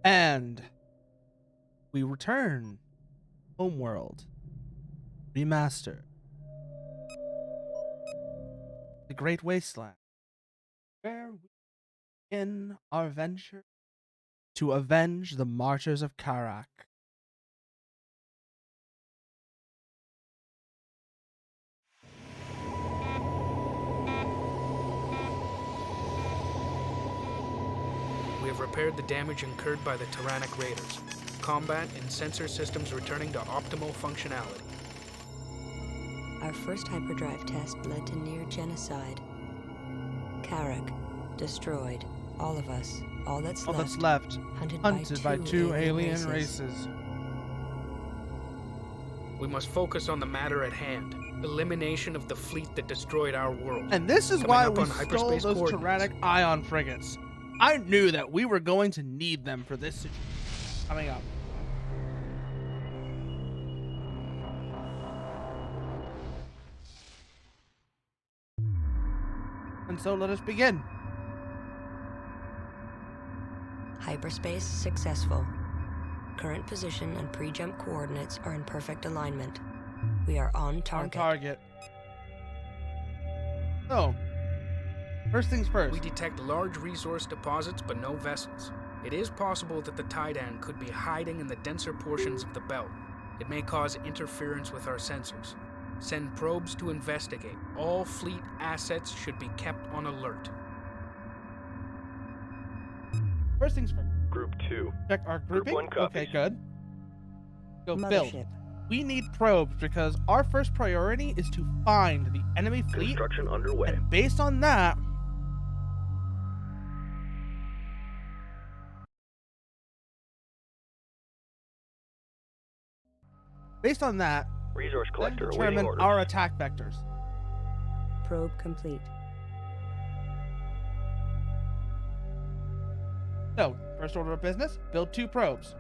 And we return. Homeworld Remaster. The Great Wasteland. Where we begin our venture to avenge the Martyrs of Kharak. We have repaired the damage incurred by the tyrannic raiders. Combat and sensor systems returning to optimal functionality. Our first hyperdrive test led to near genocide. Kharak, destroyed. All of us. All that's left. Hunted by two alien races. We must focus on the matter at hand. Elimination of the fleet that destroyed our world. And this is Coming why up we on stole hyperspace those coordinates. tyrannic ion frigates. I knew that we were going to need them for this situation coming up. And so let us begin. Hyperspace successful. Current position and pre-jump coordinates are in perfect alignment. We are on target. On target. So, first things first. We detect large resource deposits but no vessels. It is possible that the Taiidan could be hiding in the denser portions of the belt. It may cause interference with our sensors. Send probes to investigate. All fleet assets should be kept on alert. First things first. Group 2. Check our grouping. Group 1 copies. Okay, good. Go build. Mothership. We need probes because our first priority is to find the enemy fleet. Construction underway. And based on that, Resource then collector awaiting determine orders. our attack vectors. Probe complete. So, first order of business, build 2 probes.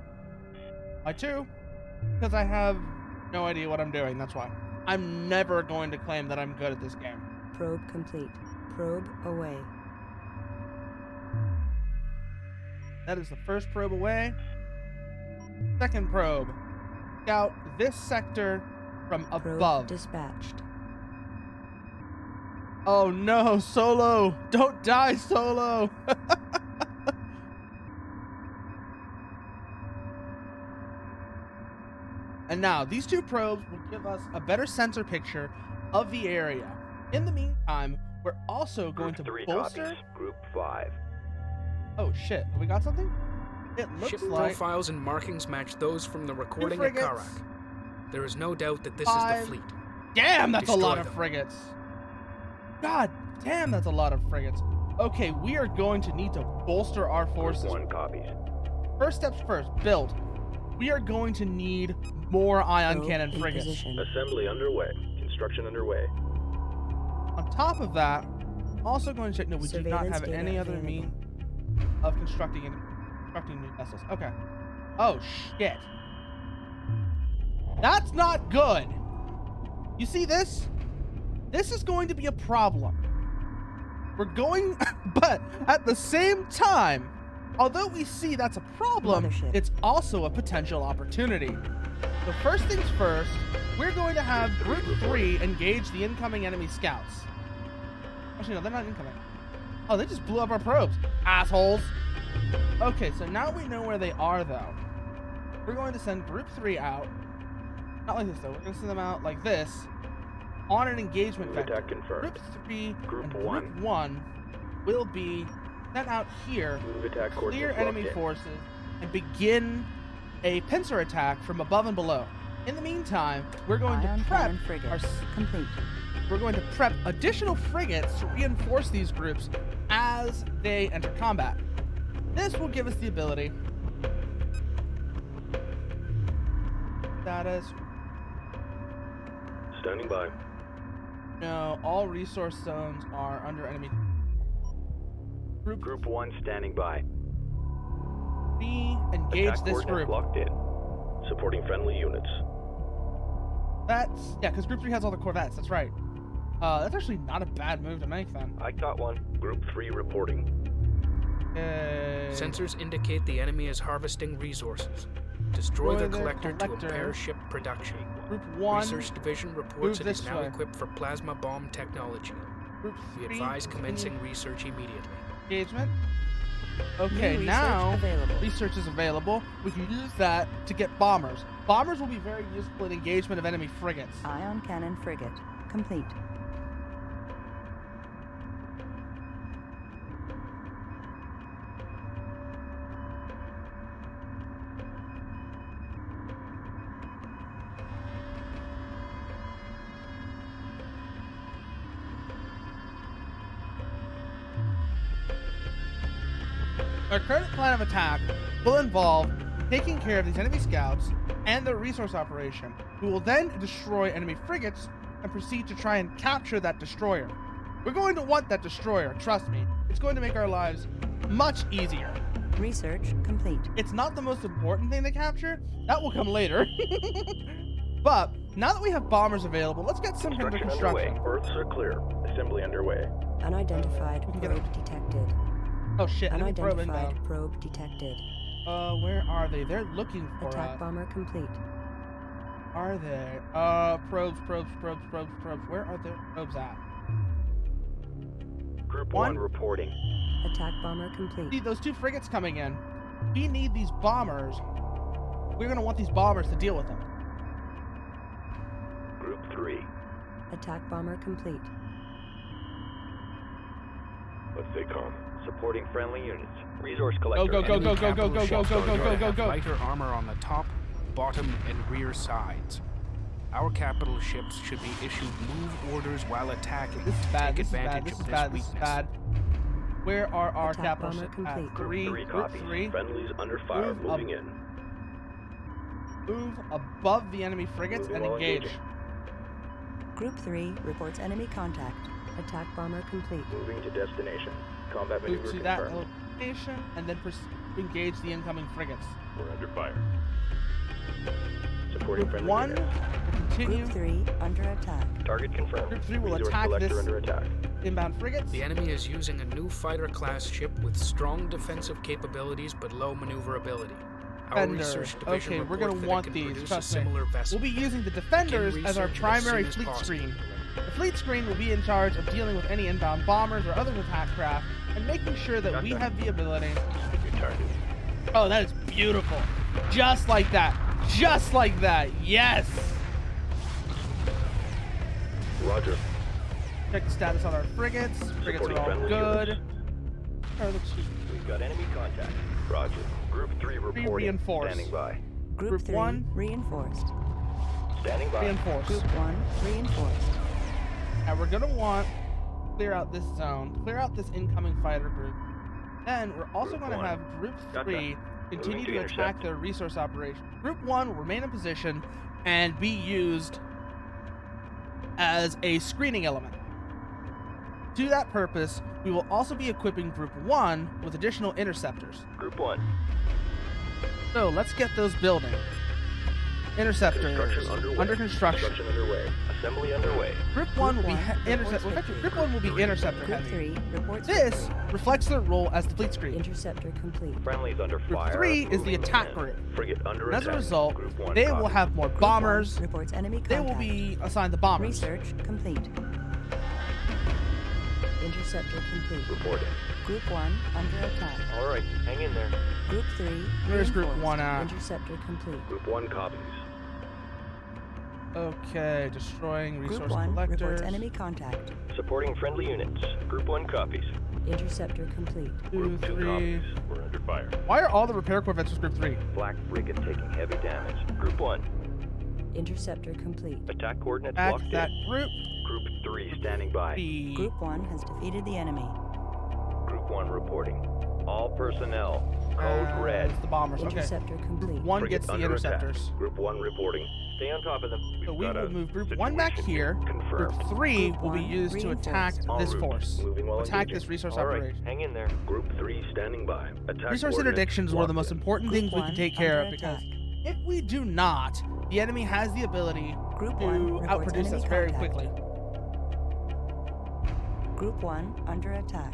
Why 2? Because I have no idea what I'm doing, that's why. I'm never going to claim that I'm good at this game. Probe complete. Probe away. That is the first probe away. Second probe. Scout this sector from Probe above. dispatched. Oh no, Solo! Don't die, Solo! And now, these 2 probes will give us a better sensor picture of the area. In the meantime, we're also going Group to 3 bolster... copies. Group 5. Oh shit, have we got something? It looks Ship like... profiles and markings match those from the recording at frigates. Kharak. There is no doubt that this 5. is the fleet. Damn, that's a Destroy lot of them. frigates. God damn, that's a lot of frigates. Okay, we are going to need to bolster our forces. Group 1 copies. First steps first, build. We are going to need more ion Probe cannon in frigates. position. Assembly underway. Construction underway. On top of that, I'm also going to check. No, we do not Surveillance have data any other available. means of constructing new vessels. Okay. Oh shit. That's not good. You see this? This is going to be a problem. We're going, but at the same time, although we see that's a problem, Mothership. it's also a potential opportunity. So first things first, we're going to have Group 3 engage the incoming enemy scouts. Actually, no, they're not incoming. Oh, they just blew up our probes, assholes. Okay, so now we know where they are, though. We're going to send Group 3 out. Not like this, though. We're going to send them out like this on an engagement Move vector. attack confirmed. Group 3 Group and 1. Group 1 will be sent out here, Move attack clear coordinates enemy locked in. forces, and begin a pincer attack from above and below. In the meantime, we're going Ion to prep cannon frigates complete. we're going to prep additional frigates to reinforce these groups as they enter combat. This will give us the ability. Status. Standing by. No, all resource zones are under enemy. Group 1 standing by. Re-engage Attack this coordinates group. locked in. Supporting friendly units. That's, yeah, because Group 3 has all the corvettes, that's right. That's actually not a bad move to make then. I got one. Group 3 reporting. Sensors indicate the enemy is harvesting resources. Destroy the Destroy their collector to collector. impair ship production. Group 1. Research Division reports move it is this now way. equipped for plasma bomb technology. Group We 3. advise commencing research immediately. Engagement. Okay, New research now available. research is available. We can use that to get bombers. Bombers will be very useful in engagement of enemy frigates. Ion cannon frigate complete. Our current plan of attack will involve taking care of these enemy scouts and their resource operation. We will then destroy enemy frigates and proceed to try and capture that destroyer. We're going to want that destroyer, trust me. It's going to make our lives much easier. Research complete. It's not the most important thing to capture. That will come later. But now that we have bombers available, let's get some under Construction construction. underway. Earths are clear. Assembly underway. Unidentified We can get probe detected. Oh shit, enemy probe Unidentified inbound. probe detected. Where are they? They're looking for Attack us. bomber complete. Are they? Probes. Where are their probes at? Group One. 1 reporting. Attack bomber complete. See those two frigates coming in. We need these bombers. We're gonna want these bombers to deal with them. Group 3. Attack bomber complete. Let's stay calm. Supporting friendly units. Resource collector. Go, go, Enemy go, go, go, capital go, ships go, are go, going to go, have go. lighter armor on the top, bottom, and rear sides. Our capital ships should be issued move orders while attacking. This is bad. Take This is bad. advantage This is of bad. this This is weakness. bad. Where are our Attack capital bomber ships? complete. At? Group Three. 3 Group copies. 3. Friendlies under fire. Move Moving up. in. Move above the enemy frigates Moving and while engage. engaging. Group 3 reports enemy contact. Attack bomber complete. Moving to destination. Combat Move maneuver to that confirmed. location and then engage the incoming frigates. We're under fire. Supporting Group friendly 1 units. will continue. Group 3 under attack. Target confirmed. Group 3 will Resource attack collector this under attack. inbound frigates. The enemy is using a new fighter-class ship with strong defensive capabilities but low maneuverability. Our Defender. research division Okay, we're reports gonna that it want can these, produce trust a me. similar vessel. We'll be using the defenders as our research as primary soon as fleet possible. screen. The fleet screen will be in charge of dealing with any inbound bombers or other attack craft and making sure that we Gotcha. have the ability. Your target. Oh, that is beautiful. Just like that. Just like that. Yes. Roger. Check the status on our frigates. Frigates Supporting are all friendly good. units. Oh, looks We've got enemy contact. Roger. Group 3 reporting. reinforced. Standing by. Group 3 1 reinforced. Standing by. reinforced. Group 1 reinforced. And we're gonna want clear out this zone, clear out this incoming fighter group. Then we're also Group gonna 1. have Group Gotcha. 3 continue Moving to to attack intercept. their resource operation. Group 1 will remain in position and be used as a screening element. To that purpose, we will also be equipping Group 1 with additional interceptors. Group 1. So let's get those building. Interceptors Construction underway. under construction. Construction underway. Assembly underway. Group 1 will be Group 1 intercept. reports Well, victory. Group 1 will be interceptor Group heavy. 3 reports This victory. reflects their role as the fleet screen. Interceptor complete. Friendlies under Group fire. 3 is the Moving attack in. group. Frigate under And as a attack. result, Group 1 they will copy. have more Group bombers. 1 reports enemy They contact. will be assigned the bombers. Research complete. Interceptor complete. Reporting. Group 1 under attack. All right. Hang in there. Group 3 Where's Group reinforced. 1 at? Interceptor complete. Group 1 copies. Okay, destroying Group resource 1 collectors. reports enemy contact. Supporting friendly units. Group 1 copies. Interceptor complete. 2, Group 2 3. copies. We're under fire. Why are all the repair corvettes with Group 3? Black frigate taking heavy damage. Group 1. Interceptor complete. Attack coordinates Attack locked that in. group. Group 3 standing by. B. Group 1 has defeated the enemy. Group 1 reporting. All personnel. Code red. It's the bombers. Okay. Interceptor complete. One Frigate gets the under attack. interceptors. Group 1 reporting. Stay on top of them. So we got will a move Group 1 back situation here. Group Confirmed. 3 Group will be 1 used to attack reinforced. this En route. force. Moving while Attack engaging. this resource All right, operation. hang in there. Group 3 standing by. Attack Resource coordinates interdictions are one of the most locked in. important Group things we can 1 take care of under because attack. if we do not, the enemy has the ability Group to 1 reports outproduce enemy us very contact. quickly. Group 1 under attack.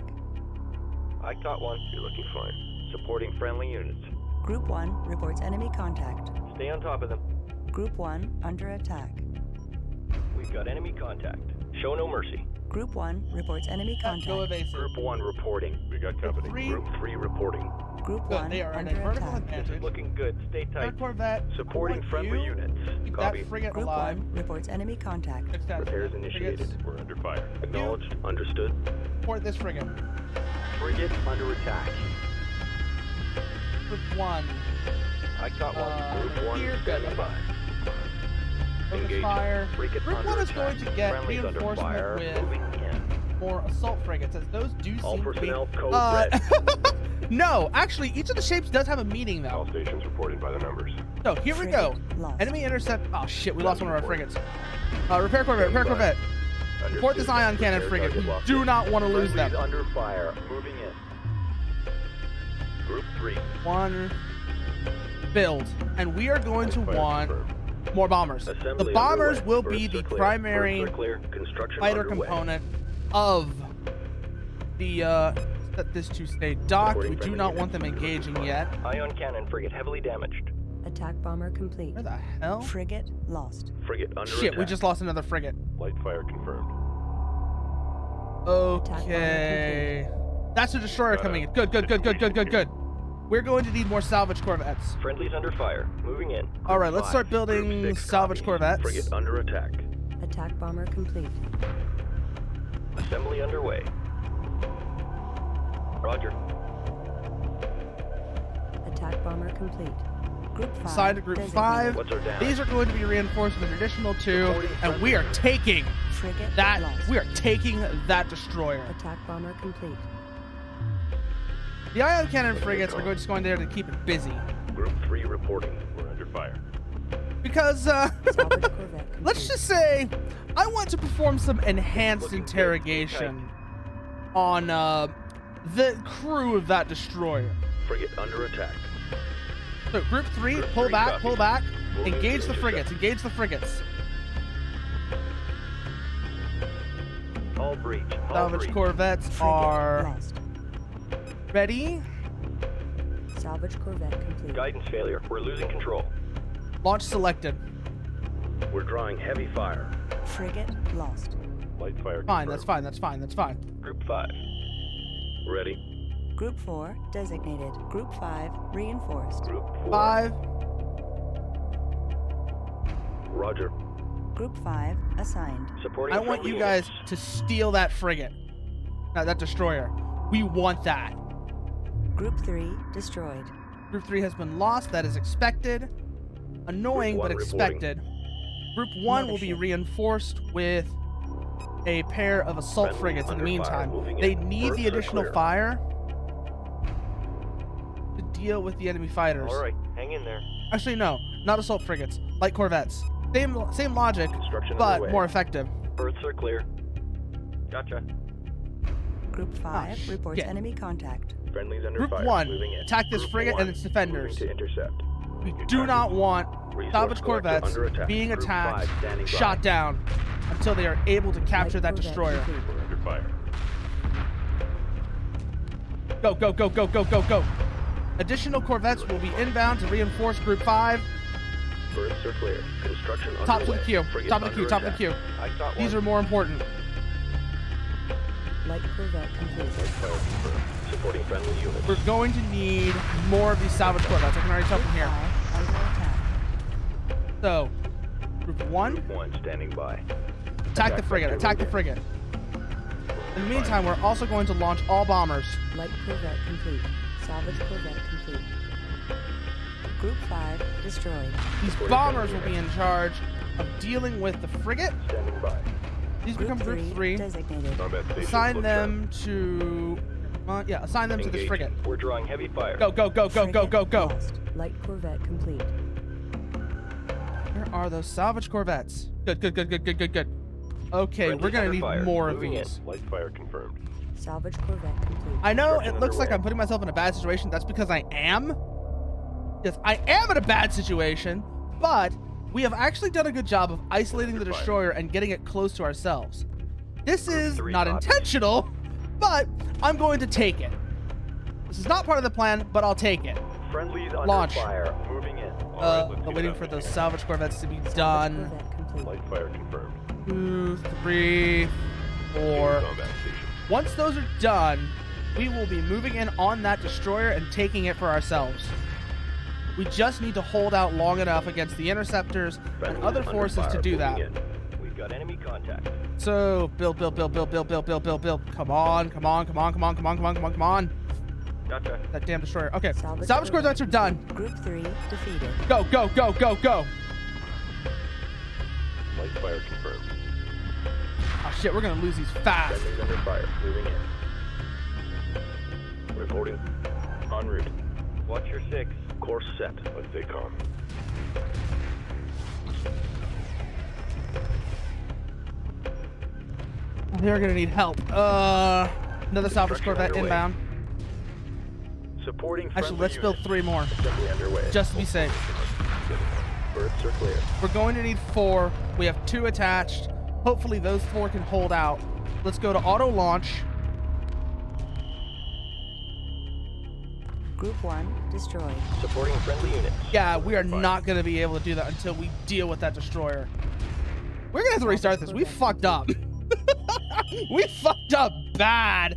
I caught one. You're looking fine. Supporting friendly units. Group 1 reports enemy contact. Stay on top of them. Group 1 under attack. We've got enemy contact. Show no mercy. Group 1 reports enemy Go contact. evasive. Group 1 reporting. We got company. Three. Group 3 reporting. Group Good. 1 They are at under a vertical attack. This is advantage. looking good. Stay tight. Third Corvette. Supporting I want friendly you units. Keep Copy. that frigate Group alive. 1 reports enemy contact. Fix that. Repairs Frigates. initiated. We're under fire. Acknowledged. Understood. Support this frigate. Frigate under attack. Group 1. I caught one. Group 1 here, good. standing by. Focus Engage. fire. Frigate Group under 1 is attack. going to get Friendlies under reinforcement fire. with Moving in. more assault frigates, as those do All seem to be... personnel code red. No, actually, each of the shapes does have a meaning, All though. stations reported by the numbers. So, here we go. Frigate lost. Enemy intercept... Oh, shit, we lost one of our Report. frigates. Repair Corvette, repair Corvette. Report this ion cannon Repair frigate. We target lost. do not want to lose them. Friendlies under fire. Moving in. Group 3. One build. And we are going to Fire want confirmed. more bombers. Assembly The bombers underway. will be Bursts the are clear. primary Bursts are clear. Construction fighter underway. component of the set this to stay docked. We do not want them engaging yet. Ion cannon frigate heavily damaged. Attack bomber complete. Where the hell? Frigate lost. Frigate under Shit, we attack. just lost another frigate. Light fire confirmed. Okay. That's a destroyer coming in. Good, good, good, good, good, good, good. We're going to need more salvage corvettes. Friendlies under fire. Moving in. All right, let's Group start 5. building Group 6 salvage copy. corvettes. Frigate under attack. Attack bomber complete. Assembly underway. Roger. Attack bomber complete. Group 5 Assigned to Group designated. 5. What's our down? These are going to be reinforced with an additional 2, Reporting and we are taking Frigate that. lost. We are taking that destroyer. Attack bomber complete. The ion cannon frigates are just going there to keep it busy, Group 3 reporting. We're under fire. because Salvage corvette complete. let's just say I want to perform some enhanced Looking good. interrogation on the crew of that destroyer. Frigate under attack. So Group 3, Group pull 3 back, copy. pull back. Moving Engage to the frigates. intercept. Engage the frigates. All breach. All Salvage breach. corvettes Frigate are lost. ready. Salvage corvette complete. Guidance failure. We're losing control. Launch selected. We're drawing heavy fire. Frigate lost. Light fire. Fine, that's fine, that's fine, that's fine. Group 5. Ready. Group 4 designated. Group 5 reinforced. Group 4. 5. Roger. Group 5 assigned. Supporting I want friendly you guys units. to steal that frigate. No, that destroyer. We want that. Group 3 destroyed. Group 3 has been lost. That is expected. Annoying, Group but 1 reporting. expected. Group 1 will be Mothership. reinforced with a pair of assault Friendly frigates in the under fire, meantime. moving They in. need Berths the are additional clear. fire to deal with the enemy fighters. All right. Hang in there. Actually, no. Not assault frigates. Light corvettes. Same logic, Construction but underway. more effective. Berths are clear. Gotcha. Group 5 reports shit. enemy contact. Friendlies under Group fire. 1, Moving in. attack this Group frigate 1, and its defenders. moving to intercept. We Your do target. not want Resource salvage collector corvettes under attack. being Group attacked, 5 standing by. shot down, until they are able to capture Light that corvette destroyer. complete. We're under fire. Go, go, go, go, go, go, go. Additional corvettes will be inbound to reinforce Group 5. Berths are clear. Construction Top of the underway. queue. Frigate Top of the queue. under Top of the attack. queue. I caught These one. are more important. Light corvette complete. Light fire confirmed. Supporting friendly units. We're going to need more of these salvage corvettes. I can already tell from here. 5 under attack. So, Group 1, Group 1 standing by. attack the frigate. Attack the frigate. In the meantime, we're also going to launch all bombers. Light corvette complete. Salvage corvette complete. Group 5 destroyed. These bombers will be in charge of dealing with the frigate. Standing by. These become Group 3. designated. Combat station Assign booked them to... assign them to this Engaging. frigate. We're drawing heavy fire. Go, go, go, go, go, go, Frigate go. lost. Light corvette complete. Where are those salvage corvettes? Good, good, good, good, good, good, good. Okay, Friendly we're gonna under need fire. more of Moving in. these. Light fire confirmed. Salvage corvette complete. I know it Construction looks like underway. I'm putting myself in a bad situation. That's because I am. Yes, I am in a bad situation, but we have actually done a good job of isolating the Under fire. destroyer and getting it close to ourselves. This Group is 3 not copy. intentional, but I'm going to take it. This is not part of the plan, but I'll take it. Friendlies under Launch. fire. Moving in. All right, let's get Waiting it for up. those salvage corvettes to be done. Corvette complete. Light fire confirmed. 2, 3, 4. Combat station. Once those are done, we will be moving in on that destroyer and taking it for ourselves. We just need to hold out long enough against the interceptors and Friendlies other under forces fire. to do that. Moving in. We've got enemy contact. So build. Come on. Gotcha. That damn destroyer. Okay, Salvage salvage corvettes are done. Group 3 defeated. Go. Light fire confirmed. Oh shit, we're gonna lose these fast. Friendlies under fire. Moving in. Reporting. En route. Watch your 6. Course set. Let's stay calm. They're gonna need help. Another salvage Construction corvette underway. inbound. Supporting Actually, friendly let's build units. 3 more, Assembly underway. just to be safe. Birds are clear. We're going to need 4. We have 2 attached. Hopefully those 4 can hold out. Let's go to auto launch. Group 1 destroyed. Supporting friendly units. Yeah, we are Fire. not going to be able to do that until we deal with that destroyer. We're going to have to restart this. We fucked up. We fucked up bad.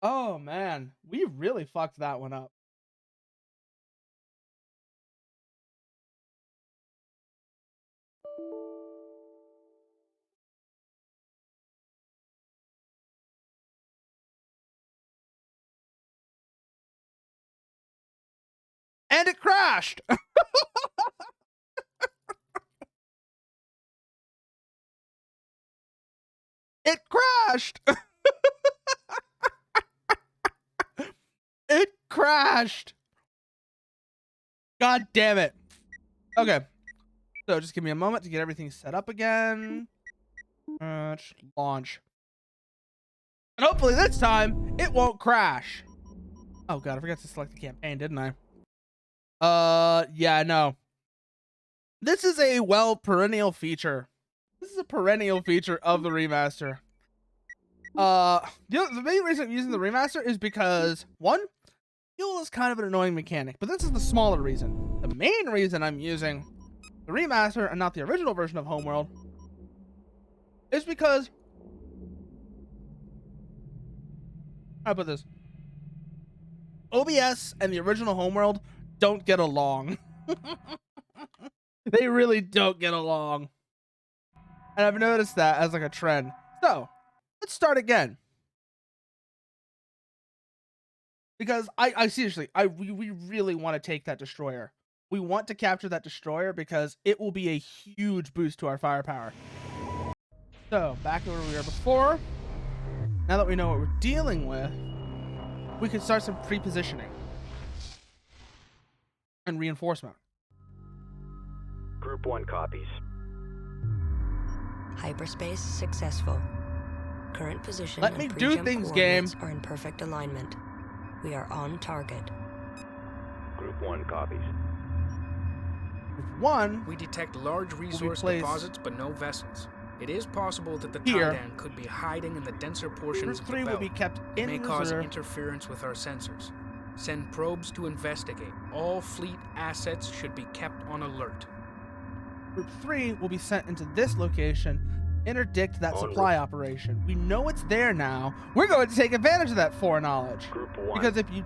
Oh, man. We really fucked that one up. And it crashed. It crashed. It crashed. God damn it. Okay. So just give me a moment to get everything set up again. Launch. And hopefully this time it won't crash. Oh god, I forgot to select the campaign, didn't I? Yeah, no. This is a perennial feature. This is a perennial feature of the remaster. The main reason I'm using the remaster is because, one, fuel is kind of an annoying mechanic, but this is the smaller reason. The main reason I'm using the remaster and not the original version of Homeworld is because, how about this? OBS and the original Homeworld don't get along. They really don't get along. And I've noticed that as like a trend. So, let's start again. Because I seriously, we really want to take that destroyer. We want to capture that destroyer because it will be a huge boost to our firepower. So, back to where we were before. Now that we know what we're dealing with, we can start some pre-positioning and reinforcement. Group 1 copies. Hyperspace successful. Current position Let and me do pre-jump things, coordinates game. are in perfect alignment. We are on target. Group 1 copies. Group 1, We detect large resource placed deposits, but no vessels. It is possible that the here. Taiidan could be hiding in the denser portions Group of 3 the will belt. be kept It in may cause reserve. interference with our sensors. Send probes to investigate. All fleet assets should be kept on alert. Group 3 will be sent into this location, interdict that En supply operation. We know it's there now. We're going to take advantage of that foreknowledge. Group 1. Because if you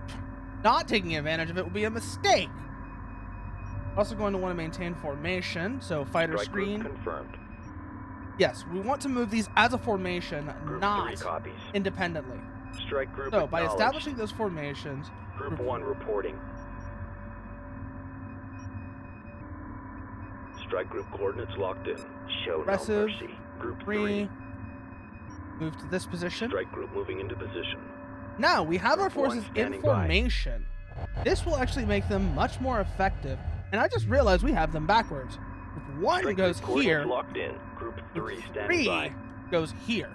not taking advantage of it will be a mistake. Also going to want to maintain formation, so fighter Strike group screen. confirmed. Yes, we want to move these as a formation, Group 3 not copies. independently. Strike group So by acknowledged. establishing those formations, Group 1 reporting. Strike group coordinates locked in. Show no Aggressive. mercy. Group 3 move to this position. Strike group moving into position. Now we have our Group one forces in standing by. formation. This will actually make them much more effective. And I just realized we have them backwards. Group 1 Strike goes group coordinates here. locked in. Group 3 Group standing 3 by. goes here.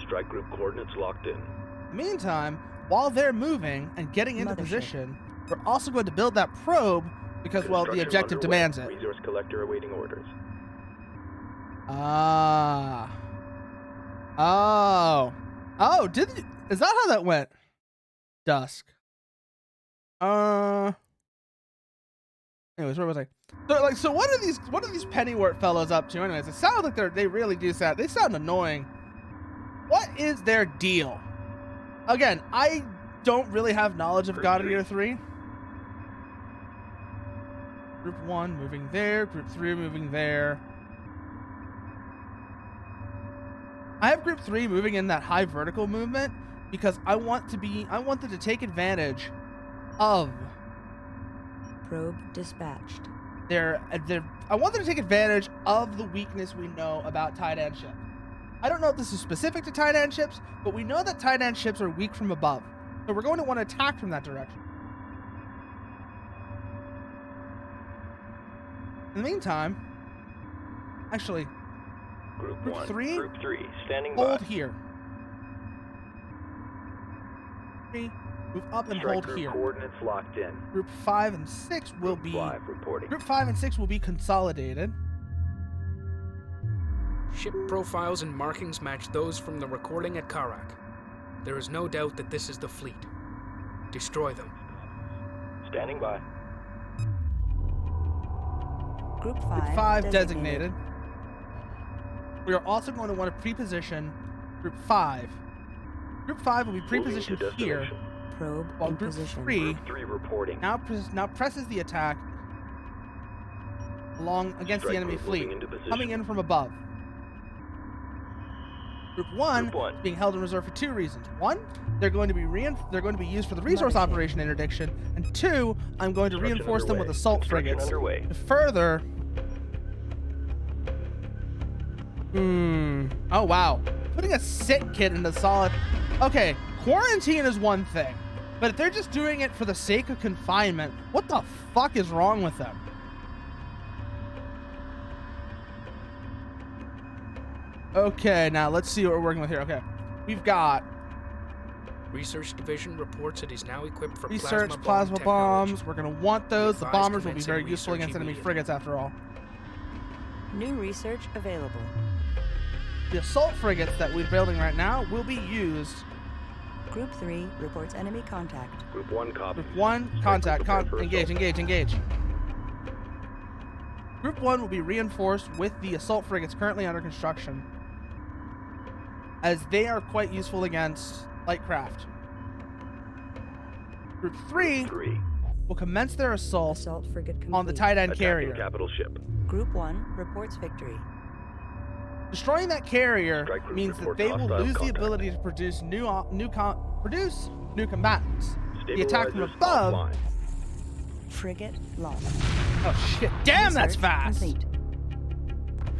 Strike group coordinates locked in. In the meantime, while they're moving and getting into Mothership. position, we're also going to build that probe because, well, the Construction objective underway. demands it. Resource collector awaiting orders. Ah. Oh. Oh, Is that how that went? Dusk. Anyways, where was I? So what are these Pennywort fellows up to? Anyways, it sounds like they really do sound. They sound annoying. What is their deal? Again, I don't really have knowledge of God of Year 3. Group 1 moving there. Group 3 moving there. I have Group 3 moving in that high vertical movement because I want them to take advantage of Probe dispatched. I want them to take advantage of the weakness we know about Taiidan ships. I don't know if this is specific to Taiidan ships, but we know that Taiidan ships are weak from above. So we're going to want to attack from that direction. In the meantime, actually, Group 3, Group 3, standing hold by. here. 3, move up and Strike hold group here. coordinates locked in. Group 5 and 6 will be. 5 reporting. Group 5 and 6 will be consolidated. Ship profiles and markings match those from the recording at Kharak. There is no doubt that this is the fleet. Destroy them. Standing by. Group 5, Group 5 designated. We are also going to want to pre-position Group 5. Group 5 will be pre-positioned Moving to here, destination. Probe while in Group position. 3 Group 3 reporting. now presses the attack along against the Strike enemy group fleet, moving into position. coming in from above. Group 1 Group 1. is being held in reserve for 2 reasons. 1, they're going to be used for the resource Martyrs. operation interdiction, and 2, I'm going to Construction reinforce them with underway. assault Construction frigates. underway. To further. Oh wow. Putting a sit kit into solid. Okay, quarantine is one thing, but if they're just doing it for the sake of confinement, what the fuck is wrong with them? Okay, now let's see what we're working with here. Okay, we've got Research Division reports it is now equipped for research plasma plasma bomb bombs. We're gonna want those. The Advise bombers will be commencing very useful research against enemy immediately. frigates after all. New research available. The assault frigates that we're building right now will be used. Group 3 reports enemy contact. Group 1 copy. Group 1, contact, engage. Group 1 will be reinforced with the assault frigates currently under construction, as they are quite useful against light craft. Group 3 will commence their assault Assault frigate complete. on the Taiidan Attacking carrier. capital ship. Group 1 reports victory. Destroying that carrier Strike group means that reports they will hostile lose the contact. ability to produce new combatants. The attack from Stabilizers above. offline. Frigate lost. Oh shit! Damn, that's Research fast. Complete.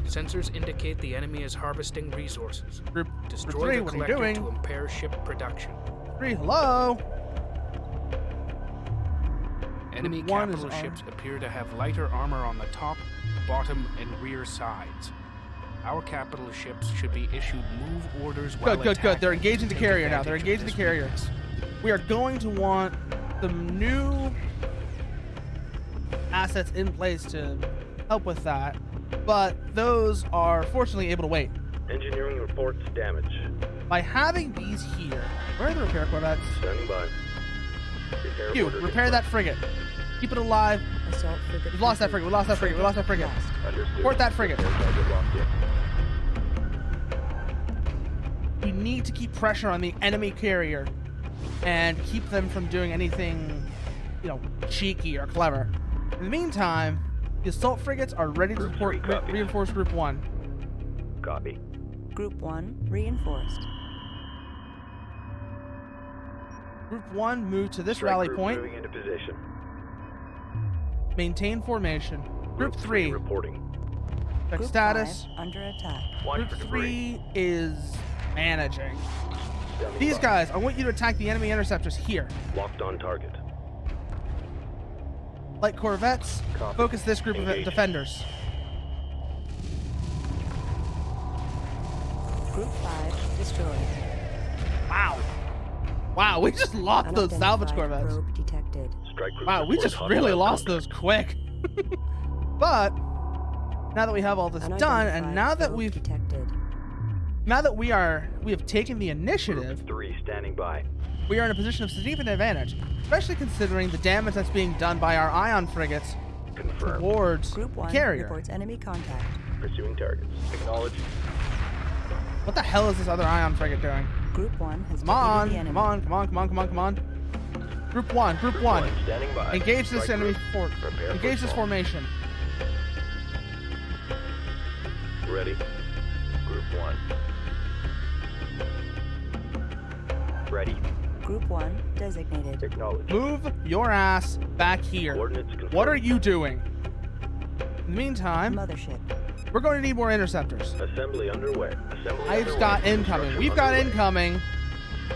Sensors indicate the enemy is harvesting resources. Group Destroy 3, the what are you collector doing? to impair ship production. 3, hello. Enemy Group 1 is capital armed. ships appear to have lighter armor on the top, bottom, and rear sides. Our capital ships should be issued move orders while Good. attacking They're engaging the to take carrier now. They're advantage engaging of the carrier. this We are going to want the new assets in place to help with that, but those are fortunately able to wait. Engineering reports damage. By having these here, where are the repair corvettes? Standing by. Repair You, order repair that frigate. Keep it alive. Assault frigate. We've lost that frigate. We lost that frigate. We lost that frigate. Lost. Understood. Port that frigate. Repair target locked in. We need to keep pressure on the enemy carrier and keep them from doing anything, cheeky or clever. In the meantime, the assault frigates are ready to Group support 3 copy. reinforce Group 1. Copy. Group 1 reinforced. Group 1 move to this Strike rally group point. moving into position. Maintain formation. Group 3, reporting. check Group status. 5 under attack. Watch Group for debris. 3 is managing. Standing These by. guys, I want you to attack the enemy interceptors here. Locked on target. Light corvettes, Copy. focus this group of Engage. defenders. Group 5 destroyed. Wow, we just lost those salvage Unidentified corvettes. probe detected. Strike group Wow, we reports just really hostile lost contact. those quick. But now that we have all this done, and Unidentified now that probe we've detected. now that we have taken the initiative, Group 3 standing by. we are in a position of significant advantage, especially considering the damage that's being done by our ion frigates Confirmed. towards Group the 1 carrier. reports enemy contact. Pursuing targets. Acknowledged. What the hell is this other ion frigate doing? Group 1 has Come on, defeated the enemy. come on, come on, come on, come on, come on. Group 1, Group 1. Standing by. Engage this Strike enemy group. fort. Prepare for Engage this assault. formation. Ready. Group 1. Ready. Group 1 designated. Acknowledged. Move your ass back here. Coordinates confirmed. What are you doing? In the meantime, Mothership. we're going to need more interceptors. Assembly underway. Assembly I've underway. got incoming. Construction We've got underway. incoming.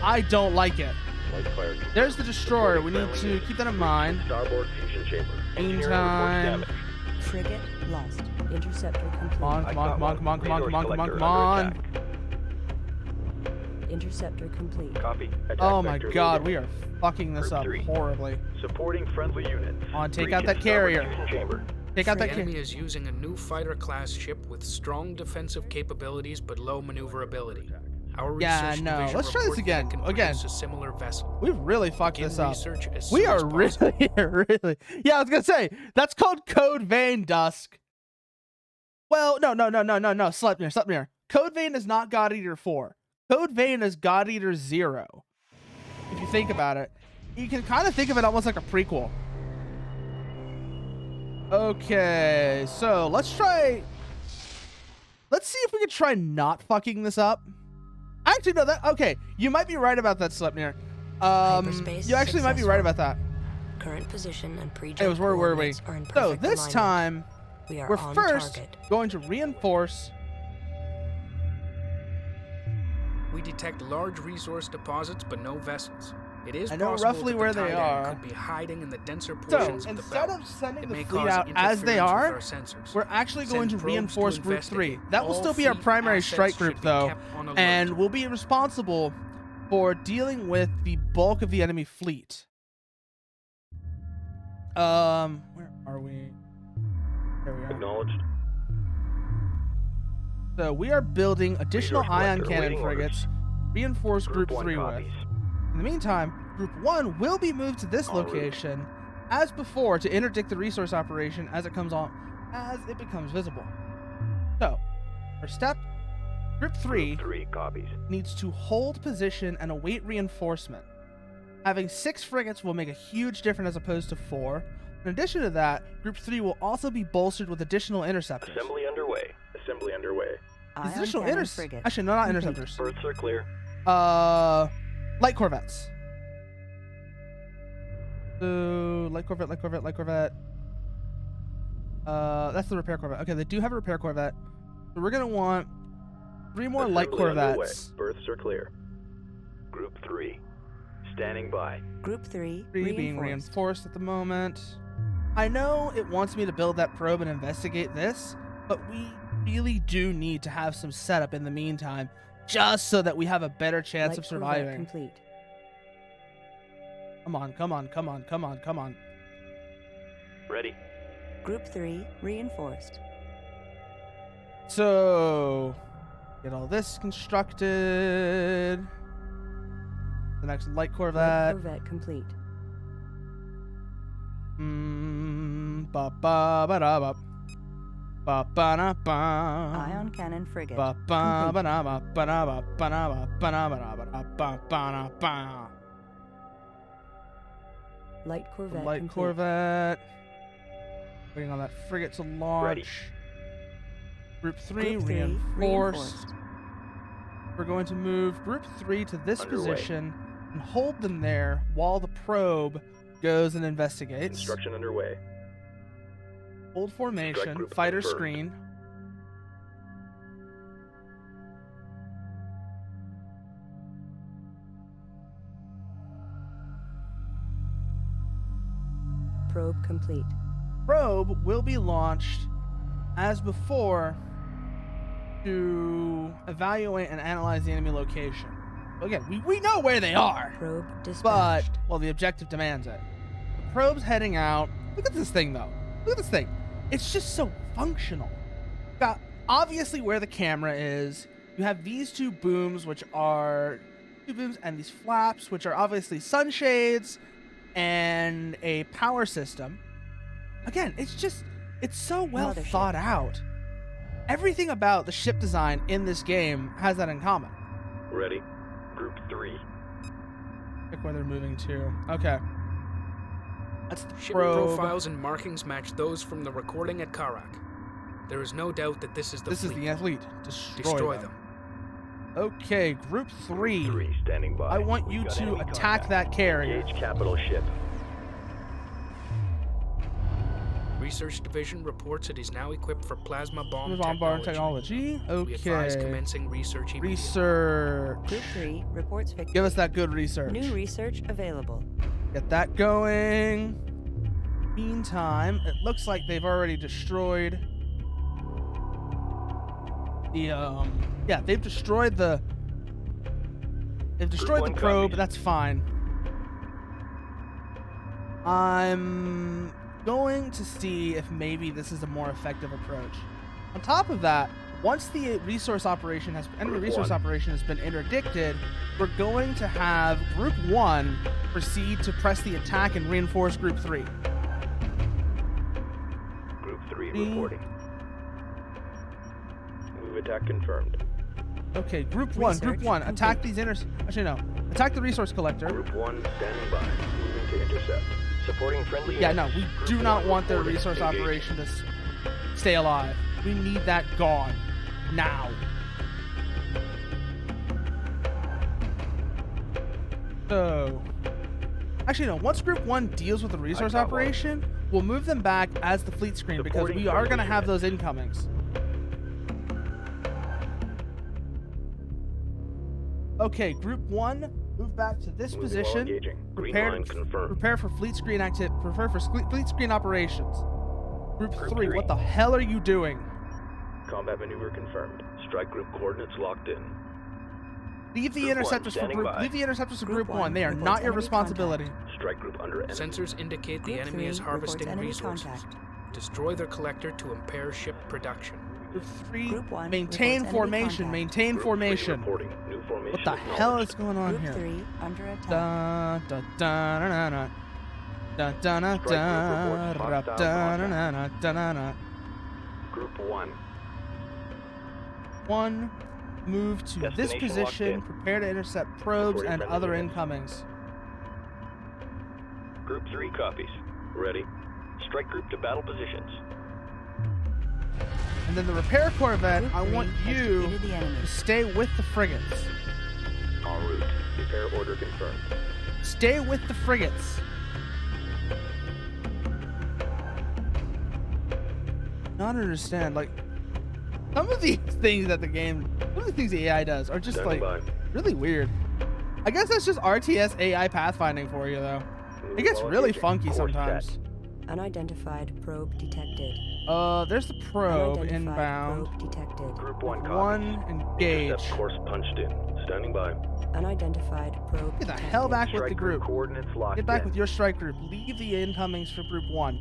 I don't like it. Light fire. There's the destroyer. We need Friendly to units. keep that in mind. Starboard fusion chamber. Engineering Meantime. reports damage. Frigate lost. Interceptor complete. Come on, I come on, got come on, one. come on, come on, Resource come on, come on, collector come on. under attack. Interceptor complete. Copy. Attack Oh my vector god, loaded. we are fucking this Group up 3. horribly. Supporting friendly units. On, take Reach out that its starboard carrier. fusion chamber. Take out The that enemy is using a new fighter-class ship with strong defensive capabilities but low maneuverability. Our Yeah, research no. division Let's try this reports that again. it can Again. produce a similar vessel. We've really fucked Begin this up. research as We soon as are possible. really. Yeah, I was gonna say that's called Code Vein Dusk. Well, no, Sleipnir. Code Vein is not God Eater 4. Code Vein is God Eater 0. If you think about it, you can kind of think of it almost like a prequel. Okay, so let's see if we can try not fucking this up. Actually, no, okay, you might be right about that, Sleipnir. Hyperspace You actually might be right successful. about that. Current position and pre-jump Anyways, where were we? coordinates are in So perfect this alignment. time, we are we're on first target. going to reinforce. We detect large resource deposits but no vessels. It is I know possible roughly that where the they Taiidan are. could be hiding in the denser So portions of the instead belt. of sending It the may fleet cause out as they interference are, with our sensors. we're actually going Send to probes reinforce to Group 3. investigate. That will All still be our fleet primary assets strike should group, be though, kept on alert. and we'll be responsible for dealing with the bulk of the enemy fleet. Where are we? There we are. Acknowledged. So we are building additional Resource ion collector cannon awaiting frigates. Reinforce Group 1 3 with. copies. In the meantime, Group 1 will be moved to this En route. location as before to interdict the resource operation as it becomes visible. So, first step, Group 3 Group 3 copies. needs to hold position and await reinforcement. Having 6 frigates will make a huge difference as opposed to 4. In addition to that, Group 3 will also be bolstered with additional interceptors. Assembly underway. Assembly underway. These Ion additional cannon frigate. Actually, no, not complete. interceptors. Berths are clear. Light corvettes. So, light corvette. That's the repair corvette. Okay, they do have a repair corvette. So we're gonna want 3 more light Assembly underway. corvettes. Berths are clear. Group 3. Standing by. Group 3 3 being reinforced at the moment. I know it wants me to build that probe and investigate this, but we really do need to have some setup in the meantime, just so that we have a better chance of surviving. Complete. Come on. Ready. Group 3 reinforced. So, get all this constructed. The next light Light corvette. corvette complete. Ba ba ba da ba. Ba ba na ba. Ion cannon frigate. Ba ba complete. ba na ba ba na ba ba na ba ba na ba na ba na ba ba na ba. Light The corvette light complete. corvette. Waiting on that frigate to launch. Ready. Group 3 Group 3 reinforced. We're going to move Group 3 to this Underway. position and hold them there while the probe goes and investigates. Construction underway. Hold Strike formation, group fighter confirmed. screen. Probe complete. Probe will be launched as before to evaluate and analyze the enemy location. Again, we know where they are, Probe but, dispatched. well, the objective demands it. The probe's heading out. Look at this thing, though. Look at this thing. It's just so functional. Got obviously where the camera is. You You have these two booms, which are two booms, and these flaps, which are obviously sunshades and a power system. Again, it's so well Mothership. thought out. Everything about the ship design in this game has that in common. Ready. Group 3. Check where they're moving to. Okay. That's the Ship probe. profiles and markings match those from the recording at Kharak. There is no doubt that this is the This fleet. is the athlete. Destroy them. Okay, Group 3. 3 standing by. I want We've you got to enemy attack contact. that carrier. Engage capital ship. Research Division reports it is now equipped for plasma bomb Bomb technology. technology. We advise Okay. commencing research immediately. Research. Group 3 reports victory. Give us that good research. New research available. Get that going. Meantime, it looks like they've already destroyed the they've destroyed the one probe. copies. That's fine. I'm going to see if maybe this is a more effective approach. On top of that, once the enemy resource operation has been interdicted, we're going to have Group 1 proceed to press the attack and reinforce Group 3. Group 3 reporting. Move attack confirmed. Okay, Group 1, Research attack these attack the resource collector. Group 1 standing by. Moving to intercept. Supporting friendly Yeah, units. no, we Group do 1 not want their reporting. resource Engage. operation to stay alive. We need that gone. Now. So, actually, no. Once Group 1 deals with the resource got one. operation, we'll move them back as the fleet screen because Supporting we are going to friendly have units. those incomings. Okay, Group 1, move back to this Moving while position. engaging. Green Prepare, line confirmed. prepare for fleet screen fleet screen operations. Group Group 3, three. what the hell are you doing? Combat maneuver confirmed. Strike group coordinates locked in. Leave the Group one, interceptors for standing group. by. Leave the interceptors for Group Group 1. one They are reports not your enemy responsibility. Strike group under enemy. Sensors indicate the Group enemy is 3 harvesting reports enemy resources. contact. Destroy their collector to impair ship production. Group 3, Group 1 maintain reports enemy formation. contact. Maintain Group 3 formation. reporting. New formation What the hell acknowledged. is going on Group here? 3 under attack. Da da da da da da da da Strike group da reports da hostile da da da da. Group 1. 1, move to this Destination locked position. in. Prepare to intercept probes Supporting and friendly other units. incomings. Group 3 copies. Ready. Strike group to battle positions. And then the repair corvette, Group I 3 want has you defeated the enemy. to stay with the frigates. En route. Repair order confirmed. Stay with the frigates. Not understand, like, some of these things that some of the things the AI does are just Standing like by. really weird. I guess that's just RTS AI pathfinding for you, though. It gets While really engaging. funky Course sometimes. set. Unidentified probe detected. There's the probe Unidentified inbound. probe detected. Group 1 copies. 1 engage. Intercept course punched in. Standing by. Unidentified probe Get the detected. hell back with the Strike group. coordinates locked Get back in. with your strike group. Leave the incomings for Group 1.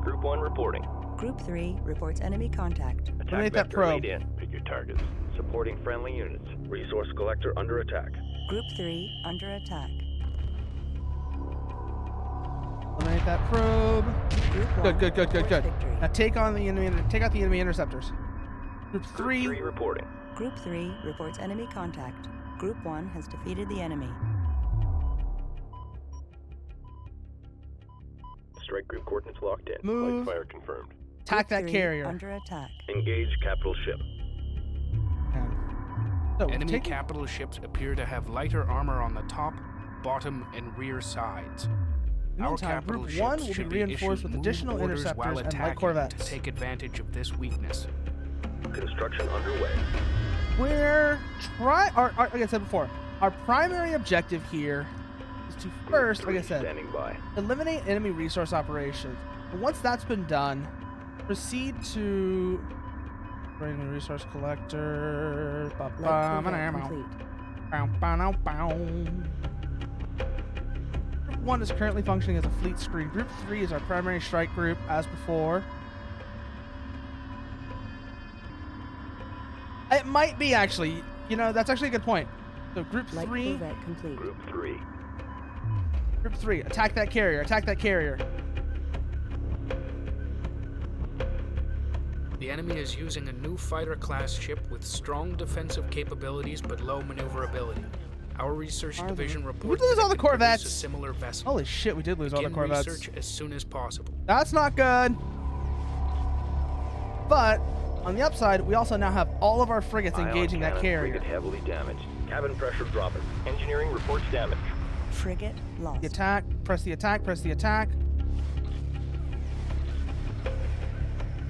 Group 1 reporting. Group 3 reports enemy contact. Attack Eliminate that vector probe. laid in. Pick your targets. Supporting friendly units. Resource collector under attack. Group 3 under attack. Eliminate that probe. Group 1 Good. reports victory. Now take out the enemy interceptors. Group Group 3. 3 reporting. Group 3 reports enemy contact. Group 1 has defeated the enemy. Strike group coordinates locked in. Move. Light fire confirmed. Attack Group that 3 carrier. under attack. Engage capital ship. So, Enemy take capital ships appear to have lighter armor on the top, bottom, and rear sides. Our Meantime, capital Group 1 ships will be should reinforced issued with move additional orders while interceptors and light attacking corvettes. to take advantage of this weakness. Construction underway. like I said before, our primary objective here is to Group first, like I 3 said, standing by. eliminate enemy resource operations. And once that's been done, proceed to bring the resource collector. Light corvette complete. Group 1 is currently functioning as a fleet screen. Group 3 is our primary strike group, as before. It might be, actually. You know, that's actually a good point. So Group Light 3. corvette complete. Group 3. Group 3. Attack that carrier. Attack that carrier. The enemy is using a new fighter-class ship with strong defensive capabilities but low maneuverability. Our research division reports lose all the that it can produce corvettes? a similar vessel. Holy shit, we did lose all the Begin corvettes. research as soon as possible. That's not good. But on the upside, we also now have all of our frigates engaging that carrier. Frigate heavily damaged. Cabin pressure dropping. Engineering reports damage. Frigate lost. The attack, press the attack, press the attack.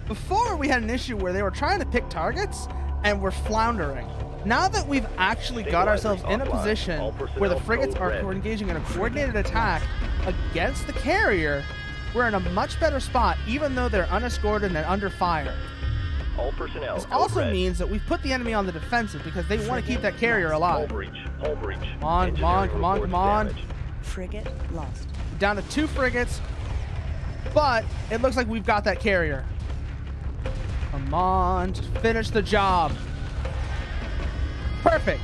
Before, we had an issue where they were trying to pick targets and were floundering. Now that we've actually got ourselves in a position where the frigates are engaging in a coordinated attack against the carrier, we're in a much better spot, even though they're unescorted and under fire. All personnel. This also means that we've put the enemy on the defensive because they want to keep that carrier Hull alive. breach. Hull breach. Come on, come on, come on, come on. Frigate lost. Down to 2 frigates, but it looks like we've got that carrier. Come on, just finish the job. Perfect.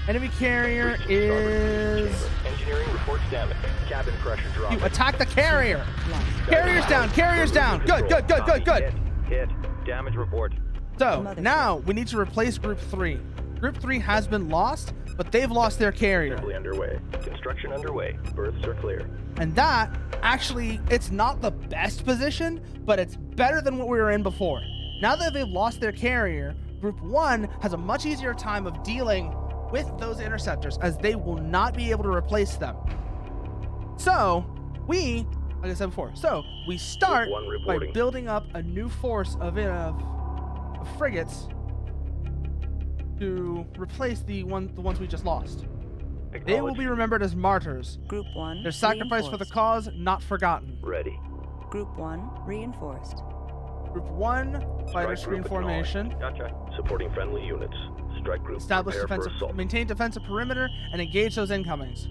Enemy carrier is... Engineering reports damage. Cabin pressure dropping. You attack the carrier. Lost. Carrier's down, carrier's down. Good, good, good, good, good. Hit. Damage report. So, now we need to replace Group 3. Group 3 has been lost, but they've lost their carrier. Assembly underway. Construction underway. Berths are clear. And that, actually, it's not the best position, but it's better than what we were in before. Now that they've lost their carrier, Group 1 has a much easier time of dealing with those interceptors, as they will not be able to replace them. So, like I said before, we start Group 1 by reporting. building up a new force of frigates to replace the ones we just lost. They will be remembered as martyrs. Group 1 Their sacrifice for the reinforced. cause not forgotten. Ready. Group 1 reinforced. Group 1, fighter Strike screen group formation. Gotcha. Supporting friendly units. Strike group. Establish prepare for defensive, assault. maintain defensive perimeter, and engage those incomings.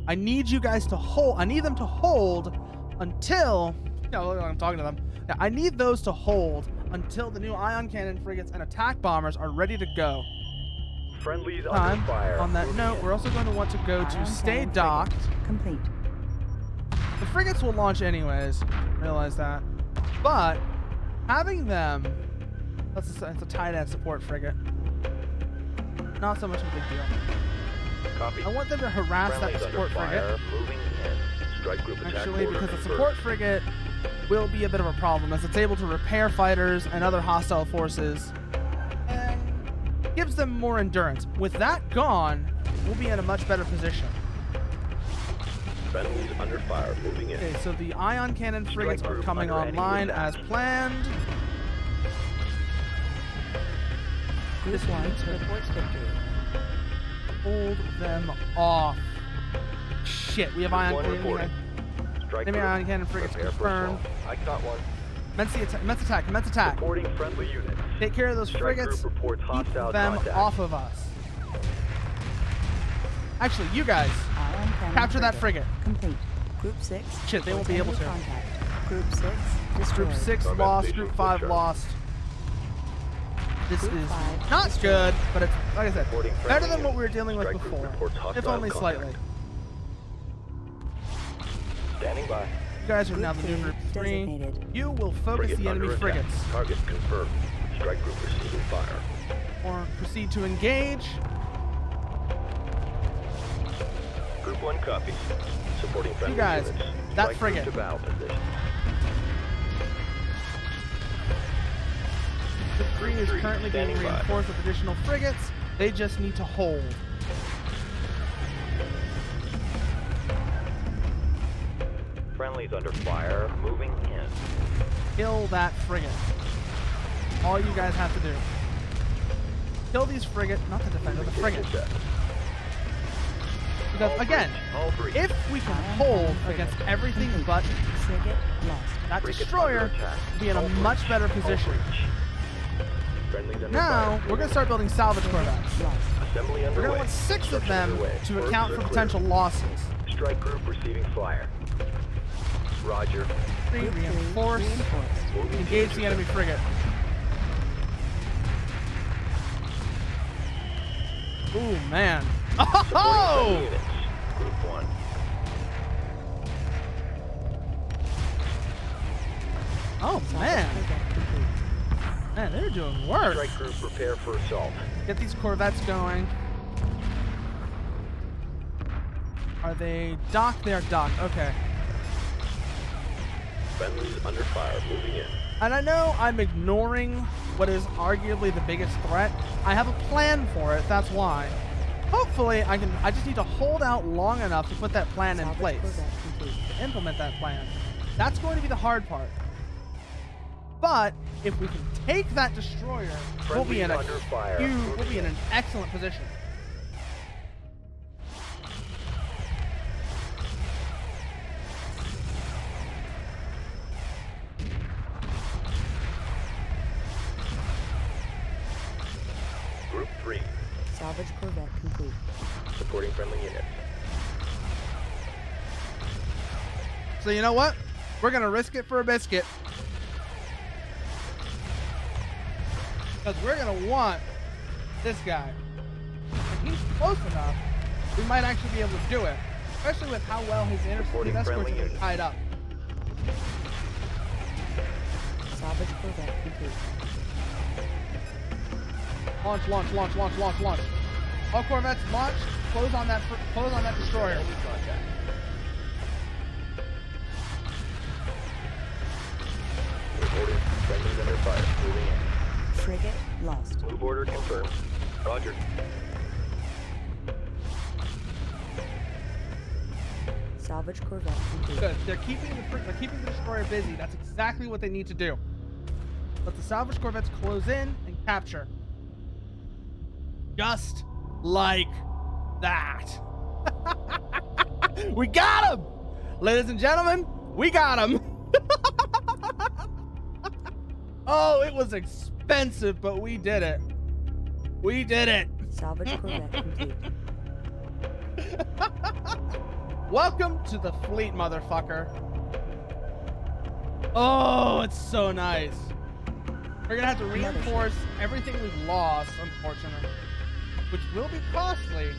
I need you guys to hold. I need them to hold until. I'm talking to them. Yeah, I need those to hold until the new ion cannon frigates and attack bombers are ready to go. Friendlies under fire. On that Moving note, in. we're also going to want to go to Ion stay cannon docked. frigate complete. The frigates will launch anyways. Realize that. But having them, it's a Taiidan support frigate. Not so much of a big deal. Copy. I want them to harass Friendlies that support under fire. frigate. Moving in. Strike group attack Actually, order because the confirmed. support frigate will be a bit of a problem, as it's able to repair fighters and other hostile forces, and gives them more endurance. With that gone, we'll be in a much better position. Friendlies under fire. Moving in. Okay, so the ion cannon frigates are group coming under enemy online attack. as planned. Group This 1 needs to reports victory. hold them off. Shit, we have ion One cannon. reporting. Strike Enemy group. ion cannon frigates Prepare for confirmed. assault. I got one. Immense attack, immense attack. Reporting friendly units. Take care of those Strike frigates. group reports Keep hostile them contact. off of us. Actually, you guys, Ion cannon capture that frigate. Complete. Group 6. Shit, they won't be reports able enemy to. Contact. Group 6 destroyed. Group 6 Combat lost, station Group 5 full charge. lost. This Group is 5 not destroyed. good, but it's, like I said, Reporting better friendly than what we were units. dealing with Strike group before, reports if hostile only contact. slightly. Standing by. You guys are now the new Group 3. designated. You will focus Frigate the enemy under attack. frigates, Target confirmed. Strike group receiving fire. or proceed to engage. Group 1 copies. Supporting friendly guys, units. that Strike group frigate. to bow position. Group 3 is Three, currently being standing by. reinforced with additional frigates. They just need to hold. Friendlies under fire. Moving in. Kill that frigate. All you guys have to do. Kill these frigate, not the defender, the frigate. Check. Because All again, breach, all breach. if we can Ion hold cannon frigate against everything complete. but Frigate lost. that Frigate destroyer, under attack. we'll be in All a much breach, better all position. breach. Friendlies under Now, fire. we're going to start building salvage corvettes. Lost. Assembly We're underway. going to want 6 of Construction them underway. to Berths account are for clear. potential losses. Strike group receiving fire. Roger. 3 Group 3 reinforce. reinforced. Moving Engage to the enemy frigate. Ooh, man. Supporting friendly Oh! units. Group 1. Oh, man. Man, they're doing work. Strike group prepare for assault. Get these Corvettes going. Are they docked? They are docked. Okay. Friendlies under fire. Moving in. And I know I'm ignoring what is arguably the biggest threat. I have a plan for it, that's why. Hopefully I just need to hold out long enough to put that plan in place. To implement that plan. That's going to be the hard part. But if we can take that destroyer, we'll be in Friendlies under fire. we'll be in an excellent position. Group 3. Salvage Corvette complete. Supporting friendly units. So you know what? We're gonna risk it for a biscuit. Because we're gonna want this guy. If he's close enough, we might actually be able to do it. Especially with how well his Reporting escorts friendly have been units. tied up. Salvage Corvette complete. Launch, launch, launch, launch, launch, launch. All Corvettes launch. Close on that destroyer. Enemy contact. Reporting friendlies under fire. Moving in. Frigate lost. Move order confirmed. Roger. Salvage Corvette complete. Good. They're keeping the destroyer busy. That's exactly what they need to do. Let the salvage corvettes close in and capture. Just like that. We got him! Ladies and gentlemen, we got him! Oh, it was expensive, but we did it. We did it. Salvage Corvette complete. Welcome to the fleet, motherfucker. Oh, it's so nice. We're gonna have to reinforce everything we've lost, unfortunately, which will be costly,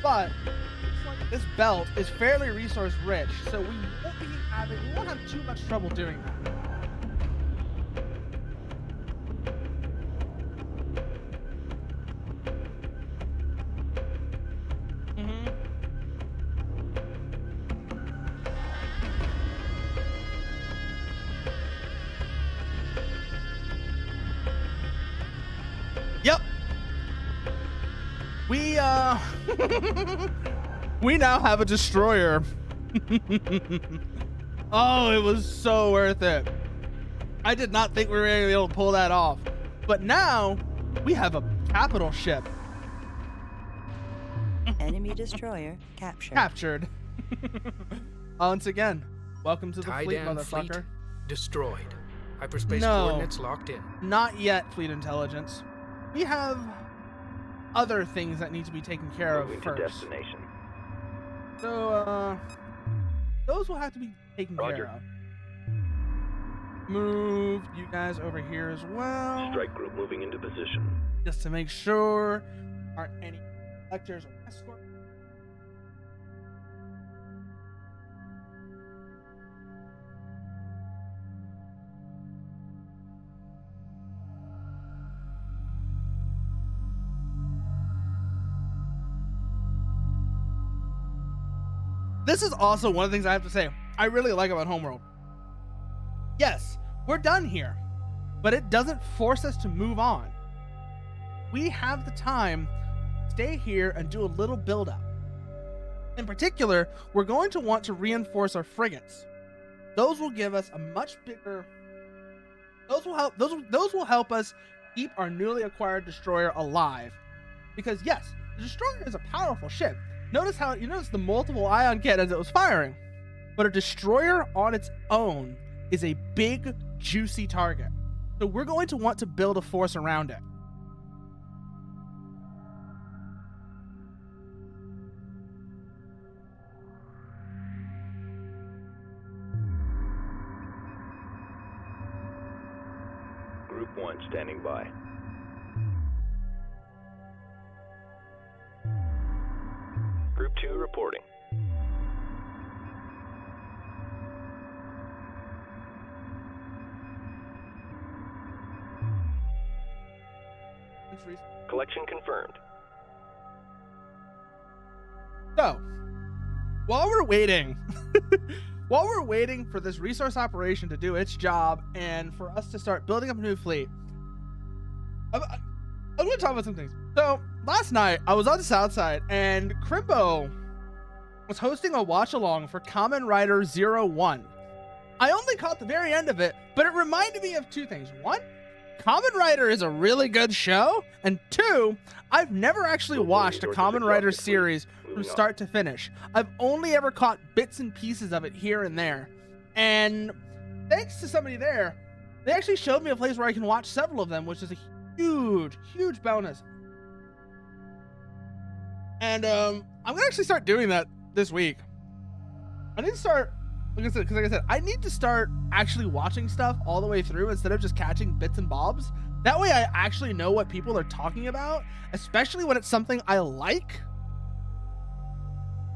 but looks like this belt is fairly resource rich, so we won't have too much trouble doing that. Yep. We we now have a destroyer. Oh, it was so worth it. I did not think we were going to be able to pull that off. But now we have a capital ship. Enemy destroyer captured. Captured. Once again, welcome to the fleet, Taiidan motherfucker. fleet destroyed. Hyperspace No. coordinates locked in. Not yet, fleet intelligence. We have other things that need to be taken care of Moving to first. destination. So, those will have to be taken Roger. care of. Move you guys over here as well. Strike group moving into position. Just to make sure aren't any collectors or escort. This is also one of the things I have to say I really like about Homeworld. Yes, we're done here, but it doesn't force us to move on. We have the time to stay here and do a little build up. In particular, we're going to want to reinforce our frigates. Those will give us a much bigger. Those will help us keep our newly acquired destroyer alive. Because yes, the destroyer is a powerful ship. Notice the multiple ion cannons it was firing. But a destroyer on its own is a big, juicy target. So we're going to want to build a force around it. Group 1 standing by. 2 reporting. Collection confirmed. So, while we're waiting, while we're waiting for this resource operation to do its job and for us to start building up a new fleet, I'm going to talk about some things. So, last night I was on the south side and Crimbo was hosting a watch along for Kamen Rider 01. I only caught the very end of it, but it reminded me of two things. One, Kamen Rider is a really good show, and two, I've never actually watched a Kamen Rider series from start to finish. I've only ever caught bits and pieces of it here and there. And thanks to somebody there, they actually showed me a place where I can watch several of them, which is a huge bonus. And I'm gonna actually start doing that this week. I need to start, like I said, I need to start actually watching stuff all the way through instead of just catching bits and bobs. That way I actually know what people are talking about, especially when it's something I like.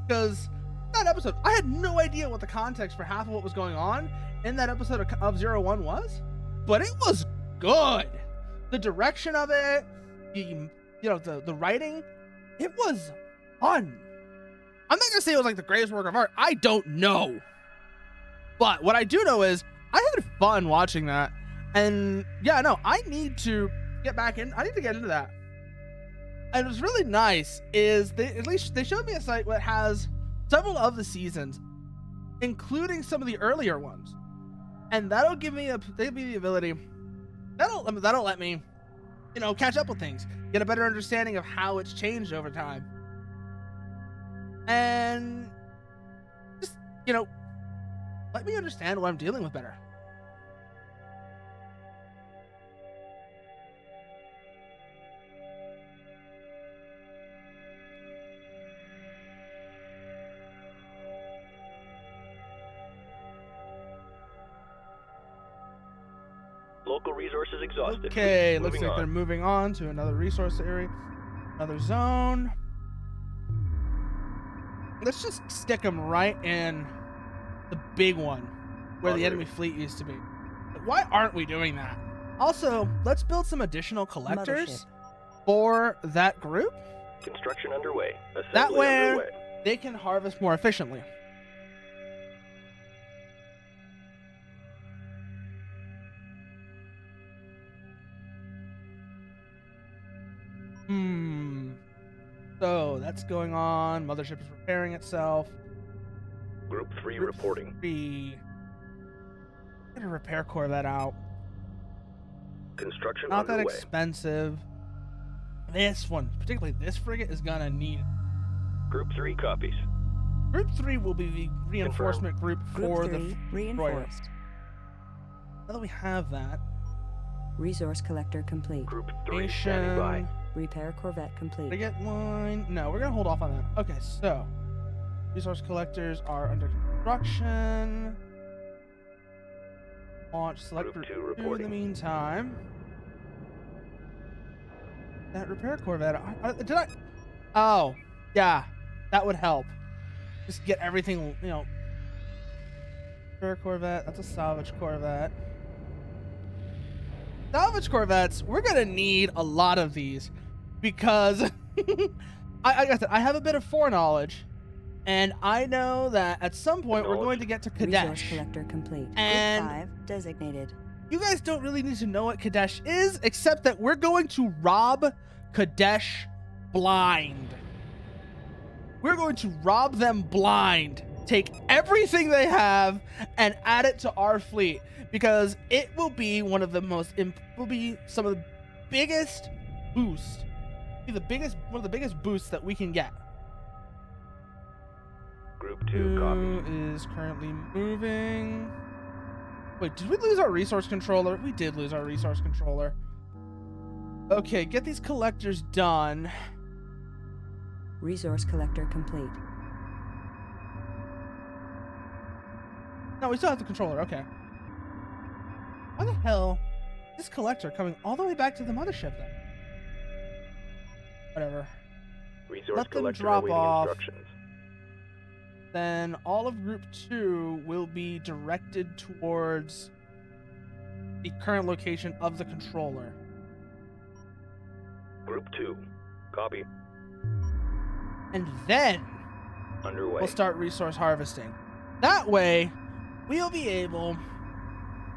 Because that episode, I had no idea what the context for half of what was going on in that episode of 01 was, but it was good. The direction of it, the writing, it was fun. I'm not gonna say it was like the greatest work of art. I don't know. But what I do know is I had fun watching that. And yeah, no, I need to get back in. I need to get into that. And what's really nice is they showed me a site that has several of the seasons, including some of the earlier ones. And that'll give me the ability, that'll let me, catch up with things, get a better understanding of how it's changed over time. And just, let me understand what I'm dealing with better. Local resources exhausted. Okay, looks Moving like they're on. moving on to another resource area, another zone. Let's just stick them right in the big one where the enemy fleet used to be. Why aren't we doing that? Also, let's build some additional collectors for that group. Construction underway. That Assembly way underway. they can harvest more efficiently. So that's going on. Mothership is repairing itself. Group 3 reporting. 3. Get a repair Corvette out. Construction Not that underway. expensive. This one, particularly this frigate, is gonna need. Group 3 copies. Group 3 will be the reinforcement group for Group 3 the destroyer. reinforced. Now that we have that, Resource collector complete. Group 3 standing by. nation, Repair Corvette complete. frigate line. No, we're gonna hold off on that. Okay, so resource collectors are under construction. Launch select Group group 2 2 in the reporting. meantime. That repair Corvette. Did I? Oh, yeah, that would help. Just get everything, Repair Corvette. That's a salvage Corvette. Salvage Corvettes, we're gonna need a lot of these because I have a bit of foreknowledge, and I know that at some point we're going to get to Resource Kadesh. collector complete. And- Group 5 designated. You guys don't really need to know what Kadesh is, except that we're going to rob Kadesh blind. We're going to rob them blind, take everything they have, and add it to our fleet, because it will be one of the some of the biggest boosts, one of the biggest boosts that we can get. Group 2 copies. Who is currently moving? Wait, did we lose our resource controller? We did lose our resource controller. Okay, get these collectors done. Resource collector complete. No, we still have the controller. Okay. Why the hell is this collector coming all the way back to the mothership then? Whatever. Resource Let them collector drop awaiting off. instructions. then all of Group 2 will be directed towards the current location of the controller. Group 2. Copy. And then Underway. we'll start resource harvesting. That way, we'll be able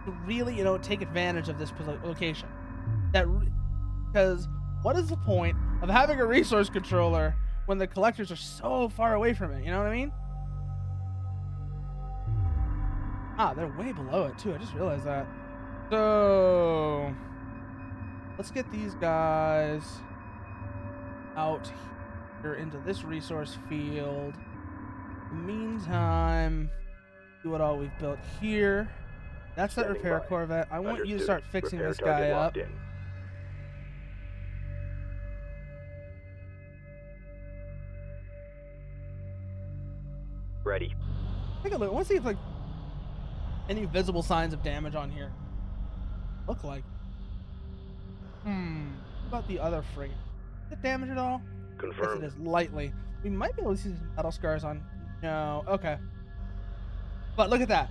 to really, take advantage of this location. Because what is the point of having a resource controller when the collectors are so far away from it? You know what I mean? Ah, they're way below it too. I just realized that. So let's get these guys out here into this resource field. In the meantime, do what all we've built here. That's that Standing repair by. Corvette. I want you to Understood. start fixing Repair this target guy up. locked in. Ready. Take a look. I want to see if any visible signs of damage on here. Look like. What about the other frigate? Is it damaged at all? Yes, Confirmed. it is lightly. We might be able to see some metal scars on. No. Okay. But look at that.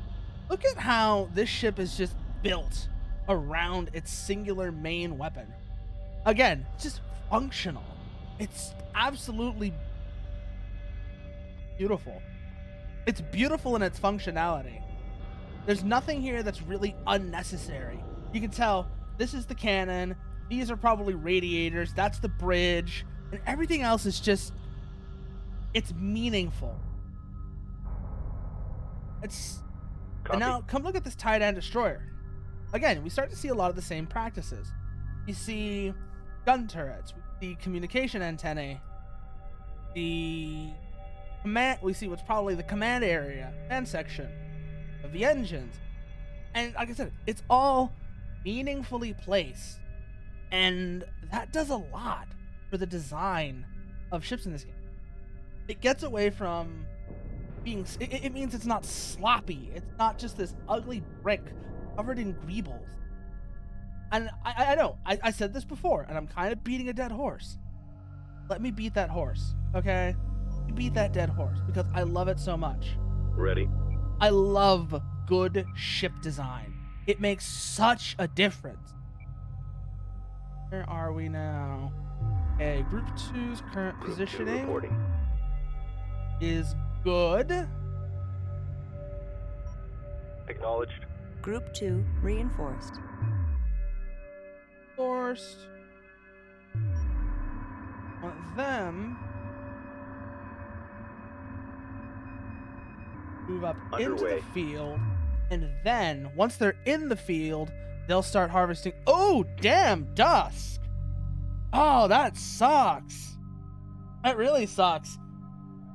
Look at how this ship is just built around its singular main weapon. Again, just functional. It's absolutely beautiful. It's beautiful in its functionality. There's nothing here that's really unnecessary. You can tell this is the cannon. These are probably radiators. That's the bridge. And everything else is just... it's meaningful. It's... Copy. And now, come look at this Taiidan destroyer. Again, we start to see a lot of the same practices. You see gun turrets, we see communication antennae, we see what's probably the command area, command section of the engines. And like I said, it's all meaningfully placed. And that does a lot for the design of ships in this game. It gets away from being... It means it's not sloppy. It's not just this ugly brick covered in greebles. And I know, I said this before, and I'm kind of beating a dead horse. Let me beat that horse, okay? Let me beat that dead horse, because I love it so much. Ready. I love good ship design. It makes such a difference. Where are we now? Okay, Group 2's current Group 2 positioning reporting. is good. Acknowledged. Group 2 reinforced. Forced. Want them move up into Underway. the field, and then once they're in the field, they'll start harvesting. Oh, damn, dusk. Oh, that sucks. That really sucks.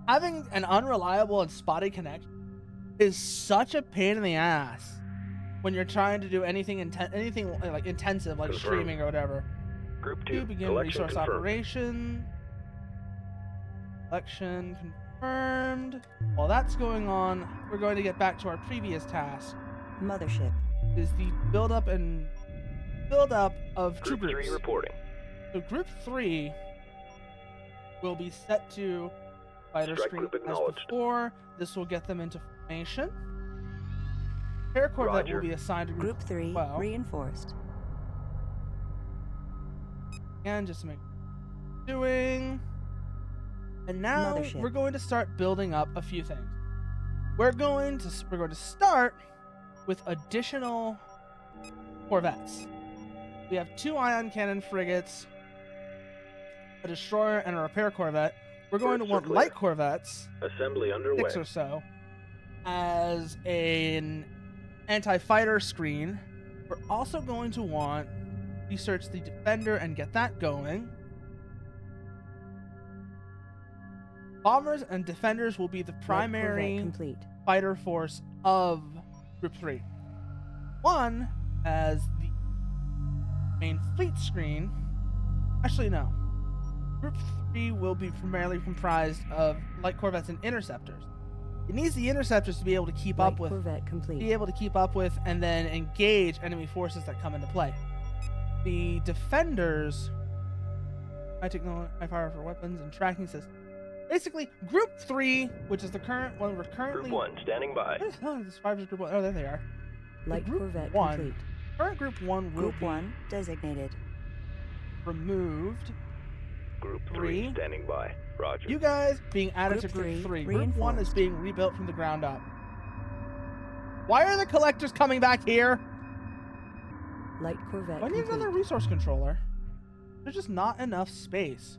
Having an unreliable and spotty connection is such a pain in the ass when you're trying to do anything like intensive, like Confirmed. streaming or whatever. Group To 2. begin Collection resource confirmed. operation. Collection confirmed. While that's going on, we're going to get back to our previous task. Mothership. Is the build up of two Group 3 groups. reporting. So group 3 will be set to fighter Strike screen group as acknowledged. before. This will get them into formation. Air Corvette Roger. will be assigned to Group 3 12. reinforced. And just to make doing. And now Mothership. we're going to start building up a few things. We're going to start with additional corvettes. We have 2 ion cannon frigates, a destroyer, and a repair corvette. We're going to Birds are want clear. light corvettes, Assembly underway. 6 or so, as an anti-fighter screen. We're also going to want research the defender and get that going. Bombers and defenders will be the Light primary Corvette complete. fighter force of Group 3. 1 as the main fleet screen. Actually, no. Group 3 will be primarily comprised of light corvettes and interceptors. It needs the interceptors to be able to keep Light up with, Corvette complete. and then engage enemy forces that come into play. The defenders, high technology, high power for weapons and tracking systems. Basically, Group 3, which is the current one we're currently... Group 1 standing by. Where the hell is this 5 Group 1? Oh, there they are. Light Group Corvette 1. complete. Current Group 1 will Group be 1 designated. removed. Group 3 Three. standing by. Roger. You guys being added Group to Group 3. three, Group 1 is reinforced. being rebuilt from the ground up. Why are the collectors coming back here? Light Corvette I need complete. another resource controller. There's just not enough space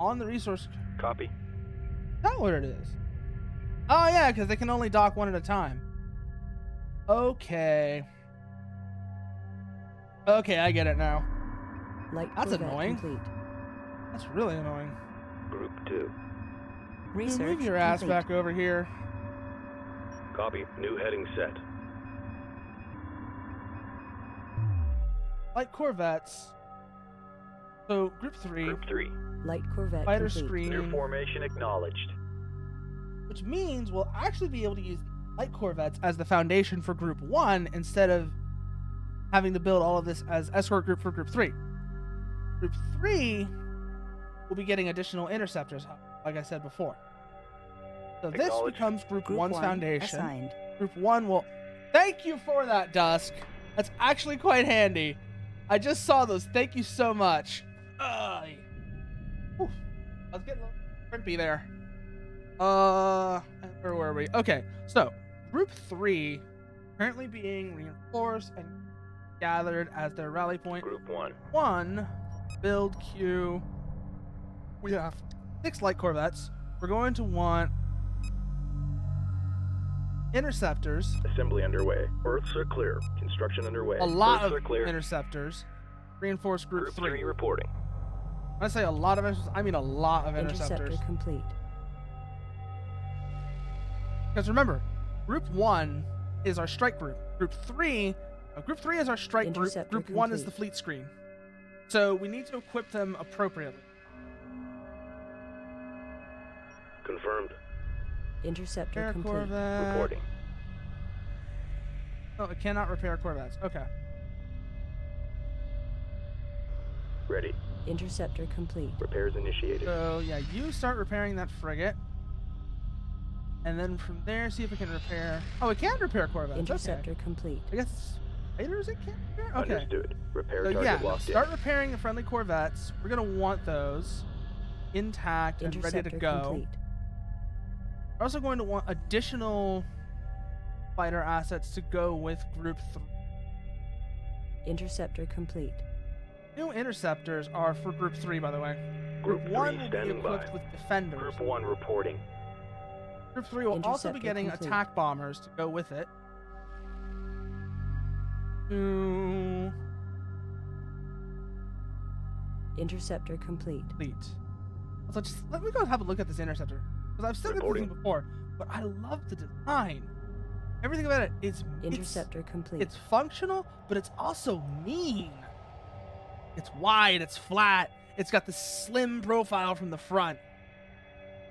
on the resource. Copy. Is that what it is? Oh, yeah, because they can only dock one at a time. Okay. Okay, I get it now. Light That's Corvette annoying. complete. That's really annoying. Group 2. Research Move your ass complete. back over here. Copy. New heading set. Like Corvettes. So, Group 3, Group 3. Light Corvette fighter complete. New screen, formation acknowledged. which means we'll actually be able to use light Corvettes as the foundation for Group 1 instead of having to build all of this as escort group for Group 3. Group 3 will be getting additional interceptors, like I said before. So this Acknowledged. becomes Group Group 1's 1 foundation. assigned. Group 1 will... Thank you for that, Dusk. That's actually quite handy. I just saw those. Thank you so much. Whew. I was getting a little crimpy there. Where were we? Okay, so Group 3 currently being reinforced and gathered as their rally point. Group 1. 1, build queue. We have 6 light Corvettes. We're going to want interceptors. Assembly underway. Berths are clear. Construction underway. A lot Berths of are clear. interceptors. Reinforce Group Group 3. 3 reporting. When I say a lot of interceptors, I mean a lot of Interceptor interceptors. complete. Because remember, Group 1 is our strike group. Group 3 is our strike group. Interceptor Group 1 is complete. the fleet screen. So we need to equip them appropriately. Confirmed. Interceptor Repair complete. Corvette. Reporting. Oh, it cannot repair Corvettes. Okay. Ready. Interceptor complete. Repairs initiated. So yeah, you start repairing that frigate. And then from there, see if it can repair... Oh, it can repair Corvettes. Interceptor Okay. complete. I guess fighters it can repair? Okay. Understood. Repair So target yeah, locked start in. repairing the friendly Corvettes. We're going to want those intact and ready Interceptor to go. complete. We're also going to want additional fighter assets to go with Group 3. Interceptor complete. New interceptors are for Group 3, by the way. Group 1 3 will be standing equipped by. with defenders. Group 1 reporting. Group 3 will also be Interceptor getting complete. attack bombers to go with it. To Interceptor complete. complete. So just let me go have a look at this interceptor. Because I've said this Reporting. thing before, but I love the design. Everything about it is Interceptor complete. It's functional, but it's also mean. It's wide, it's flat, it's got the slim profile from the front.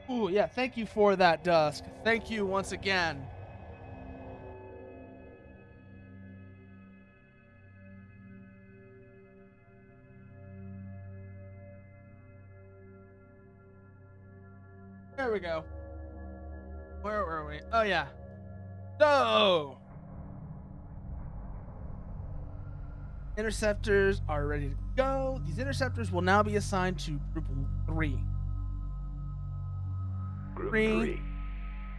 Ooh, yeah, thank you for that, Dusk. Thank you once again. There we go. Where were we? Oh, yeah. So, interceptors are ready to go. These interceptors will now be assigned to Group 3. Group Three. 3.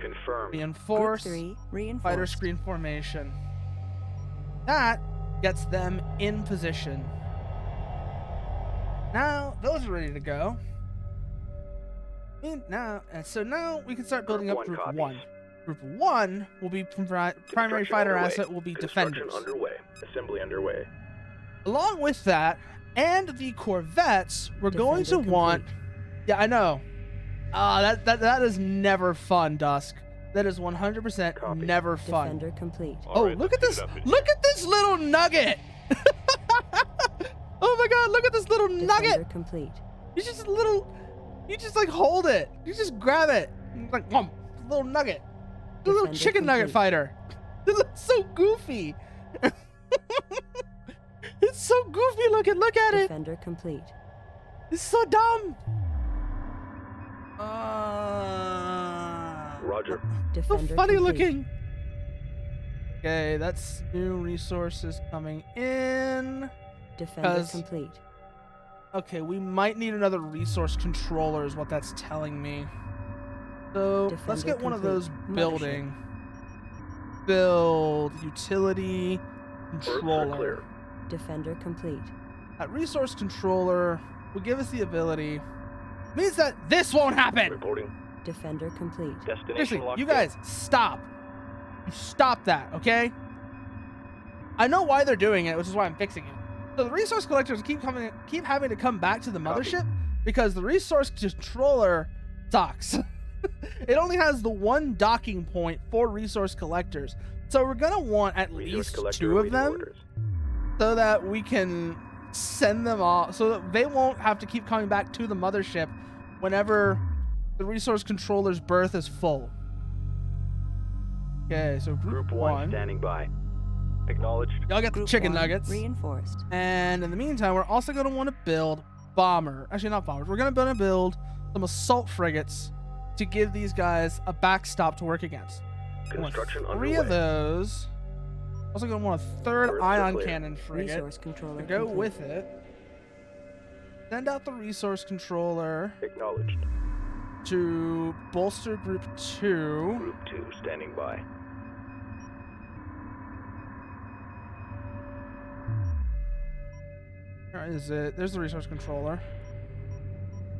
Confirmed. Reinforce Group 3 reinforced. fighter screen formation. That gets them in position. Now, those are ready to go. So now we can start building Group up 1 Group copies. 1. Group 1 will be primary Construction fighter underway. asset will be Construction defenders. underway. Assembly underway. Along with that, and the Corvettes, we're going to Defender want... complete. Yeah, I know. That is never fun, Dusk. That is 100% Copy. never fun. Defender complete. Oh, look at this! Look at this little nugget! Oh my God! Look at this little Defender nugget! complete. He's just a little. You just like hold it. You just grab it. Like little nugget. The little Defender chicken nugget complete. fighter. It looks so goofy. It's so goofy looking. Look at it. Defender complete. It's so dumb. Roger. So Defender funny complete. looking. Okay, that's new resources coming in. Defender 'Cause- complete. Okay, we might need another resource controller is what that's telling me. So let's Defender get one of complete. those Mothership. building. Build utility Berths are controller. clear. Defender complete. That resource controller will give us the ability. Means that this won't happen. Reporting. Defender complete. Destination Seriously, locked you in. guys, stop. You stop that, okay? I know why they're doing it, which is why I'm fixing it. So the resource collectors keep having to come back to the Copy. mothership because the resource controller sucks. It only has the one docking point for resource collectors. So we're gonna want at Resource least collector 2 of awaiting them orders. so that we can send them off, so that they won't have to keep coming back to the mothership whenever the resource controller's berth is full. Okay, so Group 1 standing by. Acknowledged. Y'all get the Group chicken 1 nuggets. Reinforced. And in the meantime, we're also going to want to build bomber. Actually, not bombers. We're going to build some assault frigates to give these guys a backstop to work against. I want Construction 3 underway. of those. Also going to want a 3rd Berths are ion clear. cannon frigate Resource controller to go complete. with it. Send out the resource controller Acknowledged. to bolster Group 2. Group 2 standing by. Where is it? There's the resource controller.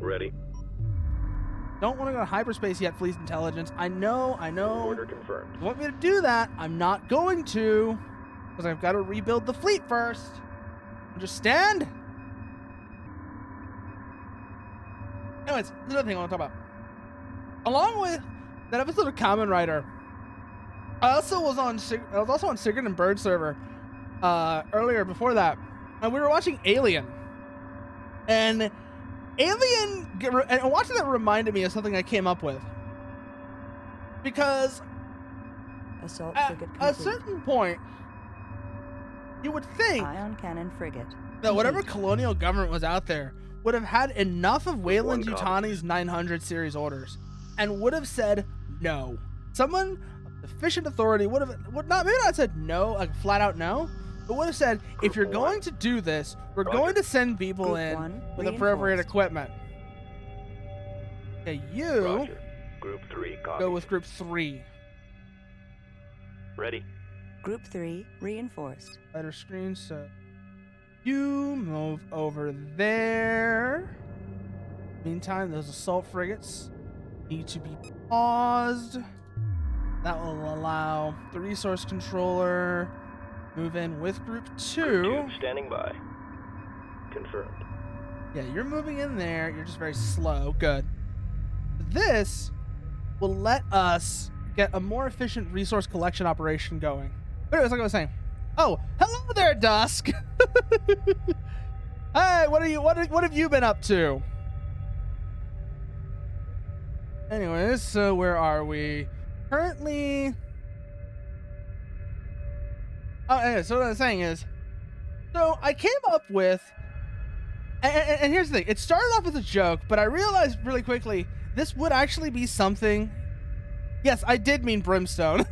Ready. Don't want to go to hyperspace yet, Fleet Intelligence. I know. Order confirmed. You want me to do that? I'm not going to, because I've got to rebuild the fleet first. Understand? Anyways, there's another thing I want to talk about. Along with that episode of Kamen Rider, I was also on Sigurd and Bird server earlier before that, and we were watching Alien. And watching that reminded me of something I came up with. Because Assault at frigate complete. a certain point, you would think Ion cannon frigate. that whatever complete. colonial government was out there would have had enough of Wayland One copy. Yutani's 900 series orders and would have said no. Someone of sufficient authority would not said no, like flat out no, but would have said, if you're Group going one. to do this, we're Roger. going to send people Group in one with appropriate reinforced. equipment. Okay, you Roger. Group 3 copy. go with Group 3. Ready. Group 3 reinforced. Better screen, so you move over there. Meantime, those assault frigates need to be paused. That will allow the resource controller move in with Group 2. Group 2 standing by. Confirmed. Yeah, you're moving in there. You're just very slow. Good. This will let us get a more efficient resource collection operation going. But anyways, like I was saying. Oh, hello there, Dusk. Hey, what have you been up to? Anyways, so where are we? Currently. Oh, anyway, so what I was saying is, so I came up with, and here's the thing. It started off as a joke, but I realized really quickly this would actually be something. Yes, I did mean Brimstone.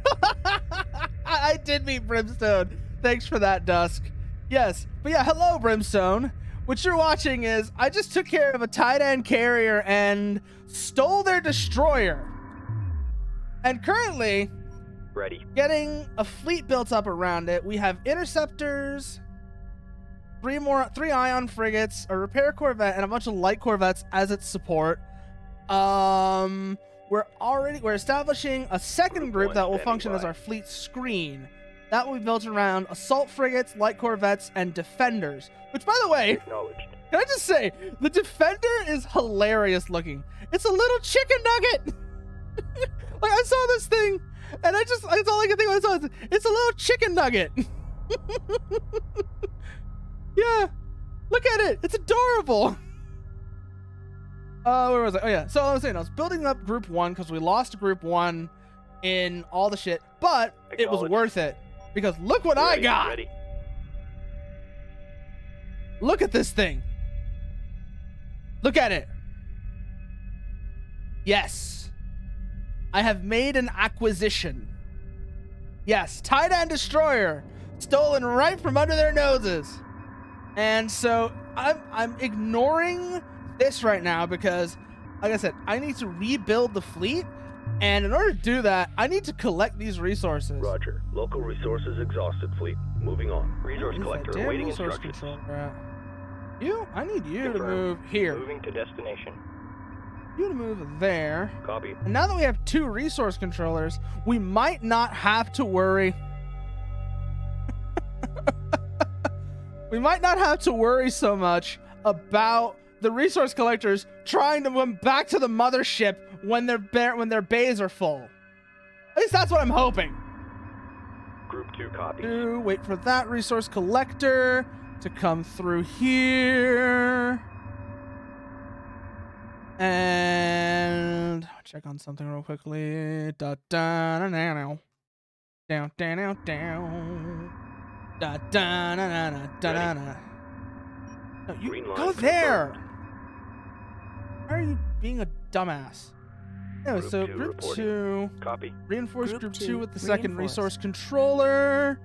I did mean Brimstone. Thanks for that, Dusk. Yes, but yeah, hello, Brimstone. What you're watching is I just took care of a Taiidan carrier and stole their destroyer. And currently, Ready. getting a fleet built up around it. We have interceptors, 3 ion frigates, a repair corvette, and a bunch of light corvettes as its support. We're establishing a second Group group one that will standing function as by. our fleet screen. That will be built around assault frigates, light corvettes, and defenders. Which, by the way, Acknowledged. can I just say, the defender is hilarious looking. It's a little chicken nugget. Like, I saw this thing, and that's all I can think of when I saw it. It's a little chicken nugget. Yeah, look at it. It's adorable. Where was I? Oh, yeah. So I was saying, I was building up Group 1 because we lost Group 1 in all the shit, but it was Acknowledged. worth it because look what I Ready, got. Ready. Look at this thing. Look at it. Yes. I have made an acquisition. Yes, Taiidan Destroyer, stolen right from under their noses. And so I'm ignoring this right now because, like I said, I need to rebuild the fleet. And in order to do that, I need to collect these resources. Roger. Local resources exhausted, fleet. Moving on. Resource Where's that collector damn awaiting resource instructions. controller at? I need you to Confirmed. move here. Moving to destination. You to move there. Copy. And now that we have 2 resource controllers, we might not have to worry. We might not have to worry so much about the resource collectors trying to run back to the mothership when their bays are full. At least that's what I'm hoping. Group 2 copy. Wait for that resource collector to come through here. And check on something real quickly. Da da da da down down down. Da da da da da da da. No, you Green go line there. confirmed. Why are you being a dumbass? Anyway, Group so 2 group reporting. 2 Copy. reinforce Group group 2 2 with the second reinforced. resource controller,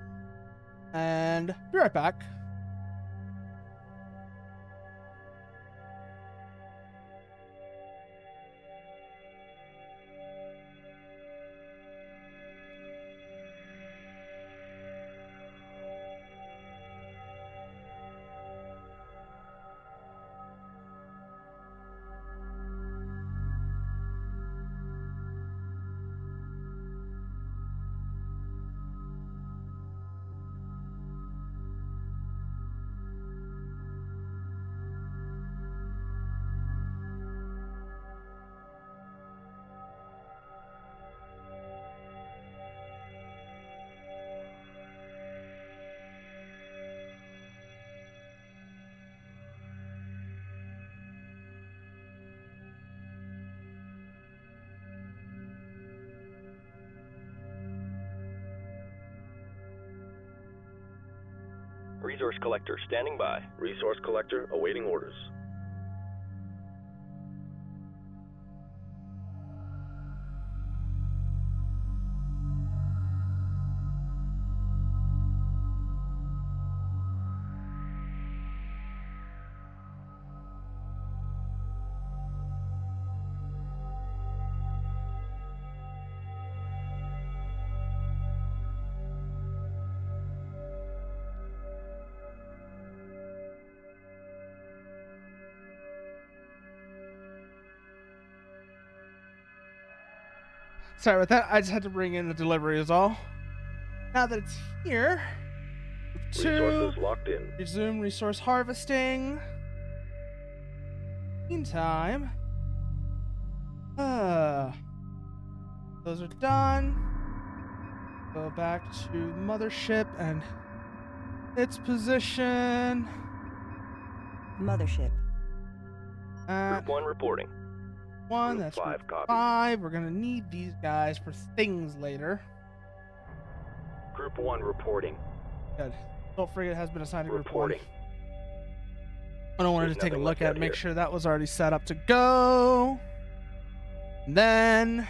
and be right back. Resource collector standing by. Resource collector awaiting orders. Sorry about that. I just had to bring in the delivery is all. Now that it's here, group 2, Resources locked in. resume resource harvesting. Meantime, those are done. Go back to mothership and its position. Mothership. Group 1 reporting. 1, Group that's 5 group copy. 5. We're gonna need these guys for things later. Group 1 reporting. Good. Don't forget it has been assigned to group 1. Reporting. I don't want There's to take a nothing look left at, out make here. sure that was already set up to go. And then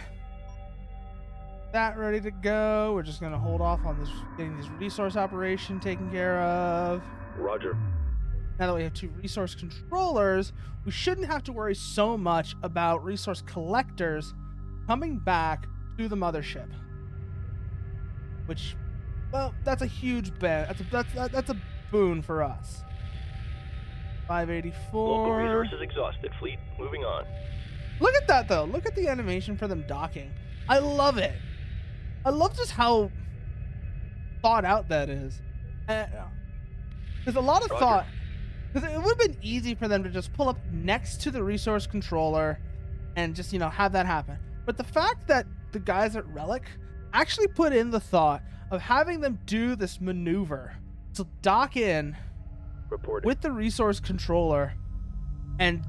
that ready to go. We're just gonna hold off on this, getting this resource operation taken care of. Roger. Now that we have 2 resource controllers, we shouldn't have to worry so much about resource collectors coming back to the mothership. Which, well, that's a huge bet. That's a boon for us. 584. Local resources exhausted, fleet. Moving on. Look at that, though. Look at the animation for them docking. I love it. I love just how thought out that is. There's a lot of Roger. thought. Because it would have been easy for them to just pull up next to the resource controller and just, have that happen. But the fact that the guys at Relic actually put in the thought of having them do this maneuver to dock in Reporting. with the resource controller and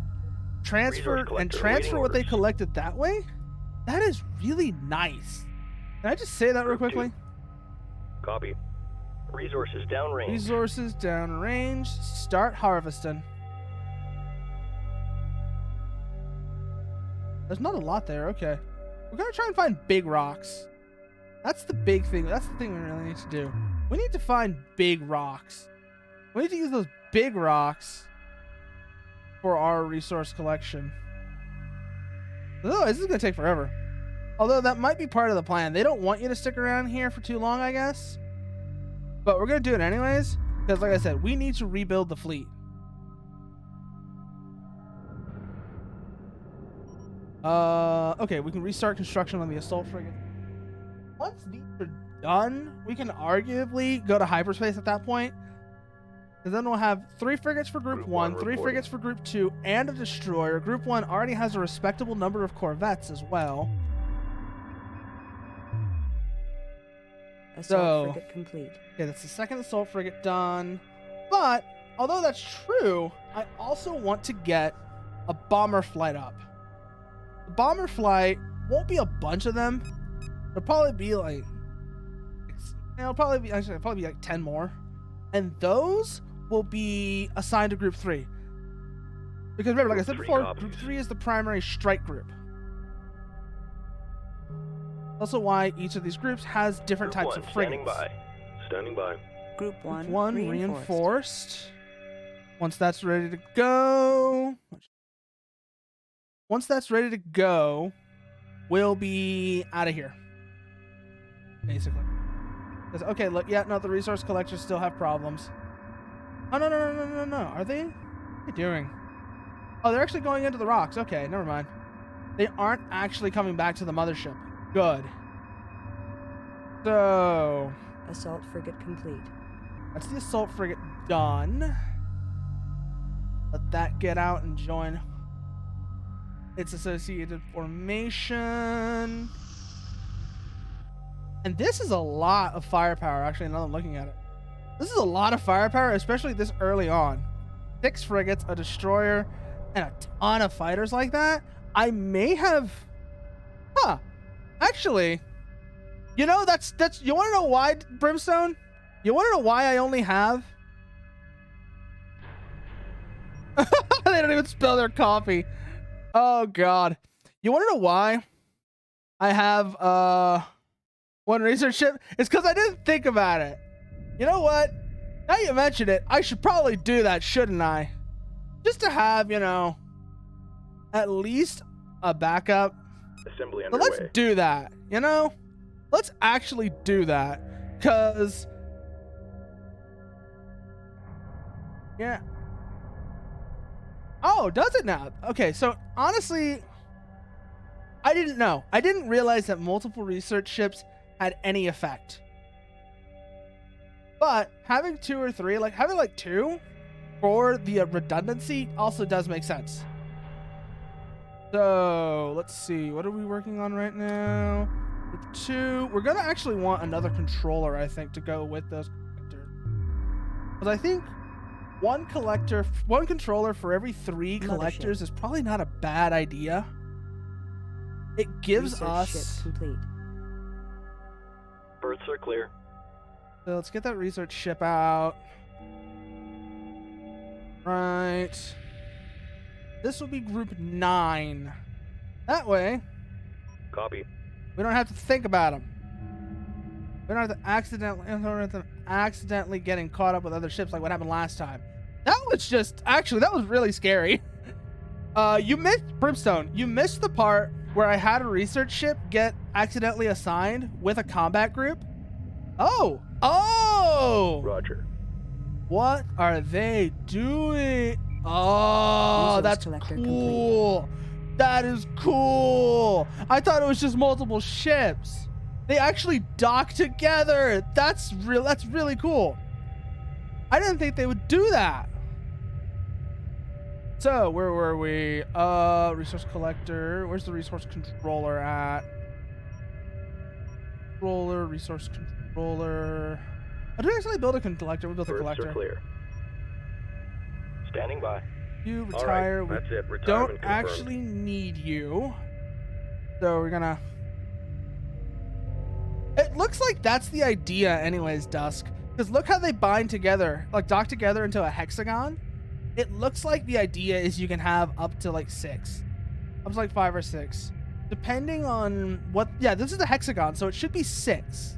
transfer Resource collector what awaiting they orders. collected that way, that is really nice. Can I just say that real Group 2. quickly? Copy. Resources downrange. Resources downrange. Start harvesting. There's not a lot there. Okay. We're going to try and find big rocks. That's the big thing. That's the thing we really need to do. We need to find big rocks. We need to use those big rocks for our resource collection. Otherwise, this is going to take forever. Although that might be part of the plan. They don't want you to stick around here for too long, I guess. But we're going to do it anyways. Because like I said, we need to rebuild the fleet. Okay, we can restart construction on the assault frigate. Once these are done, we can arguably go to hyperspace at that point. Because then we'll have 3 frigates for Group 1, 3 frigates for Group 2, and a destroyer. Group 1 already has a respectable number of corvettes as well. Assault frigate complete. Okay, that's the second assault frigate done. But, although that's true, I also want to get a bomber flight up. The bomber flight won't be a bunch of them. It'll probably be like... It'll probably be like 10 more. And those will be assigned to Group 3. Because remember, like I said before, Group 3 is the primary strike group. Also why each of these groups has different types of frigates. Standing by. Group 1, Group 1 reinforced. Once that's ready to go... we'll be out of here. Basically. Okay, look, yeah, no, the resource collectors still have problems. Oh, no. Are they? What are they doing? Oh, they're actually going into the rocks. Okay, never mind. They aren't actually coming back to the mothership. Good. So... Assault frigate complete. That's the assault frigate done. Let that get out and join its associated formation. And this is a lot of firepower, actually, now that I'm looking at it. This is a lot of firepower, especially this early on. 6 frigates, a destroyer, and a ton of fighters like that. I may have... Actually, you know, that's you want to know why, Brimstone? You want to know why I only have... They don't even spell their coffee. Oh, God. You want to know why I have 1 research ship? It's because I didn't think about it. You know what? Now you mention it, I should probably do that, shouldn't I? Just to have, you know, at least a backup. Assembly So underway. let's do that, you know? Let's actually do that. Because... Yeah. Oh, does it now? Okay, so honestly, I didn't know. I didn't realize that multiple research ships had any effect. But having 2 or 3, like having like 2 for the redundancy also does make sense. So let's see. What are we working on right now? Group 2. We're going to actually want another controller, I think, to go with those collectors. Because I think one controller for every 3 collectors is probably not a bad idea. It gives Research us... ship complete. Berths are clear. So let's get that research ship out. Right. This will be Group 9. That way, Copy. we don't have to think about them. We don't have to accidentally getting caught up with other ships like what happened last time. That was just... Actually, that was really scary. You missed... Brimstone, you missed the part where I had a research ship get accidentally assigned with a combat group. Oh! Roger. What are they doing? Oh, Resource that's collector cool. That is cool. I thought it was just multiple ships. They actually dock together. That's really cool. I didn't think they would do that. So, where were we? Resource collector. Where's the resource controller at? Resource controller. Oh, did we actually build a collector? We built a Berths collector. are clear. Standing by. You All retire. right, that's it. We Retirement don't confirmed. actually need you. So we're gonna... It looks like that's the idea anyways, Dusk. Because look how they bind together, like dock together into a hexagon. It looks like the idea is you can have up to like 6. I was like 5 or 6. Depending on what... Yeah, this is a hexagon, so it should be 6.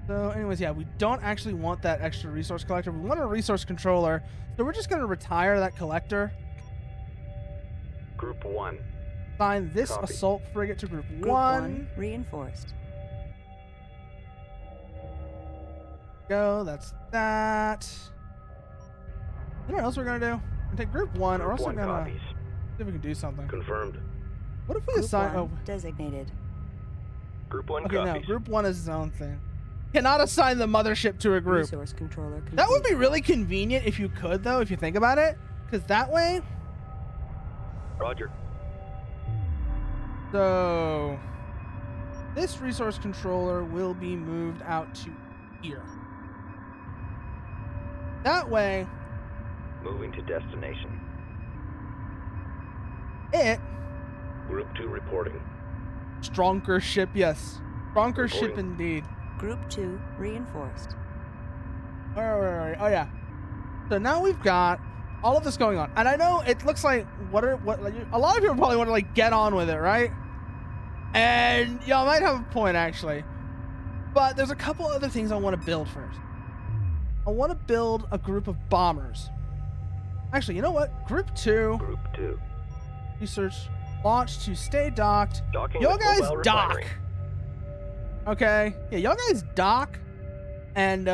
So anyways, yeah, we don't actually want that extra resource collector. We want a resource controller. So we're just going to retire that collector. Group 1. Assign this Copy. assault frigate to Group Group 1. reinforced. Go, that's that. You know what else we're going to do? We're going to take Group 1. We're Group also 1 going to copies. see if we can do something. Confirmed. What if we Group assign... 1 Oh, designated. Group 1 okay, no. copies. Group 1 is its own thing. Cannot assign the mothership to a group. Resource controller complete. That would be really convenient if you could, though, if you think about it. Because that way... Roger. So... This resource controller will be moved out to here. That way, Moving to destination. it... Group 2 reporting. Stronger ship, yes. Stronger ship Reporting. indeed. Group 2 reinforced. Alright. Oh, yeah. So now we've got all of this going on. And I know it looks like... like, a lot of people probably want to, like, get on with it, right? And y'all might have a point, actually. But there's a couple other things I want to build first. I want to build a group of bombers. Actually, you know what? Group 2, Group 2. research, launch to stay docked. Docking Y'all with guys Homeworld dock. Refinery. Okay? Yeah, y'all guys dock. And,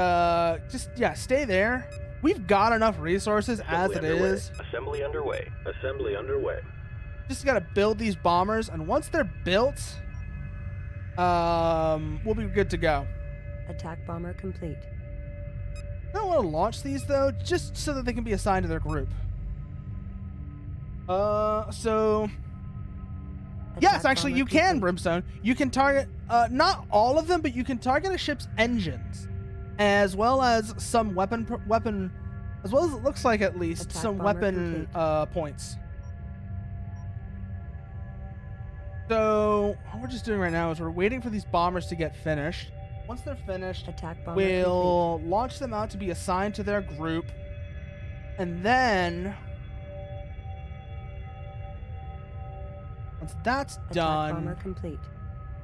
just, yeah, stay there. We've got enough resources as it Assembly underway. is. Assembly underway. Assembly underway. Just gotta build these bombers, and once they're built, we'll be good to go. Attack bomber complete. I don't want to launch these though, just so that they can be assigned to their group. So yes, Attack actually, bomber you can, complete. Brimstone. You can target not all of them, but you can target a ship's engines, as well as some weapon, as well as it looks like at least Attack some bomber weapon complete. points. So what we're just doing right now is we're waiting for these bombers to get finished. Once they're finished, Attack bomber we'll launch them out to be assigned to their group, and then once that's complete. Attack bomber done, complete.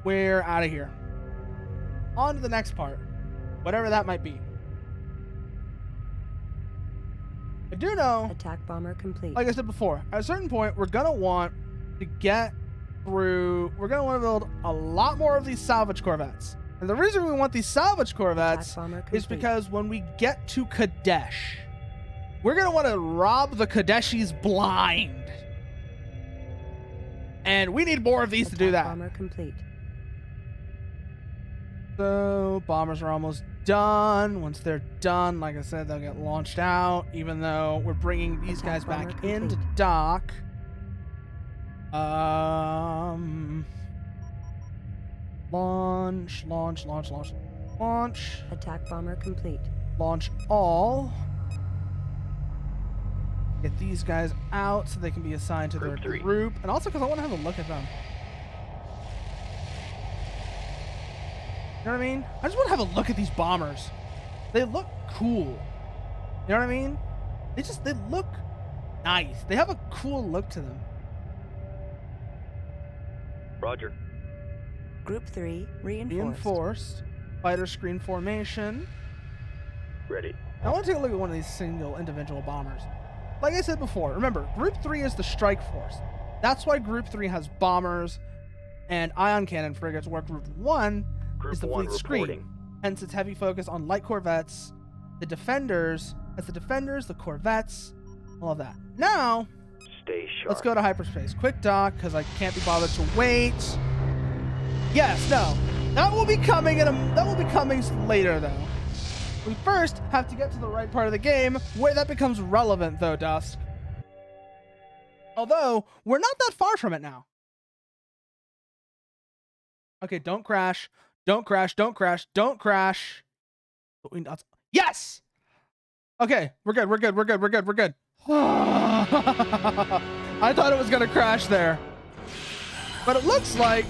we're out of here. On to the next part, whatever that might be. I do know, Attack bomber complete. like I said before, at a certain point, we're gonna want to get through. We're gonna want to build a lot more of these salvage corvettes. And the reason we want these salvage corvettes Attack bomber is complete. because when we get to Kadesh, we're going to want to rob the Kadeshis blind. And we need more of these to do Attack that. bomber complete. So, bombers are almost done. Once they're done, like I said, they'll get launched out, even though we're bringing these Attack guys back bomber into complete. dock. Launch. Attack bomber complete. Launch all. Get these guys out so they can be assigned to Group their 3. group. And also because I want to have a look at them. You know what I mean? I just want to have a look at these bombers. They look cool. You know what I mean? They look nice. They have a cool look to them. Roger. Group 3 reinforced. Reinforced. Fighter screen formation. Ready. I want to take a look at one of these single individual bombers. Like I said before, remember, Group 3 is the strike force. That's why Group 3 has bombers and ion cannon frigates, where Group 1 Group is the 1 fleet screen. reporting. Hence its heavy focus on light corvettes, the defenders, the corvettes, all of that. Now, Stay sharp. let's go to hyperspace. Quick dock, because I can't be bothered to wait. Yes, no. That will be coming later, though. We first have to get to the right part of the game where that becomes relevant, though, Dusk. Although, we're not that far from it now. Okay, don't crash. Don't crash. Don't crash. Don't crash. Yes! Okay, we're good. We're good. We're good. We're good. We're good. I thought it was going to crash there. But it looks like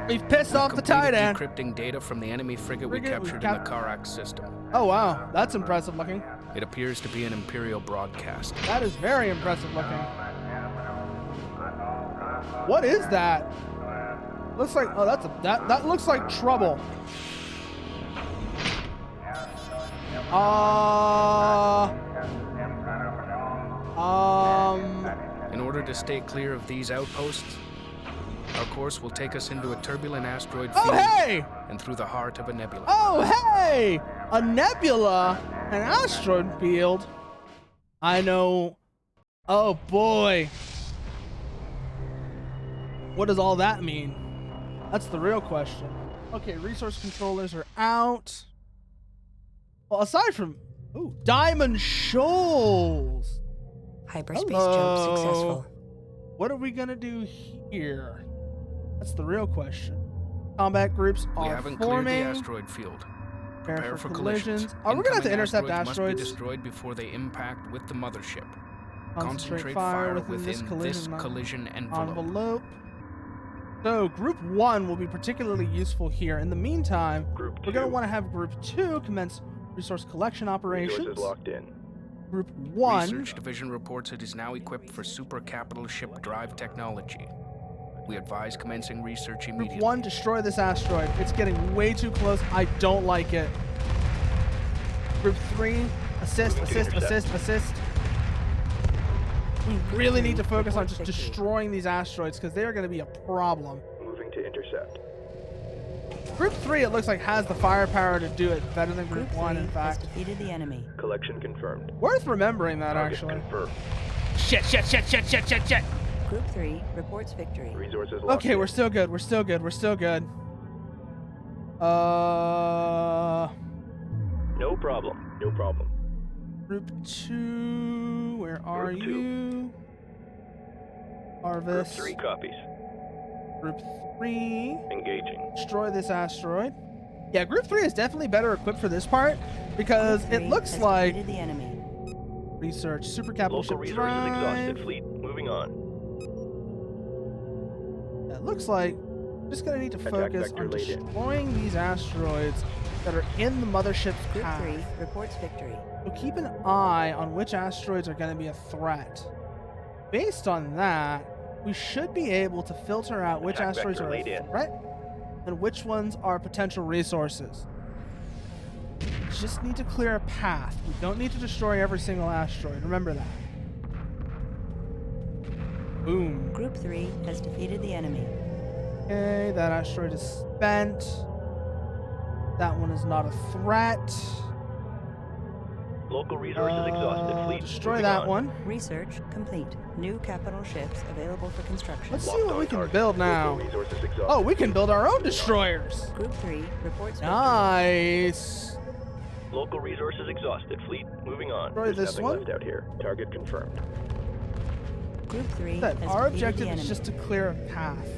we've pissed off the Completed Taiidan. decrypting data from the enemy frigate we Frigate we captured in the Kharak system. Oh, wow. That's impressive looking. It appears to be an Imperial broadcast. That is very impressive looking. What is that? Looks like, oh, that looks like trouble. In order to stay clear of these outposts, our course will take us into a turbulent asteroid field and through the heart of a nebula. Oh, hey! A nebula? An asteroid field? I know. Oh, boy. What does all that mean? That's the real question. Okay, resource controllers are out. Well, aside from... Ooh, Diamond Shoals! Hyperspace Hello. jump successful. What are we gonna do here? That's the real question. Combat groups We are haven't cleared forming. the asteroid field. Prepare for collisions. collisions. Oh, we're gonna have to Incoming intercept Must asteroids. be destroyed before they impact with the mothership. Concentrate fire within this collision envelope. So Group 1 will be particularly useful here. In the meantime, Group we're going to 2. want to have Group 2 commence resource collection operations. Resources locked in. Group 1. Research Division reports it is now equipped for super capital ship drive technology. We advise commencing research Group immediately. 1, destroy this asteroid. It's getting way too close. I don't like it. Group 3, assist. We really need to focus on just destroying these asteroids because they are going to be a problem. Moving to intercept. Group 3, it looks like, has the firepower to do it better than Group 1, in has fact. defeated the enemy. Collection confirmed. Worth remembering that, Target actually. confirmed. Shit. Group 3 reports victory. Resources locked Okay, in. we're still good. No problem. No problem. Group 2, where are Group 2. you? Group Harvest. 3 copies. Group 3, Engaging. destroy this asteroid. Yeah, Group 3 is definitely better equipped for this part because Group it 3 looks has like defeated the enemy. research, super capital Local ship resources exhausted. drive. Fleet moving on. It looks like we're just gonna need to Attack focus vector on laid in. destroying these asteroids that are in the mothership's Group path. 3 reports victory. So keep an eye on which asteroids are going to be a threat. Based on that, we should be able to filter out which Attack asteroids vector are laid a in. threat and which ones are potential resources. We just need to clear a path. We don't need to destroy every single asteroid. Remember that. Boom. Group 3 has defeated the enemy. Okay, that asteroid is spent. That one is not a threat. Local resources exhausted. Fleet Destroy moving that on. one. Research complete. New capital ships available for construction. Let's see Locked what on we can target. build Local now. resources exhausted. Oh, we can build our own destroyers. Group 3 reports victory. Nice. Local resources exhausted. Fleet moving on. Destroy There's this nothing one. left out here. Target confirmed. Group 3 That has our defeated objective the is enemy. just to clear a path.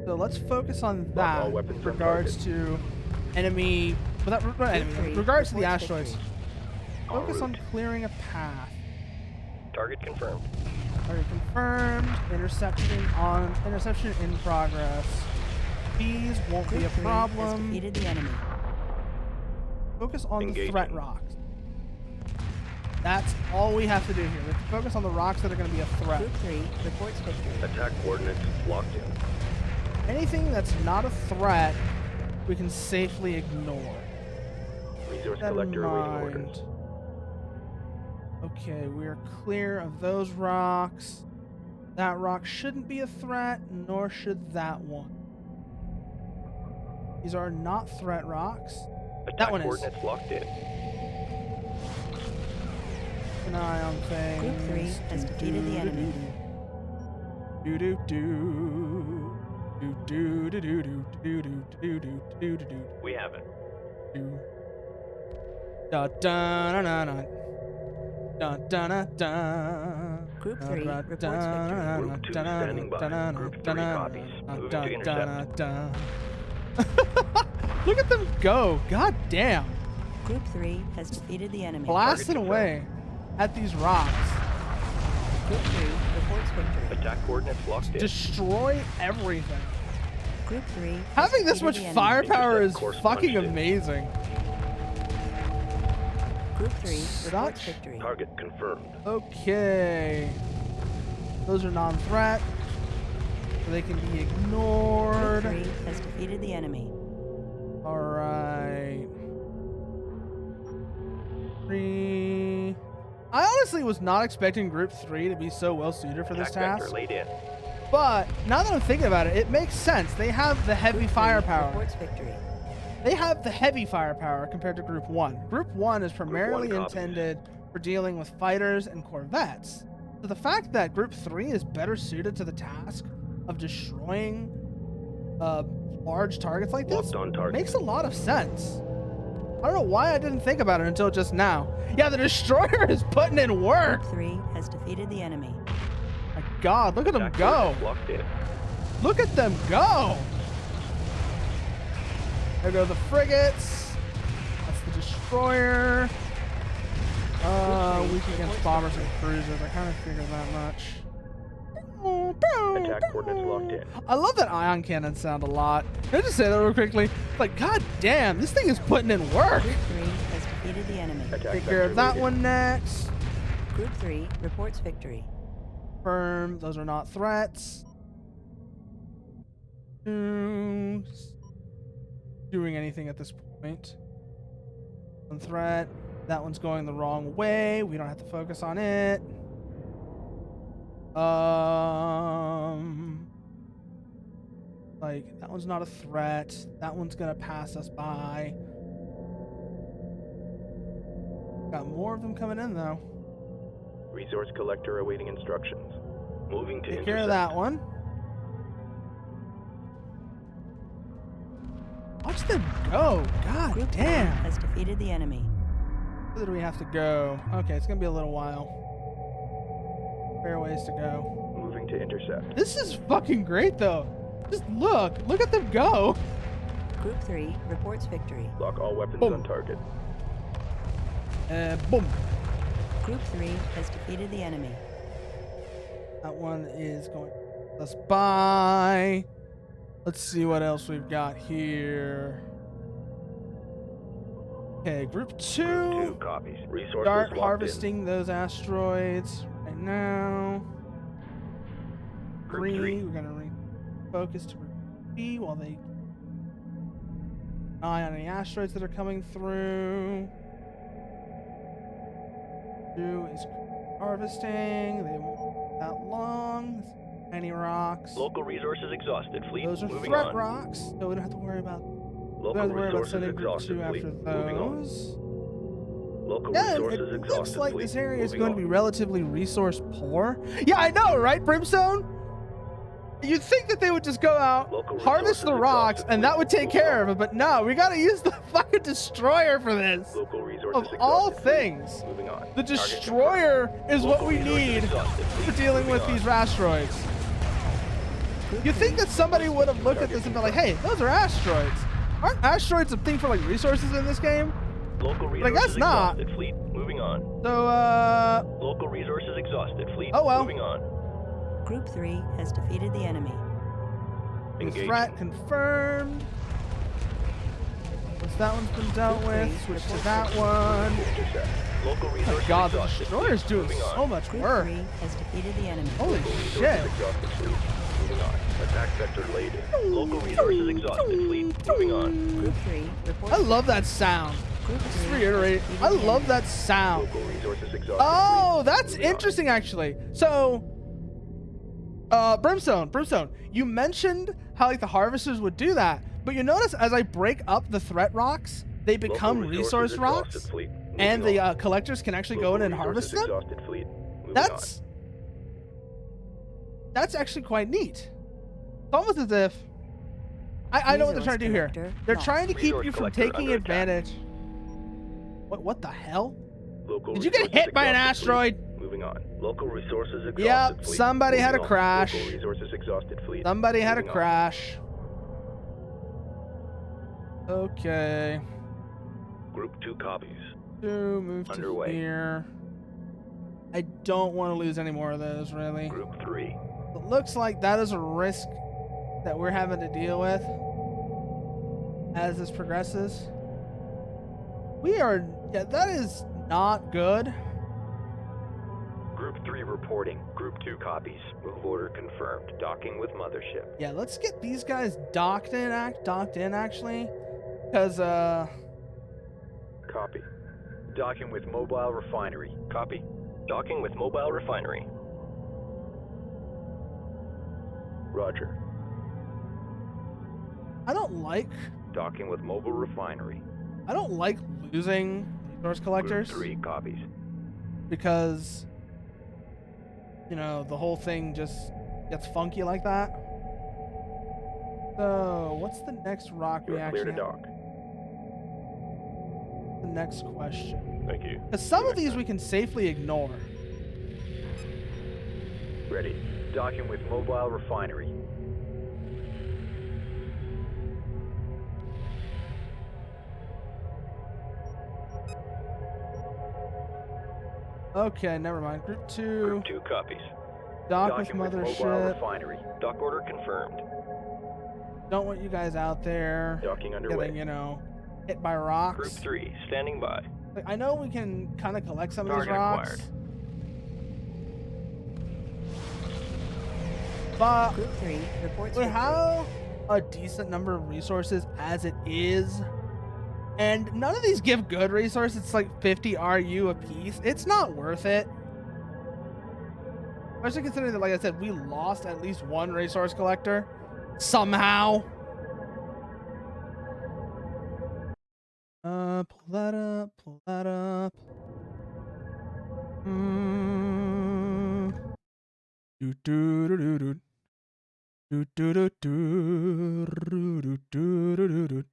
So let's focus on Lock that all in weapons on regards target. to enemy. Well, not enemy. Group 3 In regards to the reports asteroids. victory. Focus En on route. clearing a path. Target confirmed. Target confirmed. Interception in progress. These won't Group be a 3 has problem. defeated the enemy. Focus on the Engaging. threat rocks. That's all we have to do here. We have to focus on the rocks that are going to be a threat. Group 3 reports victory. Attack coordinates locked in. Anything that's not a threat, we can safely ignore. Resource That in collector awaiting mind. orders. Okay, we're clear of those rocks. That rock shouldn't be a threat, nor should that one. These are not threat rocks. Attack one is. coordinates locked in. Keep an eye on things. Group 3 has defeated the enemy. Do do do. Do do do do do do do do do do do do. We have it. Da da da da da da da da. Group 3 reports victory. Group 2 standing by. Group 3 copies. Moving to intercept. Look at them go! God damn! Group 3 has defeated the enemy. Blasting away at these rocks. Group 3 reports victory. Attack coordinates locked in. Destroy everything. Group 3 has Having this defeated much the enemy. firepower is Intercept course fucking punched in. amazing. Group 3 reports Such victory. Target confirmed. Okay. Those are non-threat. so they can be Group ignored. 3 has defeated the enemy. All right. 3. I honestly was not expecting Group 3 to be so well suited for this Attack vector task. laid in. But now that I'm thinking about it, it makes sense. They have the heavy Group 3 firepower. reports victory. They have the heavy firepower compared to Group 1. Group 1 is primarily copies. intended for dealing with fighters and corvettes. So the fact that Group 3 is better suited to the task of destroying large targets like this Locked on target. makes a lot of sense. I don't know why I didn't think about it until just now. Yeah, the destroyer is putting in work. Group 3 has defeated the enemy. My God, look at them Attack go. vector locked in. Look at them go. There go the frigates. That's the destroyer. Weak against bombers and cruisers. I kind of figured that much. Attack coordinates locked in. I love that ion cannon sound a lot. Can I just say that real quickly? Like, God damn, this thing is putting in work. Group 3 has defeated the enemy. Attack Take care of vector that laid in. one next. Group 3 reports victory. Confirm. Those are not threats. Doing anything at this point. One threat. That one's going the wrong way. We don't have to focus on it. Like, that one's not a threat. That one's gonna pass us by. Got more of them coming in though. Resource collector awaiting instructions. Moving to Take care of intercept. that one. Watch them go. God Group 3 damn. has defeated the enemy. Where do we have to go? Okay, it's gonna be a little while. Fair ways to go. Moving to intercept. This is fucking great though. Just look at them go. Group 3 reports victory. Lock all weapons Boom. on target. And boom. Group 3 has defeated the enemy. That one is going us by. Let's see what else we've got here. Okay, Group 2. Group 2 copies. Resources Start locked harvesting those asteroids right now. in. Group 3. We're gonna refocus to Group B while they eye on any asteroids that are coming through. 2 is harvesting. They won't take that long. Tiny rocks. Local resources exhausted. Fleet. Those are moving threat on. rocks, so we don't have to worry about. We Local don't have to worry about resources sending Group exhausted. 2 after Fleet. Moving on. those. Local Yeah, resources it looks exhausted. like Fleet. this area is Moving going on. to be relatively resource poor. Yeah, I know, right, Brimstone? You'd think that they would just go out, Local harvest the resources rocks, exhausted. and that would take Moving care on. of it. But no, we gotta use the fucking destroyer for this. Local resources Of all exhausted. Fleet. things, Moving on. the Target destroyer is confirmed. what we Local resources need exhausted. for Fleet. dealing with Moving these on. asteroids. You'd think that somebody would have looked at this and been like, hey, those are asteroids. Aren't asteroids a thing for like resources in this game? Local But I resources guess not. exhausted. Fleet. Moving on. So, Local resources exhausted. Fleet. Oh, well. Moving on. Group 3 has defeated the enemy. the Engaging. threat confirmed. Once that one's been dealt with, switch to that one. Intercept. Local Oh my resources God, the exhausted. destroyer's Fleet. doing Moving on. so much Group work. 3 has defeated the enemy. Holy Local resources shit. exhausted. Fleet. Moving on. Attack vector laid in. Local resources exhausted. Fleet. Moving on. Group 3 reports I love that sound. Group Just 3 reiterate, has I defeated the love enemy. that sound. Local resources exhausted. Oh, Fleet. that's Moving on. interesting actually. So, Brimstone, you mentioned how like the harvesters would do that, but you notice as I break up the threat rocks, they Local become resources resource exhausted. rocks, Fleet. Moving and on. the collectors can actually go in Local and harvest resources them. exhausted. Fleet. Moving That's actually quite neat. It's almost as if I know what they're trying to do here. Resource They're collector trying to keep Resource you from collector taking under attack. advantage. What the hell? on. Local Did you get resources hit by an exhausted. asteroid? Fleet. Moving on. Local resources exhausted. Yep, Fleet. somebody had Moving a on. crash. Local resources exhausted. Fleet. Somebody had a Moving on. crash. Okay. Group 2 copies. Move to Underway. here. I don't want to lose any more of those, really. Group 3. It looks like that is a risk that we're having to deal with as this progresses. Yeah, that is not good. Group 3 reporting. Group 2 copies. Move order confirmed. Docking with mothership. Yeah, let's get these guys docked in actually. Because, Copy. Docking with mobile refinery. Copy. Docking with mobile refinery. Roger. I don't like Mobile refinery. losing resource collectors. Group 3 copies. Because, you know, the whole thing just gets funky like that. So, what's the next rock we You're actually clear to have? dock. The next question. Thank you. Because some of these we can safely ignore. Ready. Docking with mobile refinery. Okay, never mind. Group 2. Group 2 copies. Dock with Docking with mobile mothership. refinery. Dock order confirmed. Don't want you guys out there Docking underway. getting, you know, hit by rocks. Group 3 standing by. Like, I know we can kind of collect some of these Target rocks. acquired. But Group 3 reports we victory. have a decent number of resources as it is. And none of these give good resources. It's like 50 RU a piece. It's not worth it. Especially considering that, like I said, we lost at least one resource collector. Somehow. Pull that up, pull that up. Do do do do do. Do do do do do do do do.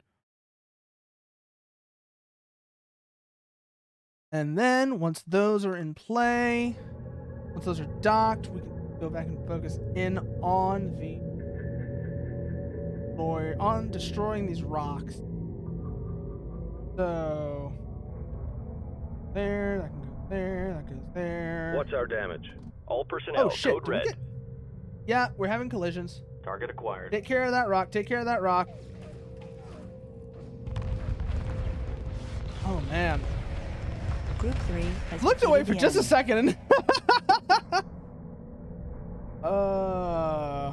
And then once those are in play, once those are docked, we can go back and focus in on destroying these rocks. So there, that can go there, that goes there. What's our damage? All personnel, Oh shit! code did we red. get- Yeah, we're having collisions. Target acquired. Take care of that rock. Take care of that rock. Oh man. Group 3 has Looked away for defeated the just a enemy. second. uh.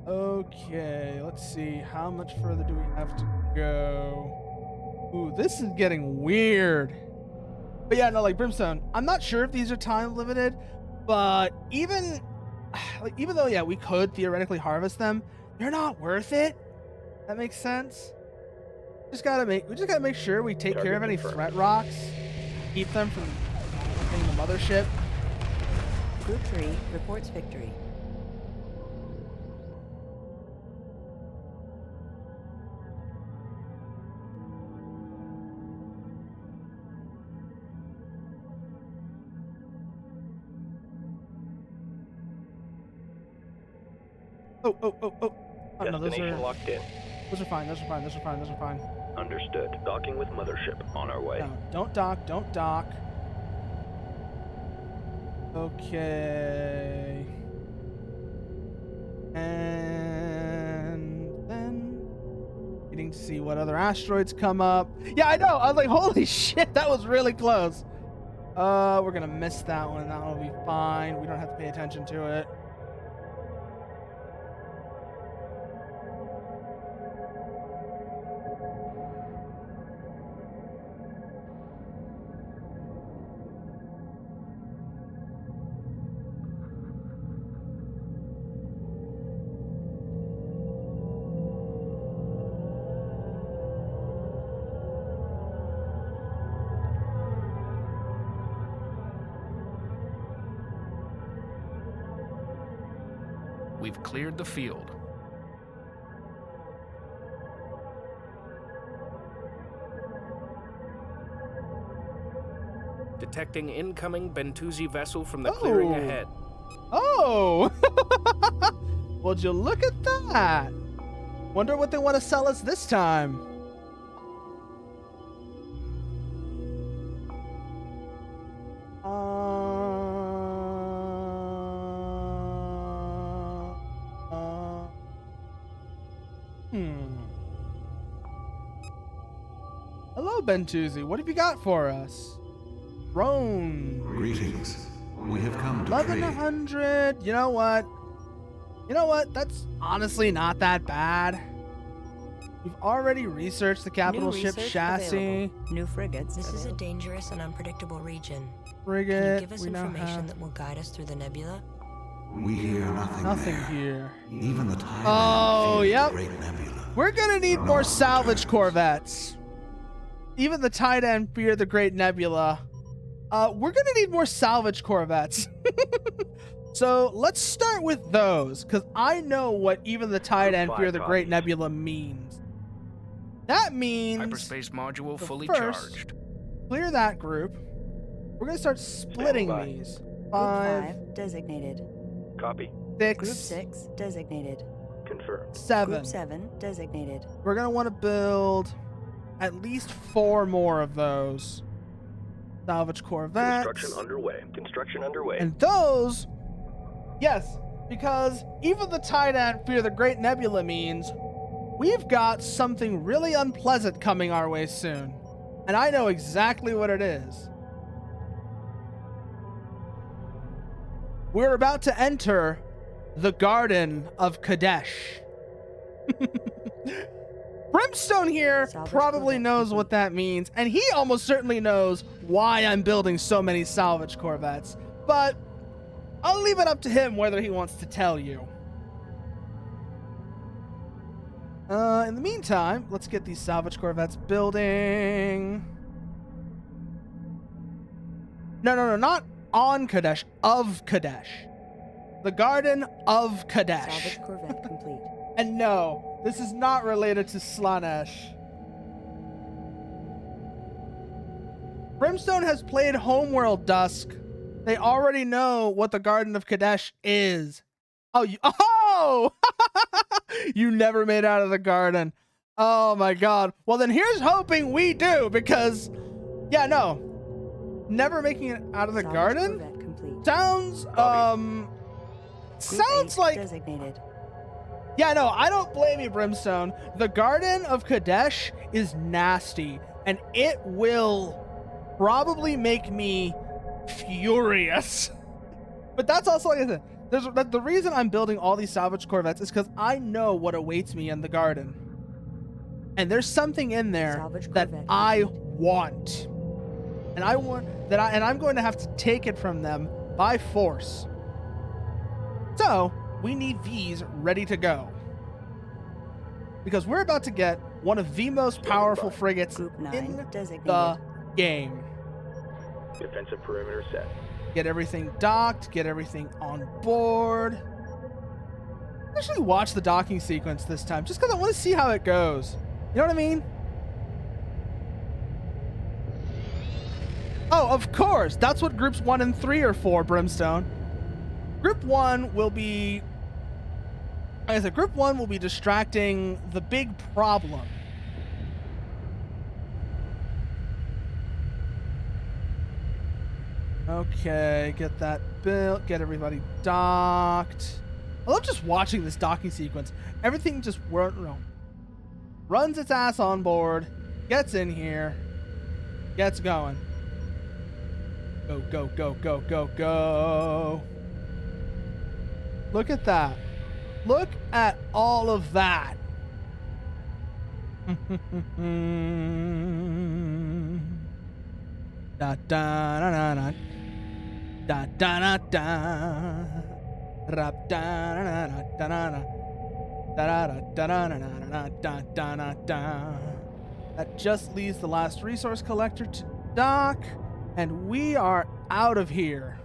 Okay, let's see. How much further do we have to go? Ooh, this is getting weird. But yeah, no, like Brimstone, I'm not sure if these are time limited, but even though yeah, we could theoretically harvest them, they're not worth it. That makes sense. We just gotta make sure we take care of any confirmed. threat rocks, keep them from hitting the mothership. Group 3 reports victory. Oh, no, those Destination are locked in. fine. Those are fine. Understood. Docking with mothership. On our way. No, don't dock. Okay. And then waiting to see what other asteroids come up. Yeah, I know. I was like, holy shit, that was really close. We're gonna miss that one. That one will be fine. We don't have to pay attention to it. We've cleared the field. Detecting incoming Bentusi vessel from the clearing Oh. ahead. Oh! Would you look at that? Wonder what they want to sell us this time. Hello, Bentuzi. What have you got for us? Roan. Greetings. We have come to trade. 1100. You know what? You know what? That's honestly not that bad. We've already researched the capital New ship research chassis. available. New frigates. This is a dangerous and unpredictable region. Frigate. Can you give us we now information have that will guide us through the nebula? We hear nothing, nothing there. here. Even the Taiidan Oh, fear the yep. Great Nebula. We're gonna need No more one salvage returns. corvettes. Even the Taiidan fear the Great Nebula. We're gonna need more salvage corvettes. So let's start with those, because I know what even the Taiidan fear the Great Nebula means. That means Hyperspace module So fully first- charged. clear that group. We're gonna start splitting by. these. Group 5, 5 designated. Copy. 6, Group 6 designated. Confirmed. 7. Group 7 designated. We're gonna want to build at least 4 more of those salvage corvettes. Construction underway. Construction underway. And those, yes, because even the Taiidan fear the Great Nebula means we've got something really unpleasant coming our way soon. And I know exactly what it is. We're about to enter the Garden of Kadesh. Brimstone here Salvage probably corvette knows complete. what that means, and he almost certainly knows why I'm building so many salvage corvettes. But I'll leave it up to him whether he wants to tell you. In the meantime, let's get these salvage corvettes building. No, not on Kadesh, of Kadesh. The Garden of Kadesh. Salvage corvette complete. And no, this is not related to Slanesh. Brimstone has played Homeworld Dusk. They already know what the Garden of Kadesh is. Oh! You never made out of the garden. Oh my god. Well, then here's hoping we do, because, yeah, no. Never making it out of the Salvage garden corvette complete. sounds, Group sounds 8 like, designated. yeah, no, I don't blame you, Brimstone. The Garden of Kadesh is nasty, and it will probably make me furious. But that's also, like I said, the reason I'm building all these salvage corvettes is because I know what awaits me in the garden. And there's something in there Salvage that corvette I complete. want. And I'm going to have to take it from them by force. So, we need these ready to go. Because we're about to get one of the most powerful frigates Group 9 in designated. the game. Defensive perimeter set. Get everything docked, get everything on board. Actually watch the docking sequence this time, just because I want to see how it goes. You know what I mean? Oh, of course. That's what groups 1 and 3 are for, Brimstone. Group 1 will be... Like I said, Group 1 will be distracting the big problem. Okay, get that built, get everybody docked. I love just watching this docking sequence. Everything just runs its ass on board, gets in here, gets going. Go, go, go, go, go, go. Look at that. Look at all of that. Da da da da da. Da da da da. Rap da da da da da da. Da da da da da da da da da da. That just leaves the last resource collector to dock, and we are out of here.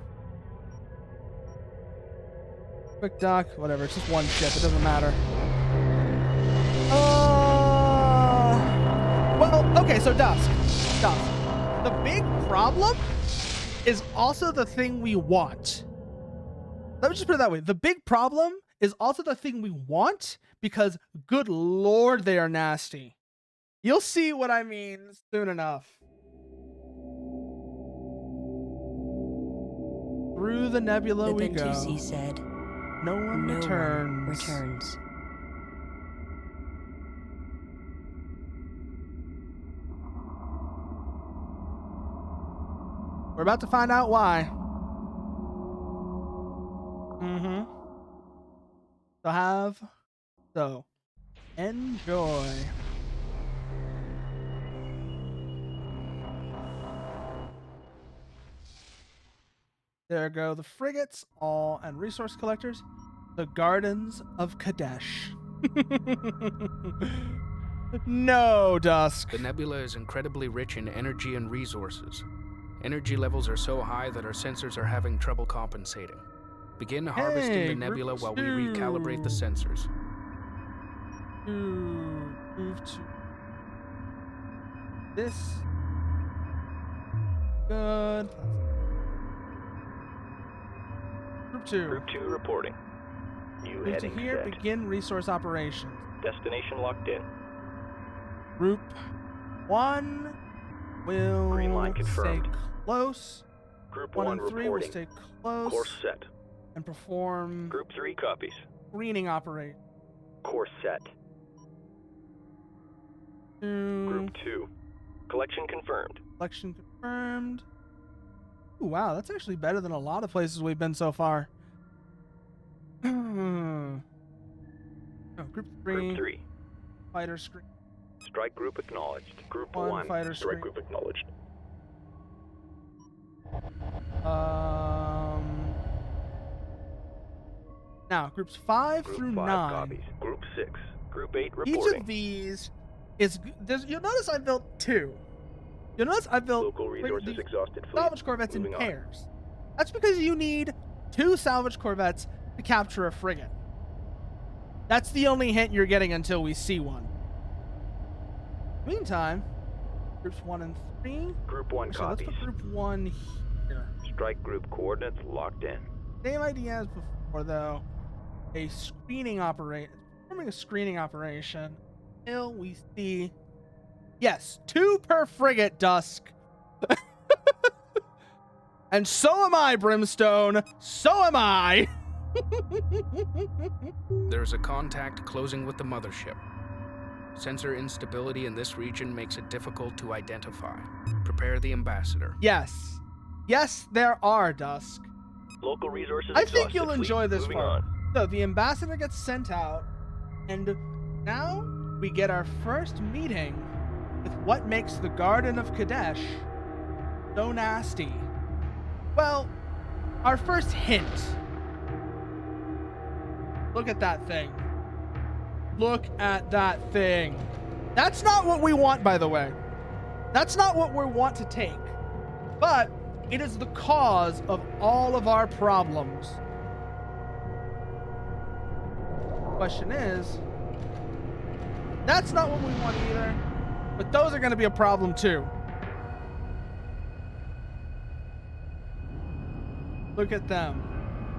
Quick dock, whatever. It's just one ship. It doesn't matter. Well, okay. So Dusk. The big problem is also the thing we want. Let me just put it that way. The big problem is also the thing we want, because good lord, they are nasty. You'll see what I mean soon enough. Through the nebula The we go. Bentusi said, No one no returns. one returns. We're about to find out why. So enjoy. There go the frigates, all and resource collectors. The Gardens of Kadesh. No, Dusk. The nebula is incredibly rich in energy and resources. Energy levels are so high that our sensors are having trouble compensating. Begin harvesting the nebula while we recalibrate the sensors. Move to this. Good. Group 2. Group 2 reporting. You Move to heading here. set. Begin resource operations. Destination locked in. Group 1 will Green line stay confirmed. close. Group 1 1 and 3 will reporting. stay close Course set. and perform Group 3 copies. screening operation. Course set. Group 2. Collection confirmed. Collection confirmed. Ooh, wow, that's actually better than a lot of places we've been so far. Oh, Group 3. Group 3. Fighter screen. Strike group acknowledged. Group 1 1. fighter Strike screen. group acknowledged. Now, groups 5 Group through 5 9. copies. Group 6. Group 8 Each reporting. of these is. You'll notice I built 2. You'll notice I built Local resources these exhausted fleet. salvage corvettes in Moving on. pairs. That's because you need 2 salvage corvettes to capture a frigate. That's the only hint you're getting until we see one. Meantime, groups 1 and 3. Group 1 Actually, let's copies. put group 1 here. Strike group coordinates locked in. Same idea as before, though. A screening operation. Performing a screening operation until we see. Yes, 2 per frigate, Dusk. And so am I, Brimstone. So am I. There's a contact closing with the mothership. Sensor instability in this region makes it difficult to identify. Prepare the ambassador. Yes. Yes, there are, Dusk. Local resources I think exhausted you'll fleet. enjoy this Moving part. on. So the ambassador gets sent out, and now we get our first meeting with what makes the Garden of Kadesh so nasty. Well, our first hint. Look at that thing. Look at that thing. That's not what we want, by the way. That's not what we want to take. But it is the cause of all of our problems. Question is, that's not what we want either, but those are going to be a problem too. Look at them.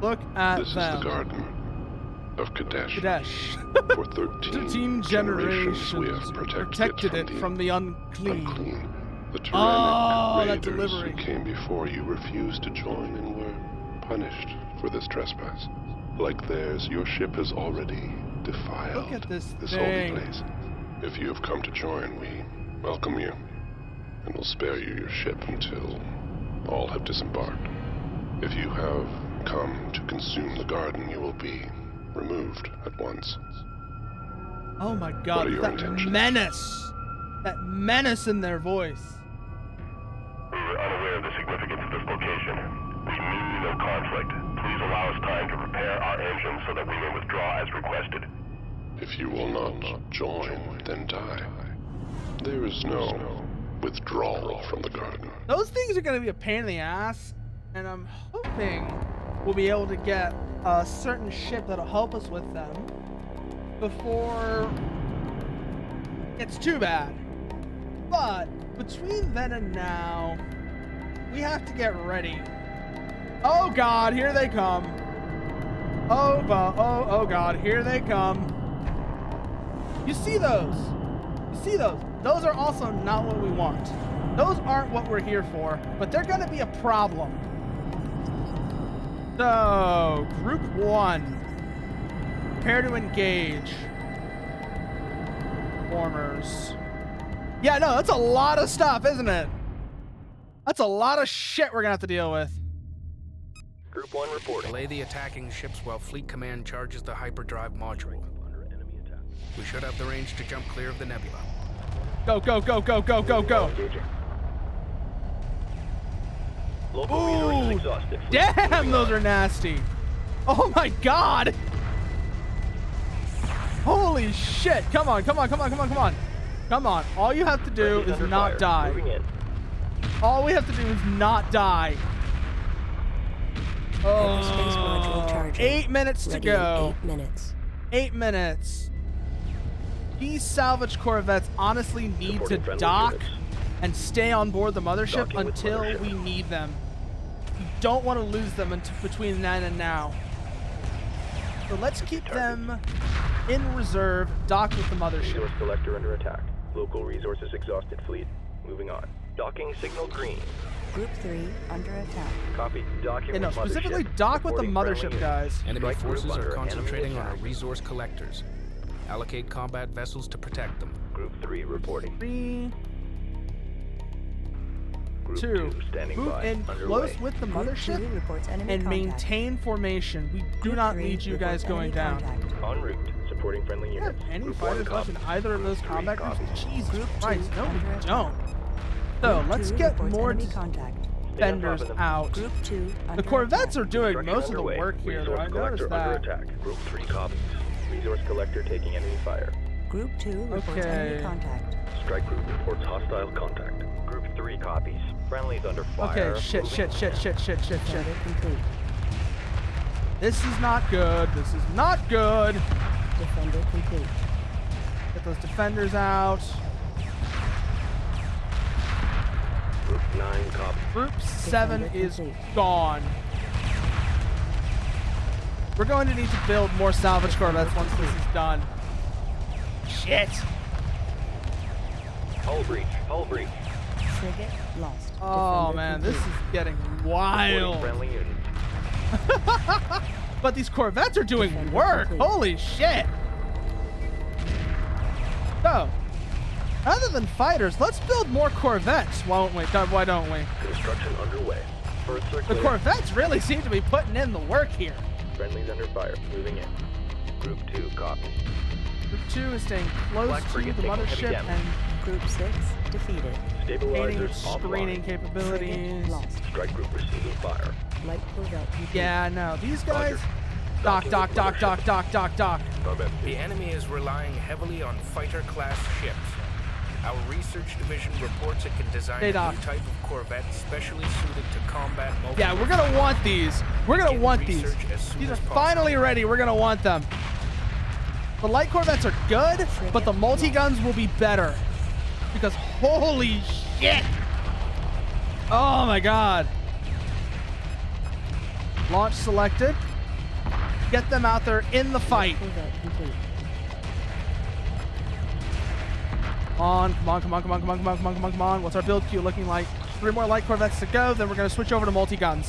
Look at This them. is the Garden of Kadesh. Kadesh. For 13 13 generations we generations have protected it from the unclean. unclean. The Oh, that tyrannic raiders delivery. who came before you refused to join and were punished for this trespass. Like theirs, your ship has already defiled Look at this holy thing. place. If you have come to join, we welcome you, and will spare you your ship until all have disembarked. If you have come to consume the garden, you will be removed at once. Oh my What god, are your that intentions? menace. That menace in their voice. We were unaware of the significance of this location. We mean no conflict. Please allow us time to prepare our engines so that we may withdraw as requested. If you will not join, then die. There is no withdrawal from the garden. Those things are going to be a pain in the ass, and I'm hoping we'll be able to get a certain ship that'll help us with them before it's too bad. But between then and now, we have to get ready. Oh god, here they come. Oh god, here they come. You see those? You see those? Those are also not what we want. Those aren't what we're here for, but they're gonna be a problem. So, Group 1. Prepare to engage. Formers. Yeah, no, that's a lot of stuff, isn't it? That's a lot of shit we're gonna have to deal with. Group 1 reporting. Delay the attacking ships while Fleet Command charges the hyperdrive module. Under enemy attack. We should have the range to jump clear of the nebula. Go, go, go, go, go, go, go. Engaging. Local resources exhausted. Fleet Damn, moving those on. are nasty. Oh my god. Holy shit. Come on, come on, come on, come on, come on. Come on. All you have to do Friendlies is under not fire. die. Moving in. All we have to do is not die. Hyperspace module charging. 8 minutes to Ready in go. 8 minutes. 8 minutes. These salvage corvettes honestly need to Supporting friendly dock units. and stay on board the mothership Docking with until mothership. we need them. We don't want to lose them between then and now. So let's keep them in reserve, docked with the mothership. Resource collector under attack. Local resources exhausted. Fleet moving on. Docking signal green. Group 3 under attack. Copy. Docking And no, with specifically mothership. dock with the Supporting mothership, friendly guys. Enemy Strike group forces under are enemy concentrating on our attack. resource collectors. Allocate combat vessels to protect them. Group 3 reporting. 3, Group 2, 2 standing move by. in Underway. close with the Group 2 mothership reports enemy and contact. maintain formation. We do Group not 3 need you guys reports going enemy down. contact. En route. Supporting friendly Do we have units. any Group 1 fighters left copy. in either of those Group 3 combat groups? copy. Jesus Group 2 Christ, no, we under attack. don't. So Group let's 2 get reports more enemy contact. defenders Stay on top of them. out. Group 2 under The corvettes attack. are doing Construction most of the underway. work here, though. Resource I collector noticed under that. attack. Group 3 copies. Resource collector taking enemy fire. Group 2 reports Okay. enemy contact. Strike group reports hostile contact. Group 3 copies. Friendlies under fire. Okay, shit, Moving shit, on. shit, shit, shit, shit, shit. Defender complete. This is not good. This is not good. Defender complete. Get those defenders out. Group 9 copies. Group 7 Defender is complete. gone. We're going to need to build more salvage corvettes once this is done. Shit. Hull breach. Hull breach. Frigate lost. Oh Defender man, this is complete. getting Supporting wild. friendly units. But these corvettes are doing Defender work. complete. Holy shit. So, other than fighters, let's build more corvettes, won't we? Why don't we? Construction underway. First The circulator. corvettes really seem to be putting in the work here. Friendlies under fire. Moving in. Group 2 copies. Group 2 is staying close Black to frigate the taking heavy mothership damage. and Group 6 defeated. gaining Stabilizers screening offline. capabilities. Frigate lost. Strike group receiving fire. Light corvette complete. Yeah, no, these guys. Roger. Dock, Docking dock, with dock, mothership. dock, dock, dock, dock. Combat The enemy is relying heavily on fighter-class ships. Our research division reports it can design Hey, a Doc. new type of corvette specially suited to combat multiple. Yeah, we're gonna want these. We're gonna Begin want these. research as soon These are as possible. finally ready. We're gonna want them. The light corvettes are good, but the multi-guns will be better. Because holy shit! Oh my god. Launch selected. Get them out there in the fight. Corvette complete. Come on, come on, come on, come on, come on, come on, come on, come on, come on. What's our build queue looking like? 3 more light corvettes to go, then we're gonna switch over to multi-guns.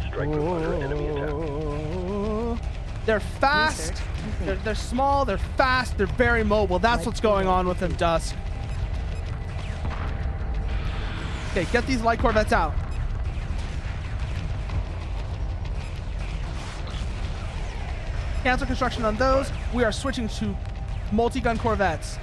Strike group under enemy attack. Oh. They're fast. Research complete. They're small. They're fast. They're very mobile. That's Light what's going on with them, Dusk. Okay, get these light corvettes out. Cancel construction on those. We are switching to multi-gun corvettes.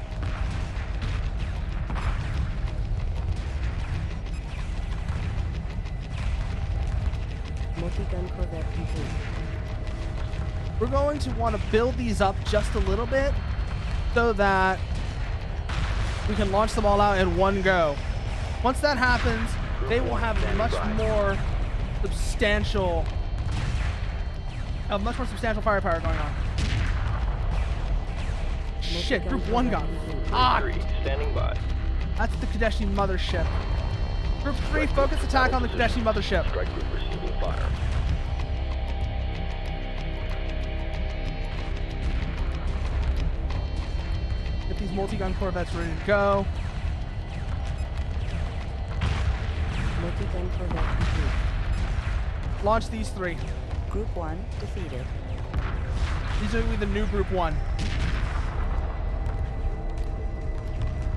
Multi-gun corvette complete. We're going to want to build these up just a little bit so that we can launch them all out in one go. Once that happens, they will have much more substantial firepower going on. Shit, Group 1 got hot. 3 standing by. That's the Kadeshi mothership. Group 3, focus attack on the Kadeshi mothership. Strike group receiving fire. Get these multi-gun corvettes ready to go. Multi-gun corvette complete. Launch these 3. Group 1 defeated. These are going to be the new Group 1.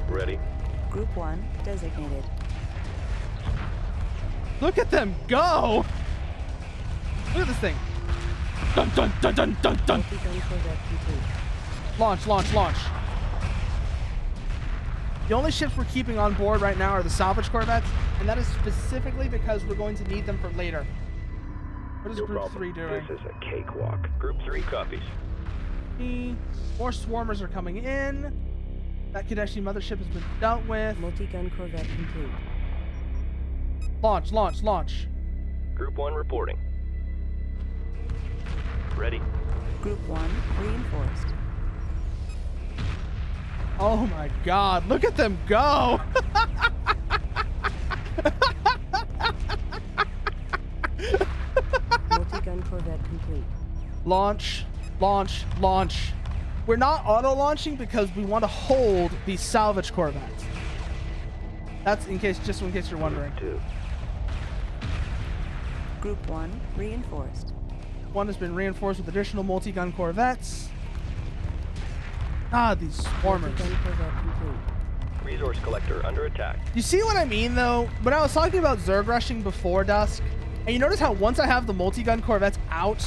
Ready. Group 1 designated. Look at them go! Look at this thing. Dun dun dun dun dun dun. Multi-gun corvette complete. Launch, launch, launch. The only ships we're keeping on board right now are the salvage corvettes, and that is specifically because we're going to need them for later. What is No Group problem. 3 doing? This is a cakewalk. Group 3 copies. More swarmers are coming in. That Kadeshi mothership has been dealt with. Multi-gun corvette complete. Launch, launch, launch. Group 1 reporting. Ready. Group 1 reinforced. Oh my god, look at them go! Multi-gun corvette complete. Launch, launch, launch. We're not auto-launching because we want to hold these salvage corvettes. That's just in case you're wondering. 2. Group 1 reinforced. One has been reinforced with additional multi-gun corvettes. Ah, these swarmers. Multi-gun corvette complete. Resource collector under attack. You see what I mean, though? When I was talking about Zerg rushing before dusk, and you notice how once I have the multi-gun corvettes out,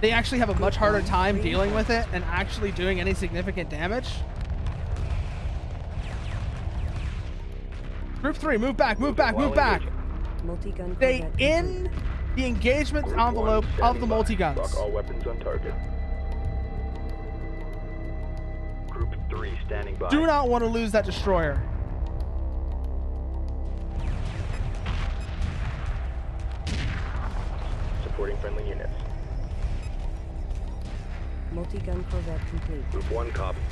they actually have a much harder time dealing with it and actually doing any significant damage. Group 3, move back, move back, move back. Multi-gun Stay corvette in the engagement Group envelope 1 of standing the by. multi-guns. Lock all weapons on target. Group 3 standing by. Do not want to lose that destroyer. Supporting friendly units. Multi-gun corvette complete. Group 1 copies.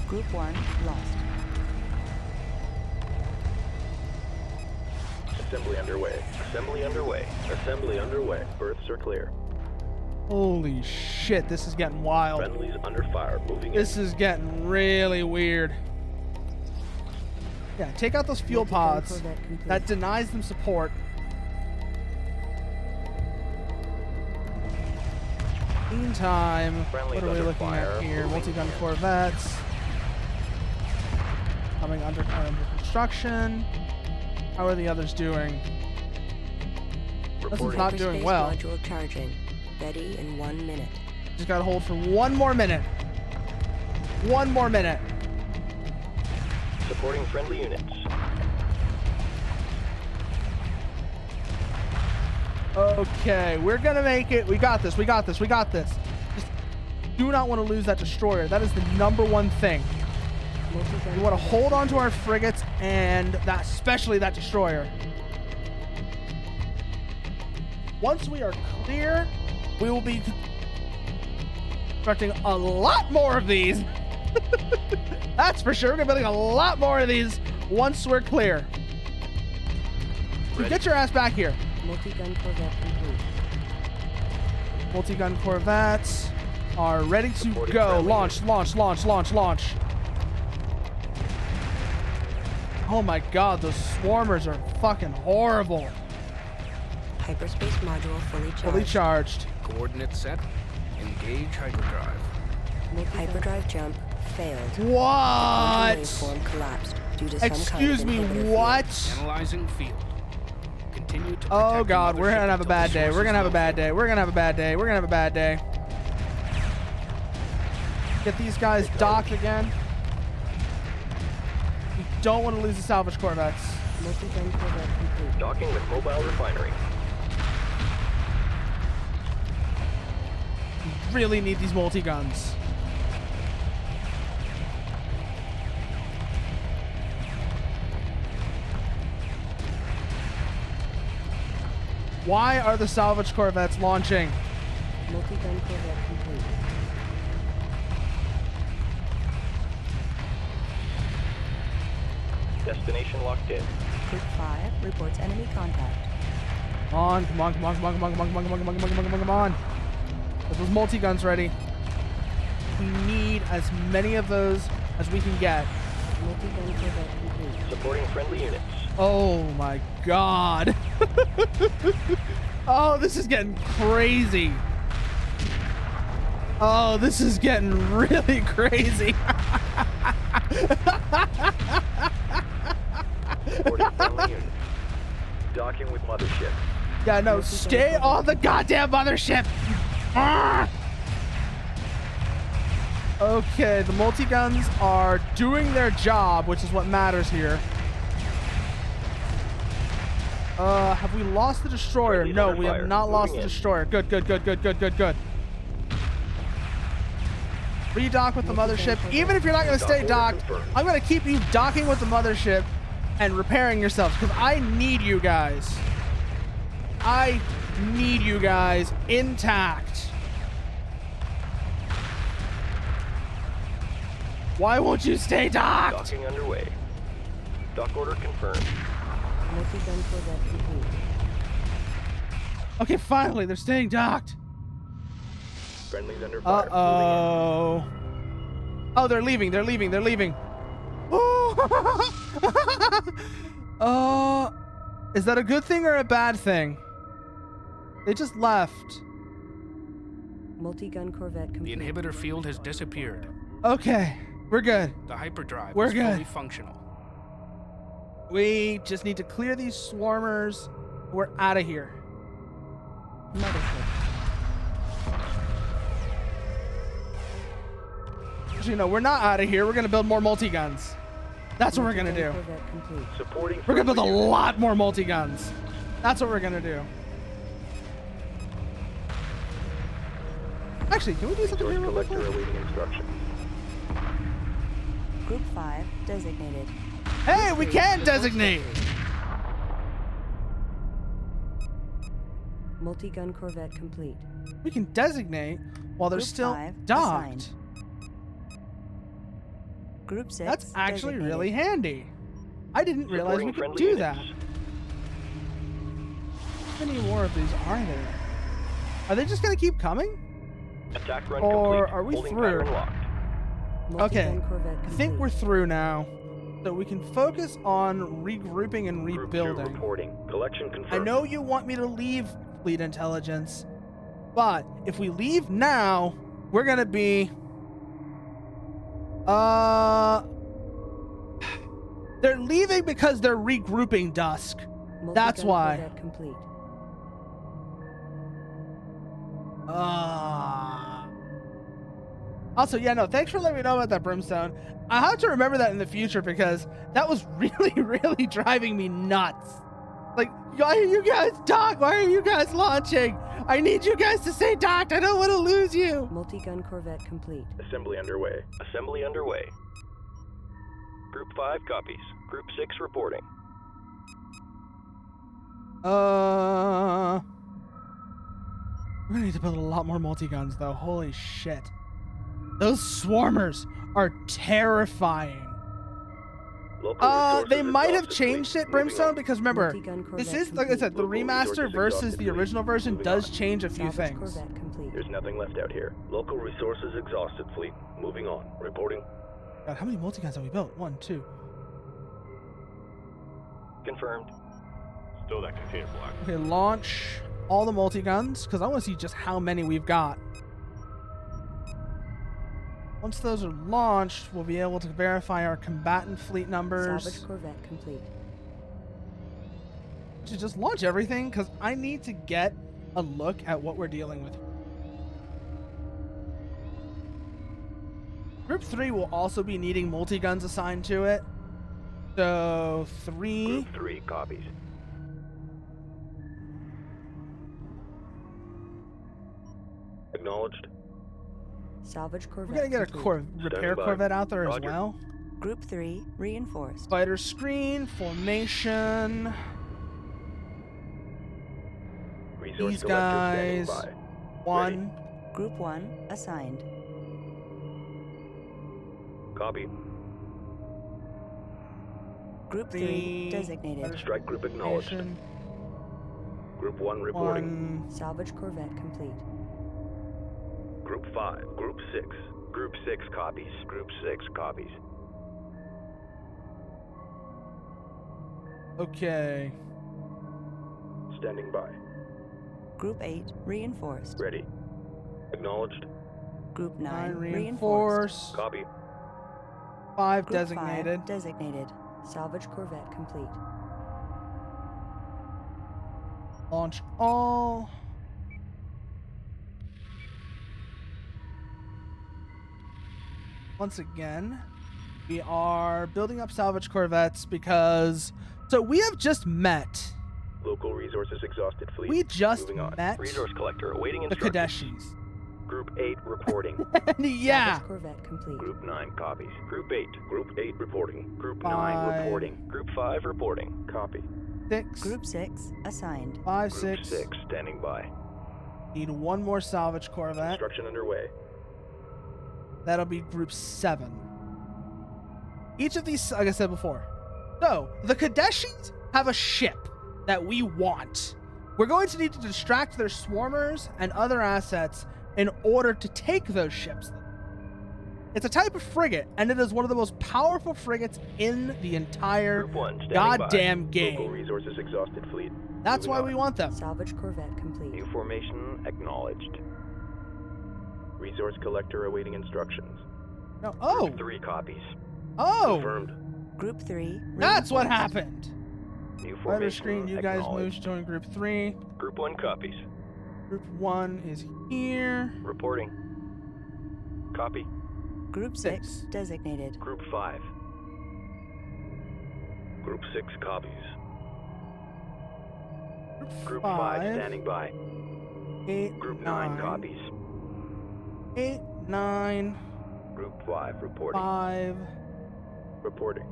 Group 1 lost. Assembly underway. Assembly underway. Assembly underway. Berths are clear. Holy shit, this is getting wild. Friendlies under fire. Moving This is getting really weird. Yeah, take out those fuel Multi-gun pods. corvette complete. That denies them support. Meantime, Friendlies what are we under looking fire, at here? moving Multi-gun in. corvettes. Coming under construction. How are the others doing? in. This is Reporting. not doing Hyperspace well. module charging. Ready in 1 minute. Just gotta hold for one more minute. One more minute. Supporting friendly units. Okay, we're gonna make it. We got this. We got this. We got this. Just do not want to lose that destroyer. That is the #1 thing. Multi-gun We want to corvette hold on to our frigates and that, especially that destroyer. Once we are clear, we will be constructing a lot more of these. That's for sure. We're gonna be building a lot more of these once we're clear. Ready. Get your ass back here. Multi-gun corvette complete. Multi-gun corvettes are ready to Supporting go. friendly Launch, launch, launch, launch, launch. Oh my god, those swarmers are fucking horrible. Hyperspace module fully charged. Fully charged. Coordinates set. Engage hyperdrive. Hyperdrive jump failed. What? Waveform collapsed due to some Excuse kind me, of inhibitor field. what? Analyzing field. Continue to Oh protect god, the we're gonna mothership have a until bad the day. source We're is gonna have a bad located. day. We're gonna have a bad day. We're gonna have a bad day. Get these guys docked again. We don't want to lose the salvage corvettes. Multi-gun corvette complete. Docking with mobile refinery. We really need these multi-guns. Why are the salvage corvettes launching? Multi-gun corvette complete. Destination locked in. Group 5 reports enemy contact. Come on, come on, come on, come on, come on, come on, come on, come on, come on, come on, come on, come on. Get those multi-guns ready. We need as many of those as we can get. Multi-gun corvette complete. Supporting friendly units. Oh my god. Oh, this is getting crazy. Oh, this is getting really crazy. Supporting friendly units. Docking with mothership. Yeah, no, stay on the goddamn mothership! Ah! Okay, the multi-guns are doing their job, which is what matters here. Have we lost the destroyer? Friendly's No, under we have fire. not lost the Moving in. destroyer. Good. Redock with the mothership. Even if you're not going to stay Dock docked, order confirmed. I'm going to keep you docking with the mothership and repairing yourselves because I need you guys. I need you guys intact. Why won't you stay docked? Docking underway. Dock order confirmed. Multi-gun corvette complete. Okay, finally, they're staying docked. Friendly's under fire. Uh-oh. Oh, they're leaving. Is that a good thing or a bad thing? They just left. Multi-gun corvette The complete. inhibitor field has disappeared. Okay, we're good. The hyperdrive We're is good. fully functional. We just need to clear these swarmers. We're out of here. Mothership. Actually, no, we're not out of here. We're going to build more multi-guns. That's what we're going to do. Multi-gun corvette complete. Supporting We're going to build a friendly units. lot more multi-guns. That's what we're going to do. Actually, can we do something Resource here real collector quick? awaiting instructions. Group 5 designated. Hey, we can designate. Multi-gun corvette complete. We can designate while they're Group still 5 docked. assigned. Group 6 That's actually designated. really handy. I didn't realize we Supporting could friendly do units. that. How many more of these are there? Are they just going to keep coming? Attack run Or complete. are we Holding through? pattern locked. Okay, Multi-gun corvette I think complete. we're through now. So we can focus on regrouping and Group 2 rebuilding. reporting. Collection I confirmed. know you want me to leave fleet intelligence, but if we leave now, we're gonna be they're leaving because they're regrouping Dusk. That's Multi-gun why. corvette complete. Also, yeah, no, thanks for letting me know about that Brimstone. I have to remember that in the future because that was really driving me nuts. Like, why are you guys docked? Why are you guys launching? I need you guys to stay docked. I don't want to lose you. Multi-gun corvette complete. Assembly underway. Assembly underway. Group 5 copies. Group 6 reporting. We're gonna need to build a lot more multi-guns, though. Holy shit. Those swarmers are terrifying. Local resources They might have exhausted. changed it, Moving Brimstone, on. because remember, Multi-gun this corvette is, like I said, the Local remaster resources versus exhausted. the original version Moving does on. change a few Salvage things. corvette complete. There's nothing left out here. Local resources exhausted, fleet. Moving on. Reporting. God, how many multi-guns have we built? 1, 2. Confirmed. Still that container block. Okay, launch all the multi-guns, because I want to see just how many we've got. Once those are launched, we'll be able to verify our combatant fleet numbers. Salvage corvette complete. To just launch everything, because I need to get a look at what we're dealing with. Group 3 will also be needing multi-guns assigned to it. So, 3... Group 3 copies. Acknowledged. Salvage corvette We're going to get a complete. repair Standing by. corvette out there Roger. as well. Group 3 reinforced. Fighter screen, formation. Resource These collector standing guys. by. 1. Group 1 assigned. Copy. Group 3 Three. designated. Strike group acknowledged. Formation, Group 1 reporting. 1. Salvage corvette complete. Group 5. Group 6. Group 6 copies. Group 6 copies. Okay. Standing by. Group 8 reinforced. Ready. Acknowledged. Group 9 9 reinforced. reinforced. Copy. 5 Group designated. 5 designated. Salvage corvette complete. Launch all. Once again, we are building up salvage corvettes because... So we have just met... Local resources exhausted fleet. We just Moving on. met Resource collector awaiting the instructions. Kadeshis. Group 8 reporting. Yeah. Salvage Corvette complete. Group 9 copies. Group 8. Group 8 reporting. Group 9 Five. reporting. Group 5 reporting. Copy. 6. Group 6 assigned. 5, Group 6. 6 standing by. Need one more salvage corvette. Construction underway. That'll be group 7. Each of these, like I said before. So, the Kadeshis have a ship that we want. We're going to need to distract their swarmers and other assets in order to take those ships. It's a type of frigate, and it is one of the most powerful frigates in the entire Group 1 standing goddamn by. game. Local resources exhausted fleet. That's Moving why on. we want them. Salvage Corvette complete. New formation acknowledged. Resource collector awaiting instructions. No, oh, Group 3 copies. oh, Confirmed. Group 3 that's what reinforced. happened. New Writer formation screen, you guys move acknowledged. to join group 3. Group 1 copies. Group 1 is here. Reporting. Copy. Group 6 designated. Group 5. Group 6 copies. Group 5 standing by. 8, Group 9 9 copies. 8, 9, Group 5 reporting. 5, Reporting.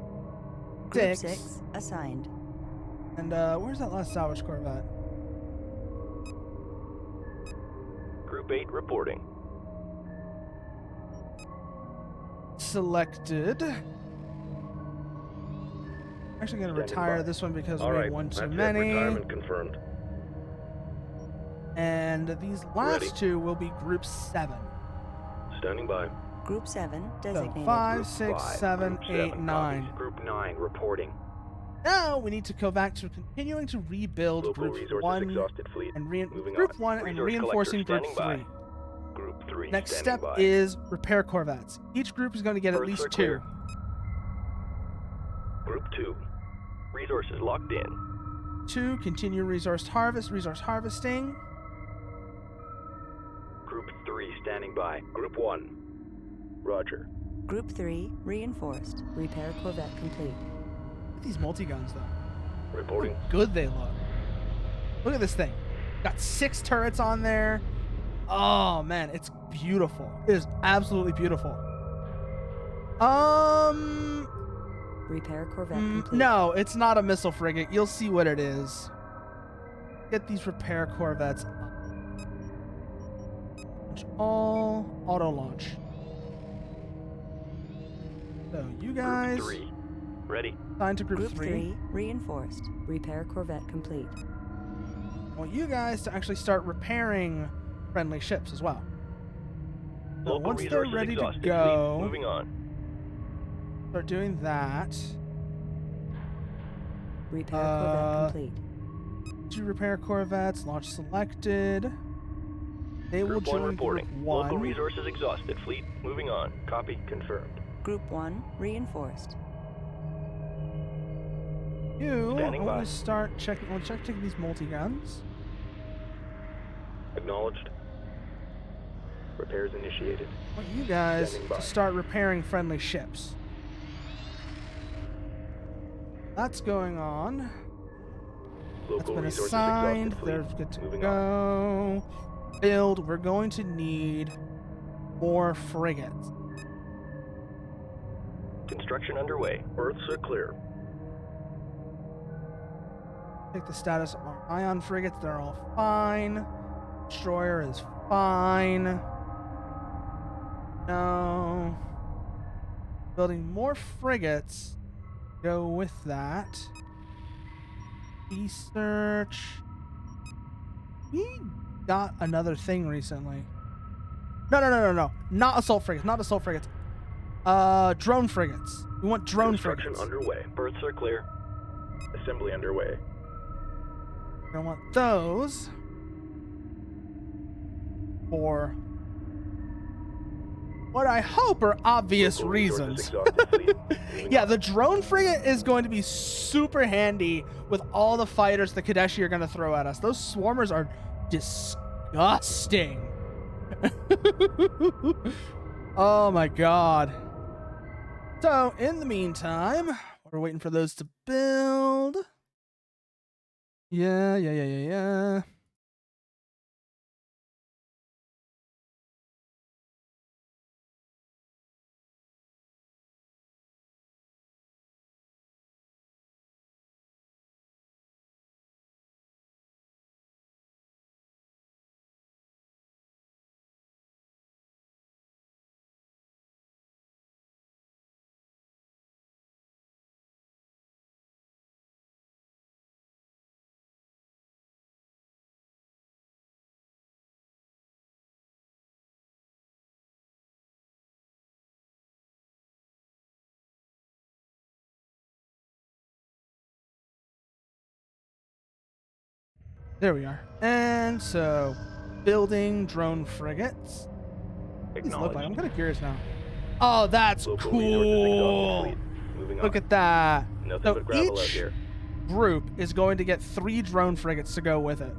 Group 6. 6 assigned. And where's that last salvage corvette? Group 8 reporting. Selected. I'm actually going to Standing retire by. this one because All we right. have one too that's it. many. Retirement confirmed. And these last Ready. two will be group 7. Standing by. Group 7 So designated. 5, Group 6, 5, 7, Group 8, 7 9. copies. Group 9 reporting. Now we need to go back to continuing to rebuild Local group resources 1 exhausted fleet. and Moving group on. 1 and Resource reinforcing collector group standing 3. by. Group 3 Next standing step by. is repair corvettes. Each group is going to get at Berths least are 2. clear. Group 2. Resources locked in. 2, continue resource harvesting. Group 3 standing by. Group 1. Roger. Group 3 reinforced. Repair Corvette complete. Look at these multi-guns, though. Reporting. How good they look. Look at this thing. Got 6 turrets on there. Oh, man, it's beautiful. It is absolutely beautiful. Repair Corvette complete. No, it's not a missile frigate. You'll see what it is. Get these repair corvettes. Launch all. Auto launch. So you guys Group 3. Ready. sign to group Group 3. 3 reinforced. Repair Corvette complete. I want you guys to actually start repairing friendly ships as well. So Local once they're resources ready to exhausted. go, Fleet moving on. start doing that. Repair Corvette complete. 2 repair corvettes, launch selected. They will Group 1 join reporting. group Local 1. resources exhausted. Fleet moving on. Copy. Confirmed. Group 1 reinforced. You, I Standing want by. to start checking. I want to check these multi-guns. Acknowledged. Repairs initiated. I want you guys Standing by. to start repairing friendly ships. That's going on. That's Local been resources assigned. exhausted. They're Fleet good to moving on. go. Build. We're going to need more frigates. Construction underway. Berths are clear. Check the status of our ion frigates. They're all fine. Destroyer is fine. No. Building more frigates. Go with that. Research. We got another thing recently. No. Not assault frigates. Not assault frigates. Drone frigates. We want drone Construction frigates. underway. Berths are clear. Assembly underway. I want those for what I hope are obvious Local resources reasons. exhausted, fleet. Moving Yeah, on. the drone frigate is going to be super handy with all the fighters the Kadeshi are going to throw at us. Those swarmers are disgusting. Oh my god. So, in the meantime, we're waiting for those to build. Yeah. There we are. And so, building drone frigates. What these look like? I'm kind of curious now. Oh, that's Local cool. resources exhausted, fleet. Moving on. Look at that. Nothing So but gravel out each here. group is going to get 3 drone frigates to go with it.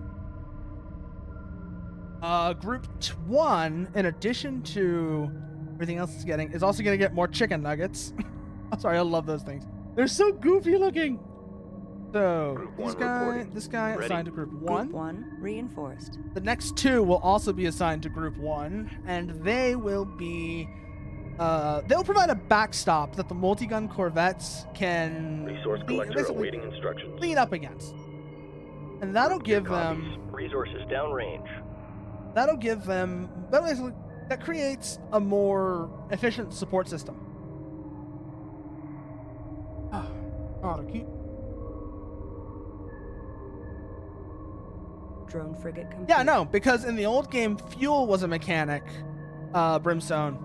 Group 1, in addition to everything else it's getting, is also going to get more chicken nuggets. I'm sorry, I love those things. They're so goofy looking. So, Group this 1 guy, reporting. this guy Ready? assigned to group 1. Group 1 reinforced. The next 2 will also be assigned to group 1, and they will be they'll provide a backstop that the multi-gun corvettes can Resource collector basically awaiting instructions. lean up against. And that'll give them Copies. Resources downrange. that creates a more efficient support system. Oh, cute. Drone frigate complete. Yeah, no, because in the old game, fuel was a mechanic, Brimstone.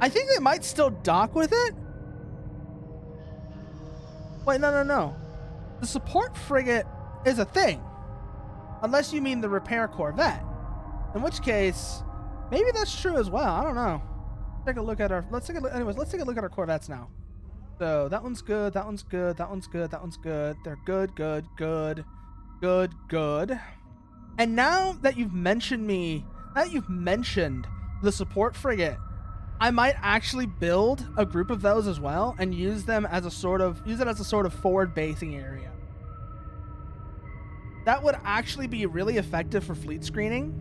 I think they might still dock with it. Wait, no. The support frigate is a thing. Unless you mean the repair corvette. In which case, maybe that's true as well. I don't know. Let's take a look at our corvettes now. So that one's good, that one's good, that one's good, that one's good. They're good. And now that you've mentioned the support frigate, I might actually build a group of those as well and use it as a sort of forward basing area. That would actually be really effective for fleet screening.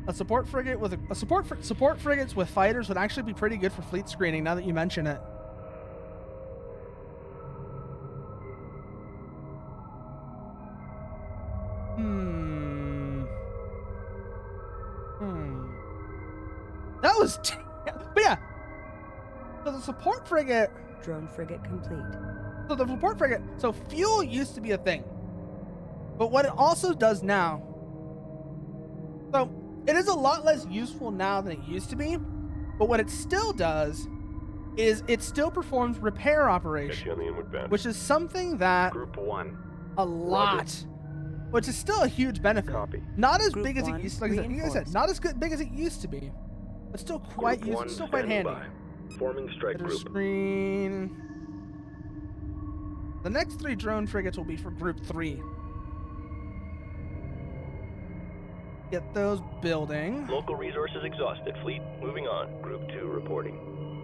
A support frigate with support frigates with fighters would actually be pretty good for fleet screening now that you mention it. That was but yeah. So the support frigate Drone frigate complete. So fuel used to be a thing. But what it also does now, so it is a lot less useful now than it used to be, but what it still does is it still performs repair operations, Issue on the inward bound. which is something that Group 1. which is still a huge benefit. Copy. Not as Group big as it 1 used to, like I said, reinforced. not as big as it used to be, but still quite Group 1 still quite standing handy. by. Forming strike Better group. screen. The next 3 drone frigates will be for Group 3. Get those building. Local resources exhausted, fleet. Moving on. Group 2 reporting.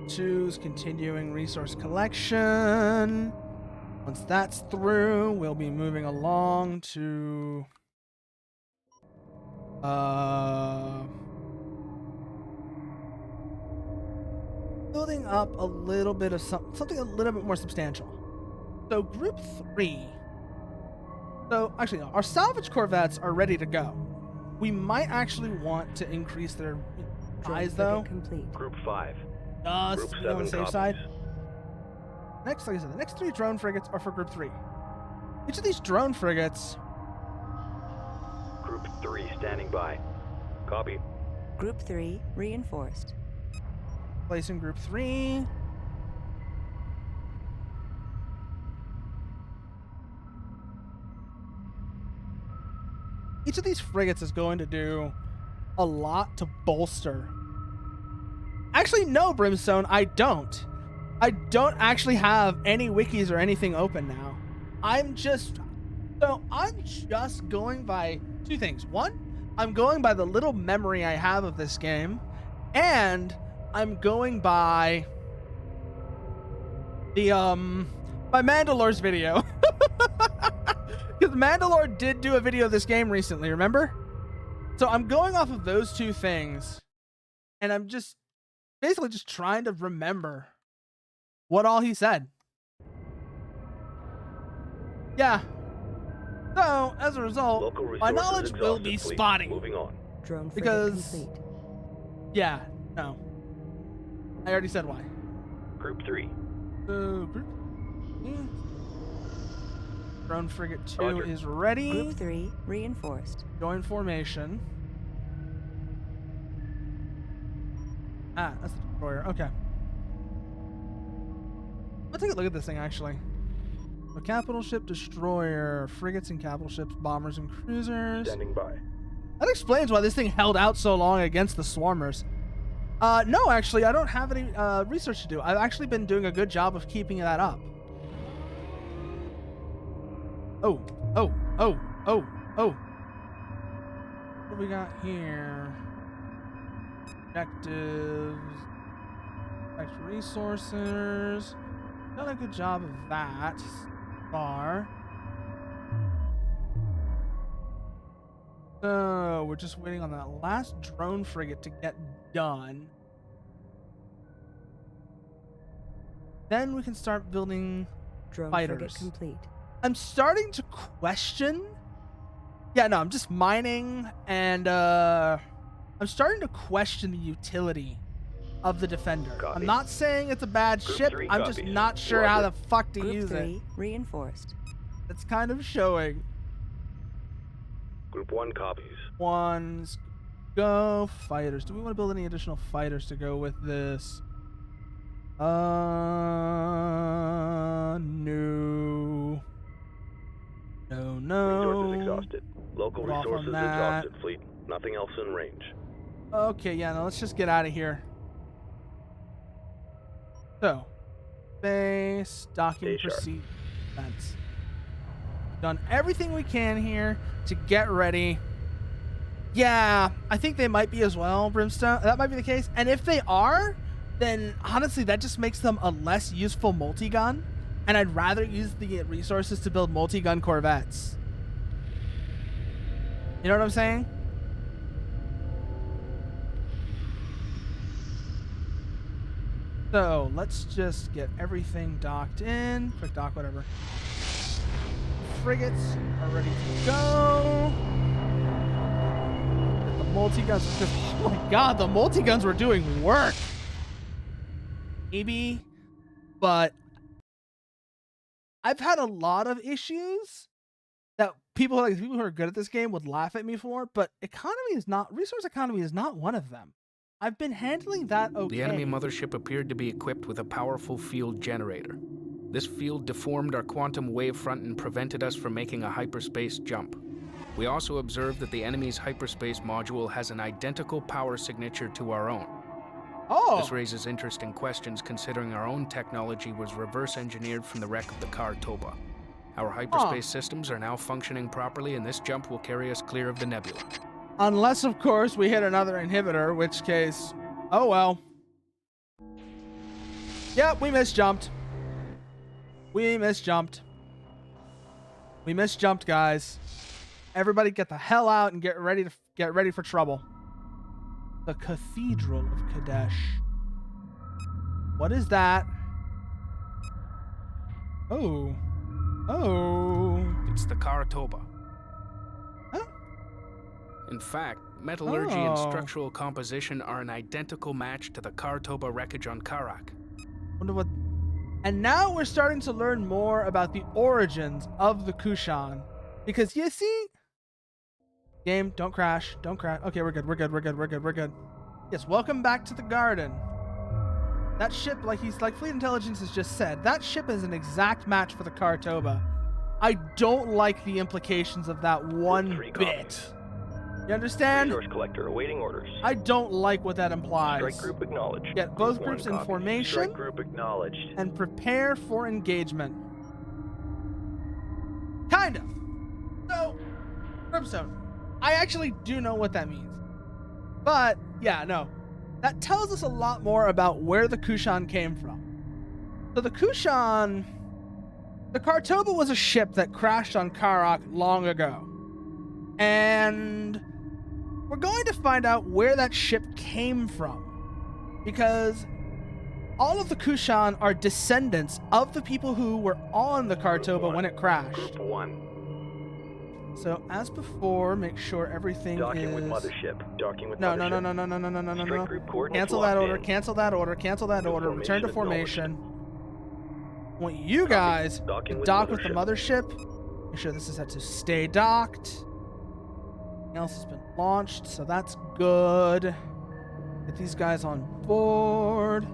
2's continuing resource collection. Once that's through, we'll be moving along to building up a little bit of something a little bit more substantial. So Group 3. So actually, no, our salvage corvettes are ready to go. We might actually want to increase their Drone size frigate though. complete. Group 5. Just Group to be on the 7 safe copies. side. Next, like I said, the next 3 drone frigates are for Group 3. Each of these drone frigates, Group 3 standing by. Copy. Group 3 reinforced. place in Group 3. Each of these frigates is going to do a lot to bolster. Actually, no, Brimstone, I don't. I don't actually have any wikis or anything open now. I'm just going by two things. One, I'm going by the little memory I have of this game, and I'm going by the by Mandalore's video. Because Mandalore did do a video of this game recently, remember? So I'm going off of those two things, and I'm just basically just trying to remember what all he said. Yeah. So, as a result, my knowledge will be spotty. Moving on. Drone frigate Because, complete. yeah, no. I already said why. Group 3. Group. Drone frigate 2 Roger. is ready. Group 3 reinforced. Join formation. Ah, that's the destroyer. Okay. Let's take a look at this thing, actually. A capital ship, destroyer, frigates and capital ships, bombers and cruisers. Standing by. That explains why this thing held out so long against the swarmers. No, actually, I don't have any research to do. I've actually been doing a good job of keeping that up. Oh. What do we got here? Objectives. Extra resources. Done a good job of that so far. So we're just waiting on that last drone frigate to get done. Then we can start building Drone fighters. frigate complete. I'm starting to question. Yeah, no, I'm just mining, and I'm starting to question the utility of the Defender. Copy. I'm not saying it's a bad Group ship. 3 I'm just copies. not sure how Roger. the fuck to Group use 3 it. reinforced. It's kind of showing. Group 1 copies. Ones go. Fighters. Do we want to build any additional fighters to go with this? No. No. Resources exhausted. Local Hold off on resources that. exhausted, fleet. Nothing else in range. Okay, yeah, no, let's just get out of here. So, base, docking, Stay sharp. proceed, fence. Done everything we can here to get ready. Yeah, I think they might be as well, Brimstone. That might be the case. And if they are, then honestly, that just makes them a less useful multi-gun. And I'd rather use the resources to build multi-gun corvettes. You know what I'm saying? So let's just get everything docked in. Quick dock, whatever. Frigates are ready to go. Get the multi-guns. Oh my god, the multi-guns were doing work. Maybe, but I've had a lot of issues that people who are good at this game would laugh at me for, but resource economy is not one of them. I've been handling that okay. The enemy mothership appeared to be equipped with a powerful field generator. This field deformed our quantum wavefront and prevented us from making a hyperspace jump. We also observed that the enemy's hyperspace module has an identical power signature to our own. Oh. This raises interesting questions considering our own technology was reverse engineered from the wreck of the Kartoba. Our hyperspace systems are now functioning properly, and this jump will carry us clear of the nebula. Unless, of course, we hit another inhibitor, which case, oh well. Yep, we misjumped. We misjumped, guys. Everybody get the hell out and get ready for trouble. The Cathedral of Kadesh. What is that? Oh. It's the Kartoba. Huh? In fact, metallurgy and structural composition are an identical match to the Kartoba wreckage on Kharak. Wonder what. And now we're starting to learn more about the origins of the Kushan. Because you see... Game, don't crash. Don't crash. Okay, we're good. Yes, welcome back to the garden. That ship, like Fleet Intelligence has just said, that ship is an exact match for the Kartoba. I don't like the implications of that one bit. You understand? Resource collector awaiting orders. I don't like what that implies. Strike group acknowledged. Get both Group groups one in copy. formation Strike group acknowledged. and prepare for engagement. Kind of. So, Brimstone, I actually do know what that means. But, yeah, no. That tells us a lot more about where the Kushan came from. So the Kushan... The Kartoba was a ship that crashed on Kharak long ago. And we're going to find out where that ship came from. Because all of the Kushan are descendants of the people who were on the Kartoba when it crashed. Group 1. So as before, make sure everything Docking is... with mothership. Docking with No. mothership. Strike group coordinates Cancel that locked order, in. cancel that order, cancel that order, return to formation. I want you guys to Docking with dock with the mothership. Make sure this is set to stay docked. Everything else has been launched, so that's good. Get these guys on board.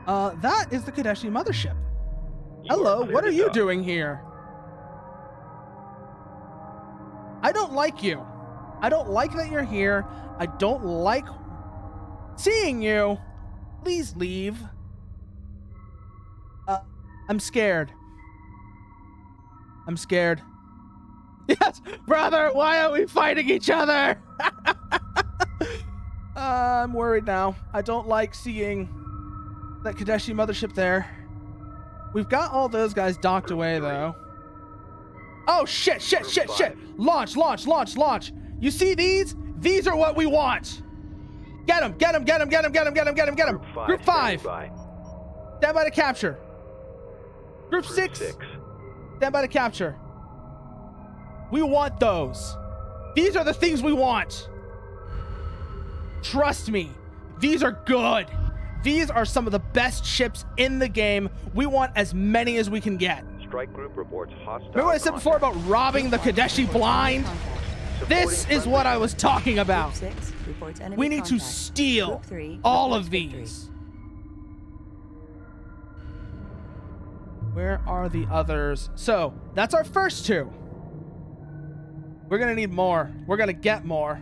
That is the Kadeshi mothership. Hello, clear what are to you dock. doing here? I don't like you. I don't like that you're here. I don't like seeing you. Please leave. I'm scared. I'm scared. Yes, brother, why are we fighting each other? I'm worried now. I don't like seeing that Kadeshi mothership there. We've got all those guys docked away, though. Oh, shit. Launch. You see these? These are what we want. Get him. Group 5. Stand by to capture. Group 6. Stand by to capture. We want those. These are the things we want. Trust me. These are good. These are some of the best ships in the game. We want as many as we can get. Strike group reports hostile. Remember what I said before about robbing the Kadeshi blind? This is what I was talking about. Group 6 reports enemy We need to contact. steal Group 3 all reports of victory. these. Where are the others? So, that's our first 2. We're gonna need more. We're gonna get more.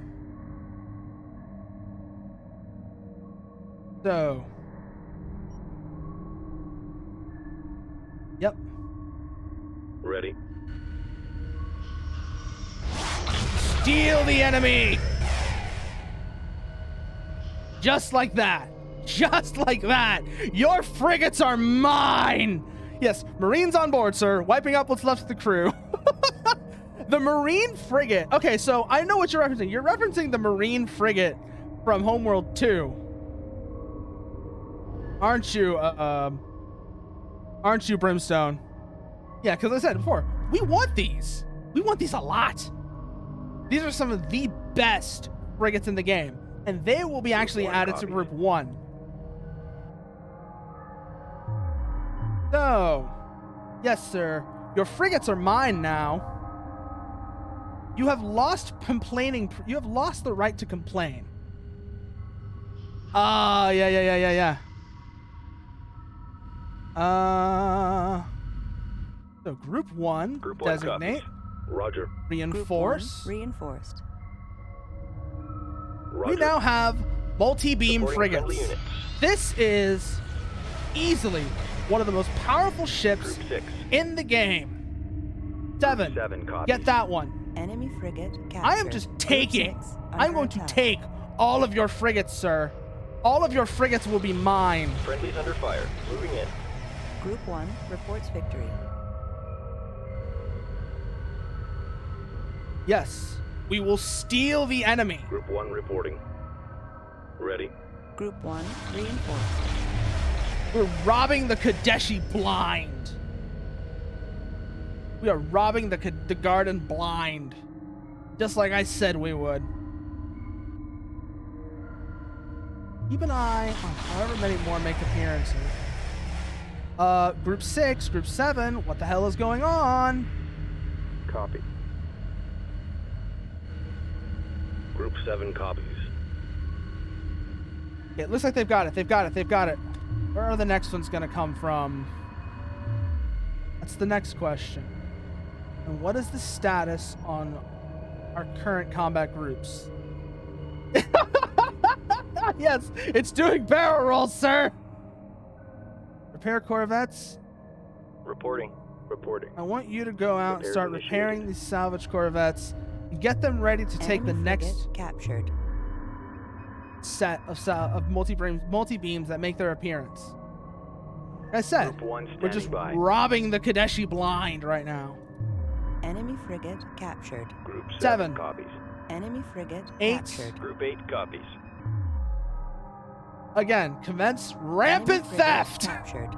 So. Yep. Ready. Steal the enemy! Just like that. Just like that. Your frigates are mine! Yes, Marines on board, sir. Wiping up what's left of the crew. The Marine frigate. Okay, so I know what you're referencing. You're referencing the Marine frigate from Homeworld 2. Aren't you, Brimstone? Yeah, because I said before, we want these. We want these a lot. These are some of the best frigates in the game, and they will be actually added to Group 1. So, yes, sir. Your frigates are mine now. You have lost complaining. You have lost the right to complain. Yeah. So Group 1, Group 1 designate, copies. Roger. reinforce. Group 1 reinforced. Roger. We now have multi-beam Supporting friendly frigates. units. This is easily one of the most powerful ships Group 6. in the game. 7. 7 copies. Get that one. Enemy frigate captured. I am just Group taking. 6 I'm under going to attack. take all of your frigates, sir. All of your frigates will be mine. Friendly's under fire. Moving in. Group 1 reports victory. Yes, we will steal the enemy. Group 1 reporting. Ready. Group 1 reinforced. We're robbing the Kadeshi blind. We are robbing the garden blind. Just like I said we would. Keep an eye on however many more make appearances. Group 6, Group 7, what the hell is going on? Copy. Group 7 copies. Okay, it looks like they've got it. Where are the next ones gonna come from? That's the next question. And what is the status on our current combat groups? Yes, it's doing barrel rolls, sir. Repair corvettes. Reporting. I want you to go out and Repairs start initiated. repairing these salvage corvettes and get them ready to take the Enemy next frigate captured. set of multi-beams that make their appearance. Like I said, Group 1 we're just standing by. robbing the Kadeshi blind right now. Enemy frigate captured. Group 7. 7 copies. Enemy frigate 8. captured. Group 8 copies. Again, commence rampant Enemy frigate theft. Captured.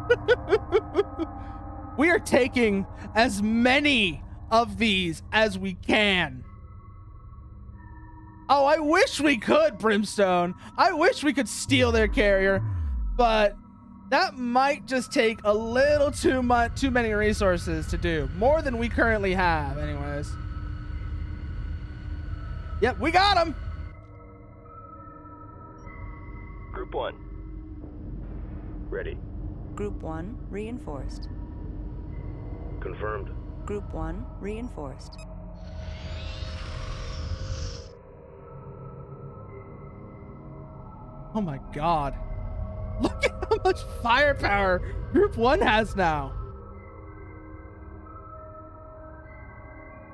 We are taking as many of these as we can. Oh, I wish we could, Brimstone. I wish we could steal their carrier, but that might just take a little too many resources to do. More than we currently have, anyways. Yep, we got him. Group 1. Ready. Group 1 reinforced. Confirmed. Group 1 reinforced. Oh my god. Look at how much firepower Group 1 has now.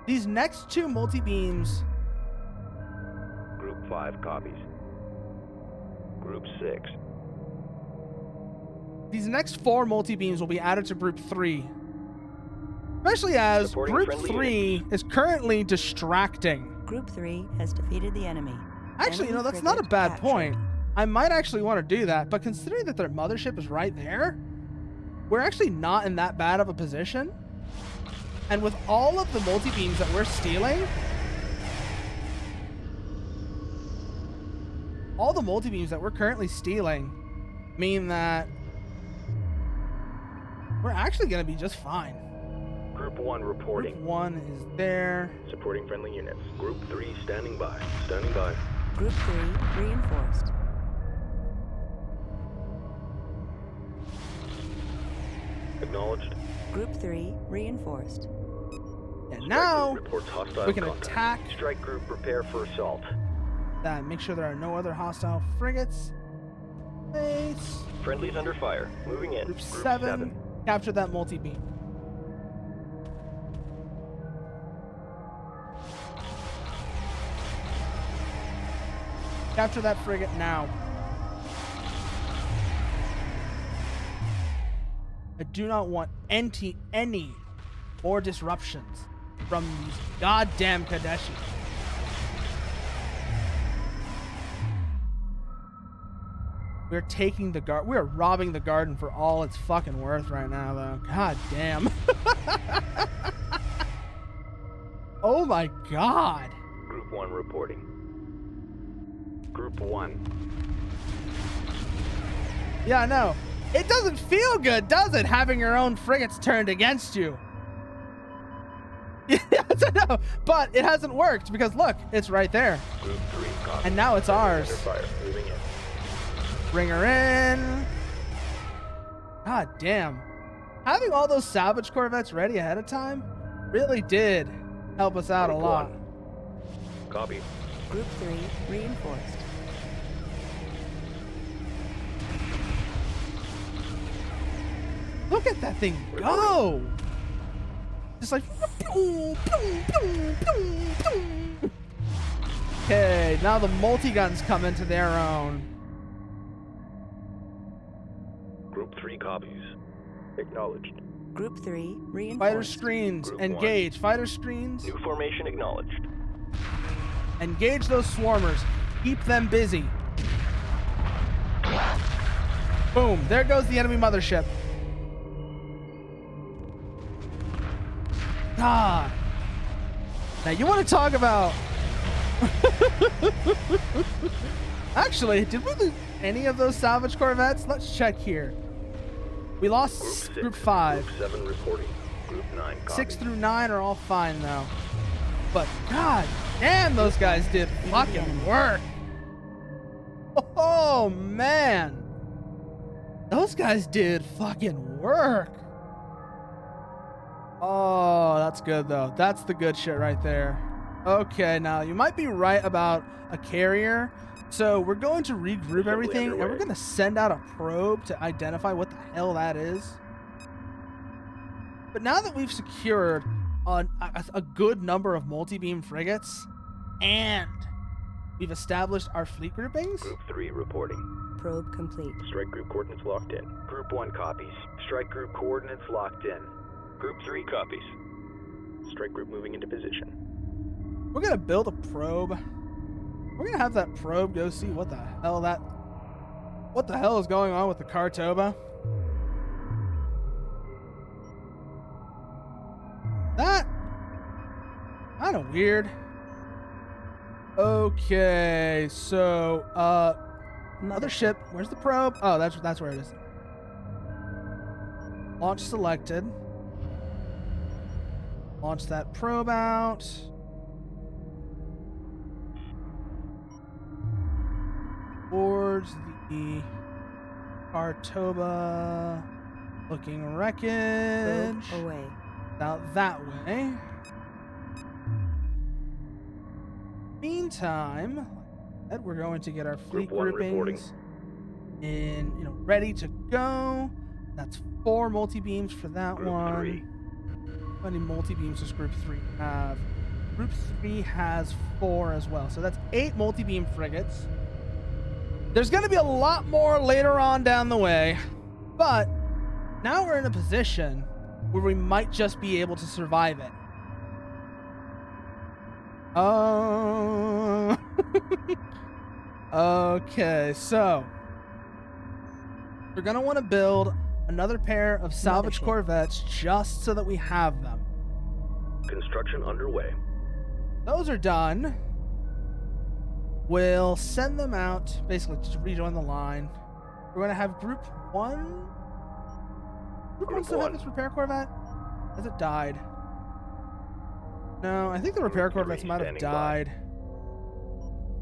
These next 2 multi-beams. Group 5 copies. Group 6. These next 4 multi-beams will be added to Group 3. Especially as Supporting Group friendly 3 is currently distracting. Group 3 has defeated the enemy. Actually, you know, Enemy that's not a frigate bad captured. point. I might actually want to do that, but considering that their mothership is right there, we're actually not in that bad of a position. And with all of the multi-beams that we're stealing, all the multi-beams that we're currently stealing mean that we're actually going to be just fine. Group 1 reporting. Group 1 is there. Supporting friendly units. Group 3 standing by. Standing by. Group 3 reinforced. Acknowledged. Group 3 reinforced. And Strike now group reports hostile we can contact. attack Strike group prepare for assault. that. Make sure there are no other hostile frigates. Base. Friendlies under fire. Moving in. Group 7. Capture that multi-beam. Capture that frigate now. I do not want any more disruptions from these goddamn Kadeshi. We're taking the guard. We're robbing the garden for all it's fucking worth right now, though. God damn. Oh my god. Group 1 reporting. Group 1. Yeah, no. It doesn't feel good, does it, having your own frigates turned against you? Yes, I know. But it hasn't worked because look, it's right there. Group 3 copy. And now it's ours. Under fire. Moving in. Bring her in. God damn. Having all those salvage corvettes ready ahead of time really did help us out a Group lot. 1. Copy. Group 3 reinforced. Look at that thing go. Just like. Okay, now the multi-guns come into their own. Group 3 copies. Acknowledged. Group 3 reinforced. Fighter screens, Group engage. Fighter screens, New formation acknowledged. engage those swarmers. Keep them busy. Boom, there goes the enemy mothership. God. Now you want to talk about... Actually, did we lose any of those salvage corvettes? Let's check here. We lost Group 6. Group 5. Group 7 reporting. Group 9 copy. 6 through 9 are all fine though. But god damn, those guys did fucking work. Oh man. Those guys did fucking work. Oh, that's good though. That's the good shit right there. Okay, now you might be right about a carrier. So we're going to regroup everything, and we're going to send out a probe to identify what the hell that is. But now that we've secured a good number of multi-beam frigates, and we've established our fleet groupings. Group 3 reporting. Probe complete. Strike group coordinates locked in. Group 1 copies. Strike group coordinates locked in. Group 3 copies. Strike group moving into position. We're going to build a probe. We're going to have that probe go see what the hell is going on with the Kartoba. That kind of weird. Okay, so mothership. Where's the probe? Oh, that's where it is. Launch selected. Launch that probe out. Towards the Kartoba. Looking wreckage. Probe away. Out that way. Meantime, we're going to get our fleet groupings in, ready to go. That's 4 multi-beams for that Group one. 3. How many multi-beams does Group 3 have? Group 3 has 4 as well. So that's 8 multi-beam frigates. There's going to be a lot more later on down the way. But now we're in a position where we might just be able to survive it. Oh. Okay, so we're going to want to build another pair of salvage corvettes just so that we have them. Construction underway. Those are done. We'll send them out, basically just rejoin the line. We're going to have Group 1. Group 1 still have this repair corvette? Has it died? No, I think the repair corvettes might have died.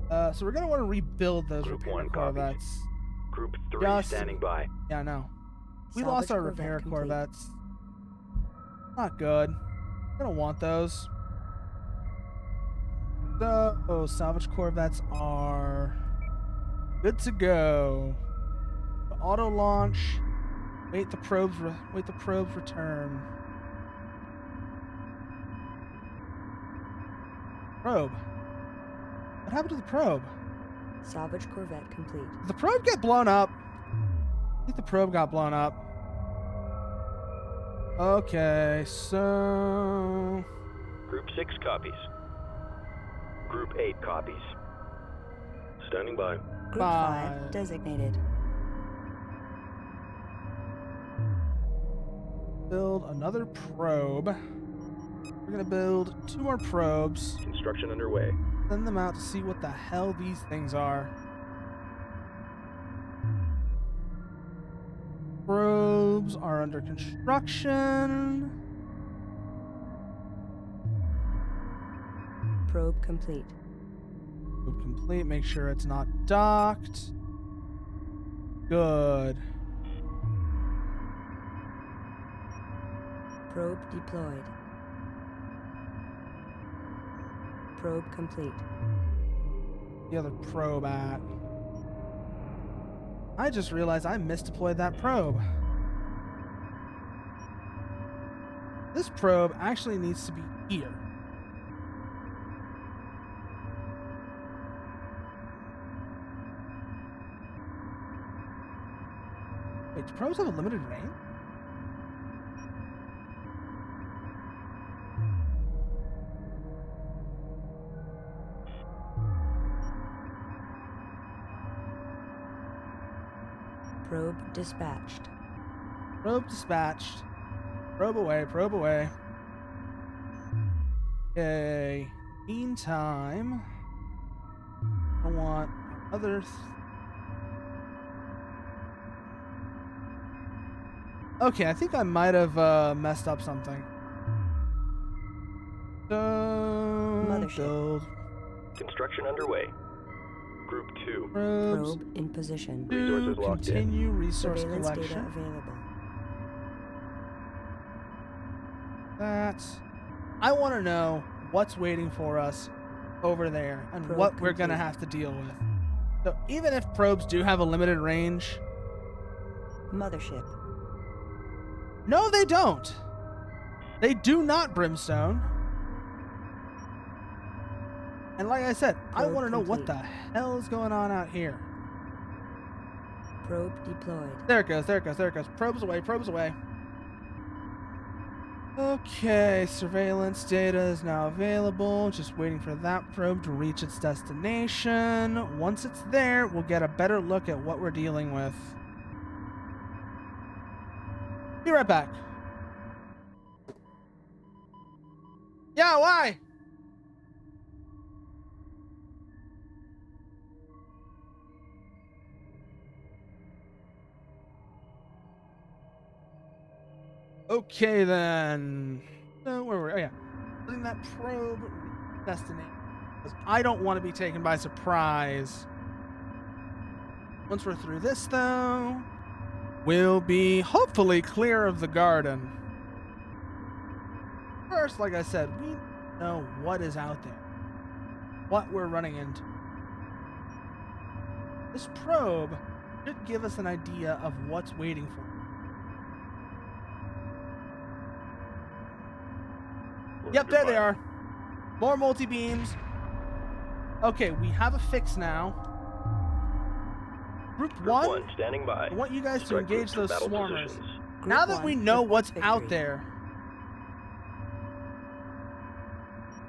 So we're going to want to rebuild those Group repair 1 corvettes. copies. Group 3 Just- standing by. Yeah, no. We Salvage lost our corvette repair complete. corvettes. Not good. We're going to want those. So, salvage corvettes are good to go. The auto launch. Wait the probes return. Probe. What happened to the probe? Salvage corvette complete. Did the probe get blown up? I think the probe got blown up. Okay, so Group 6 copies. Group 8 copies. Standing by. Group Bye. 5 designated. build another probe. We're gonna build 2 more probes. Construction underway. Send them out to see what the hell these things are. Probes are under construction. Probe complete. Probe complete. Make sure it's not docked. Good. Probe deployed. Probe complete. The other probe at. I just realized I misdeployed that probe. This probe actually needs to be here. Wait, do probes have a limited range? Probe dispatched. Probe dispatched. Probe away, probe away. Okay. Meantime, I want other. Okay, I think I might have messed up something. So Mothership. build Construction underway. Group 2. probes. Probe in position. Resources to locked in. continue resource Surveillance data collection. available. that. I want to know what's waiting for us over there and Probe what we're complete. going to have to deal with. So even if probes do have a limited range, Mothership. no, they don't. They do not, Brimstone. And like I said, I Probe want to know what complete. the hell is going on out here. Probe deployed. There it goes, there it goes, there it goes. Probes away, probes away. Okay, surveillance data is now available. Just waiting for that probe to reach its destination. Once it's there, we'll get a better look at what we're dealing with. Be right back. Yeah, why? Okay then. So where were we? Oh yeah, letting that probe destination. Because I don't want to be taken by surprise. Once we're through this, though, we'll be hopefully clear of the garden. First, like I said, we know what is out there, what we're running into. This probe should give us an idea of what's waiting for us. Yep, there they are. More multi-beams. Okay, we have a fix now. Group Group 1, standing by. I want you guys to Strike engage groups those to battle swarmers. positions. Now Group that we one know reports what's out victory. there.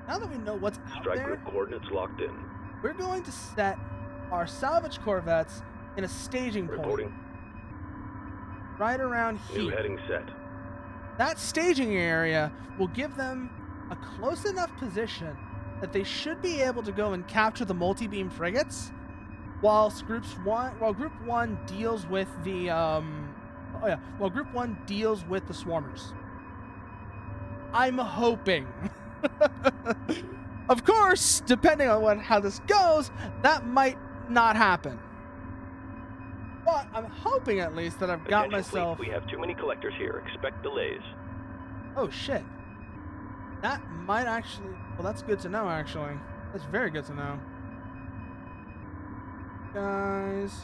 Now that we know what's out Strike there, group coordinates locked in. we're going to set our salvage corvettes in a staging point. Reporting. Right around New here. heading set. That staging area will give them a close enough position that they should be able to go and capture the multi-beam frigates, while Group 1 deals with the Group 1 deals with the swarmers. I'm hoping. Of course, depending on how this goes, that might not happen. But I'm hoping at least that I've got Attention myself. fleet, we have too many collectors here. Expect delays. Oh shit. That might actually. Well, that's good to know, actually. That's very good to know. Guys.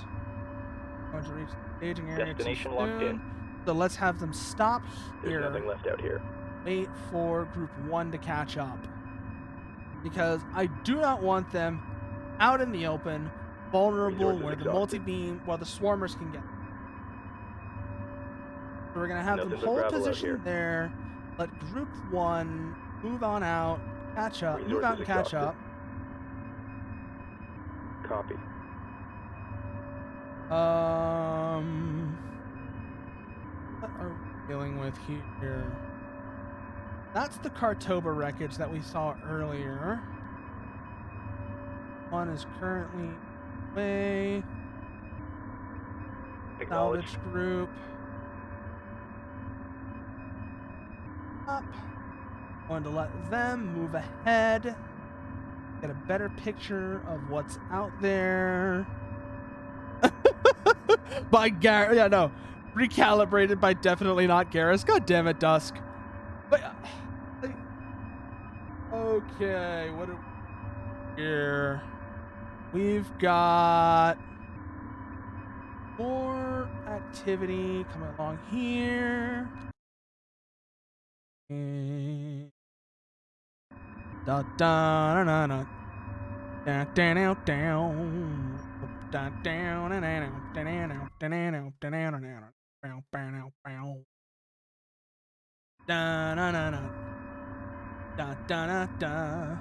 Going to reach the staging area. Destination too locked soon. in. So let's have them stop There's here. nothing left out here. Wait for Group 1 to catch up. Because I do not want them out in the open, vulnerable, Resources where the exhausted. multi-beam, where the swarmers can get. So we're going to have them Nothing but hold gravel out position here. there, let Group 1 move on out, catch up, move out and catch Resources up. Copy. What are we dealing with here? That's the Kartoba wreckage that we saw earlier. One is currently away. Acknowledge. Salvage group. Up. Going to let them move ahead. Get a better picture of what's out there. By Gar, yeah, no, recalibrated by definitely not Garrus. God damn it, Dusk. But okay, what are we here? We've got more activity coming along here. And da da da da da da down down. Down down and down down down down down.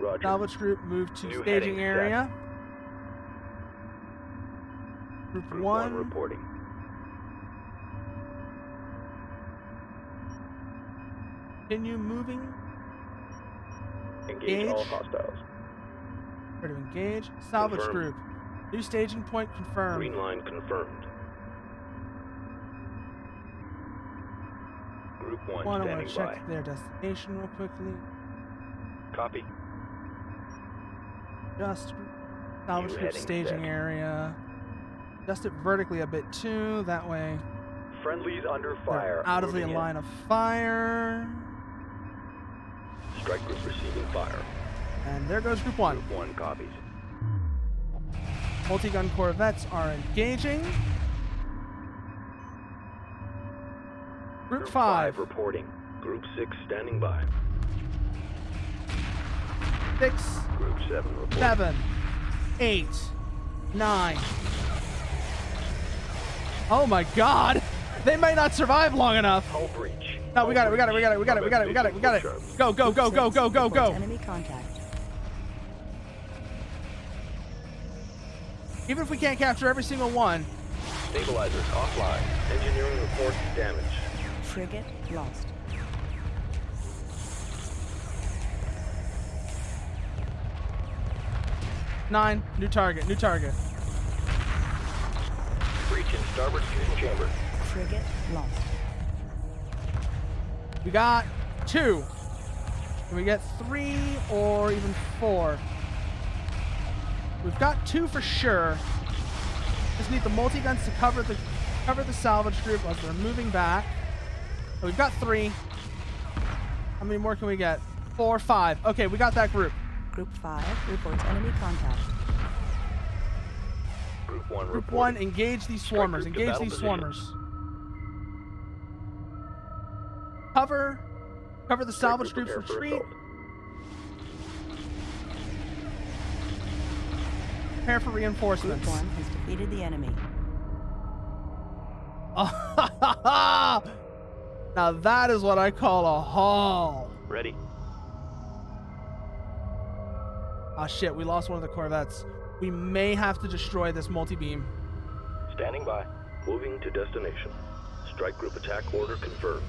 Roger. Salvage group move to New staging heading set. area. Group Group 1 reporting. continue moving. Engage all Engage. hostiles. Ready to engage. Salvage Confirmed. group. New staging point confirmed. Green line confirmed. Group 1 I want standing to by. check their destination real quickly. Copy. Just salvage New group heading staging set. area. Adjust it vertically a bit too. That way Friendlies under they're fire. out of the Moving in. line of fire. Strike Group receiving fire. And there goes Group 1. Group 1 copies. Multi-gun corvettes are engaging. Group 5. Reporting. Group 6 standing by. 6, Group 7 reporting. 7, 8, 9. Oh my god! They might not survive long enough. Hull breach. No, we got it. Go, go, go, go, go, go, go. Enemy contact. Even if we can't capture every single one. Stabilizers offline. Engineering reports damage. Frigate lost. Nine. New target. Breach in starboard fusion chamber. Frigate lost. We got 2. Can we get 3 or even 4? We've got 2 for sure. Just need the multi-guns to cover the salvage group as they're moving back. So we've got 3. How many more can we get? 4, 5. Okay, we got that group. Group 5 reports enemy contact. Group 1 Group reporting. 1, engage these swarmers. Strike group to Engage battle these position. swarmers. Cover the salvage Strike group's group prepare for retreat. assault. Prepare for Group reinforcements. 1 has defeated the enemy. Now that is what I call a haul. Ready. Oh shit, we lost one of the corvettes. We may have to destroy this multi-beam. Standing by. Moving to destination. Strike group attack order confirmed.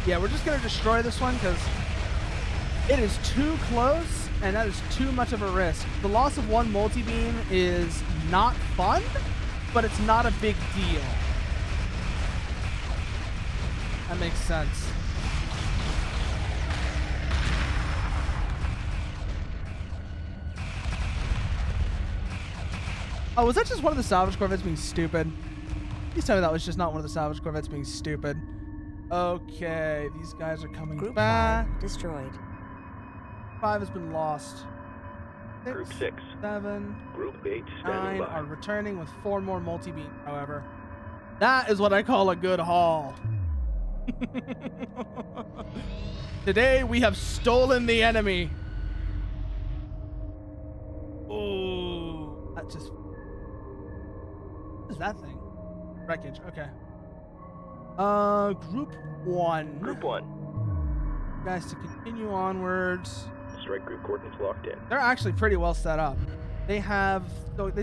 Yeah, we're just gonna destroy this one because it is too close and that is too much of a risk. The loss of one multi-beam is not fun, but it's not a big deal. That makes sense. Oh, was that just one of the salvage corvettes being stupid? Please tell me that was just not one of the salvage corvettes being stupid. Okay, these guys are coming Group back. 5 destroyed. 5 has been lost. Group 6. 7, Group 8 standing 9 by. are returning with 4 more multi-beam, however. That is what I call a good haul. Today we have stolen the enemy. Ooh, that just... What is that thing? Wreckage, okay. Group 1. Group 1. Guys, to continue onwards. Strike group coordinates locked in. They're actually pretty well set up. They've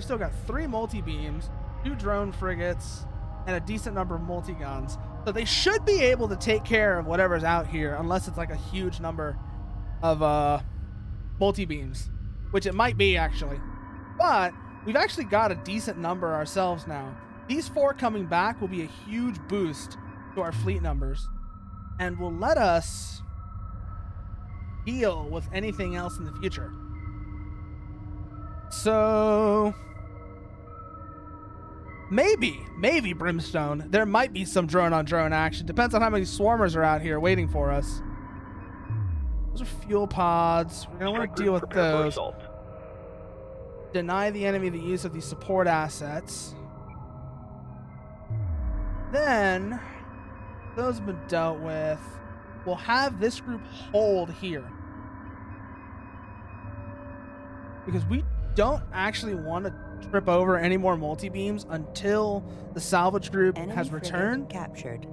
still got 3 multi-beams, 2 drone frigates, and a decent number of multi-guns. So they should be able to take care of whatever's out here, unless it's like a huge number of multi-beams, which it might be actually. But we've actually got a decent number ourselves now. These 4 coming back will be a huge boost to our fleet numbers and will let us deal with anything else in the future. So maybe Brimstone, there might be some drone on drone action. Depends on how many swarmers are out here waiting for us. Those are fuel pods. We're gonna want to deal with those. Deny the enemy the use of these support assets. Then those have been dealt with. We'll have this group hold here, because we don't actually want to trip over any more multi-beams until the salvage group Enemy has frigate returned. captured.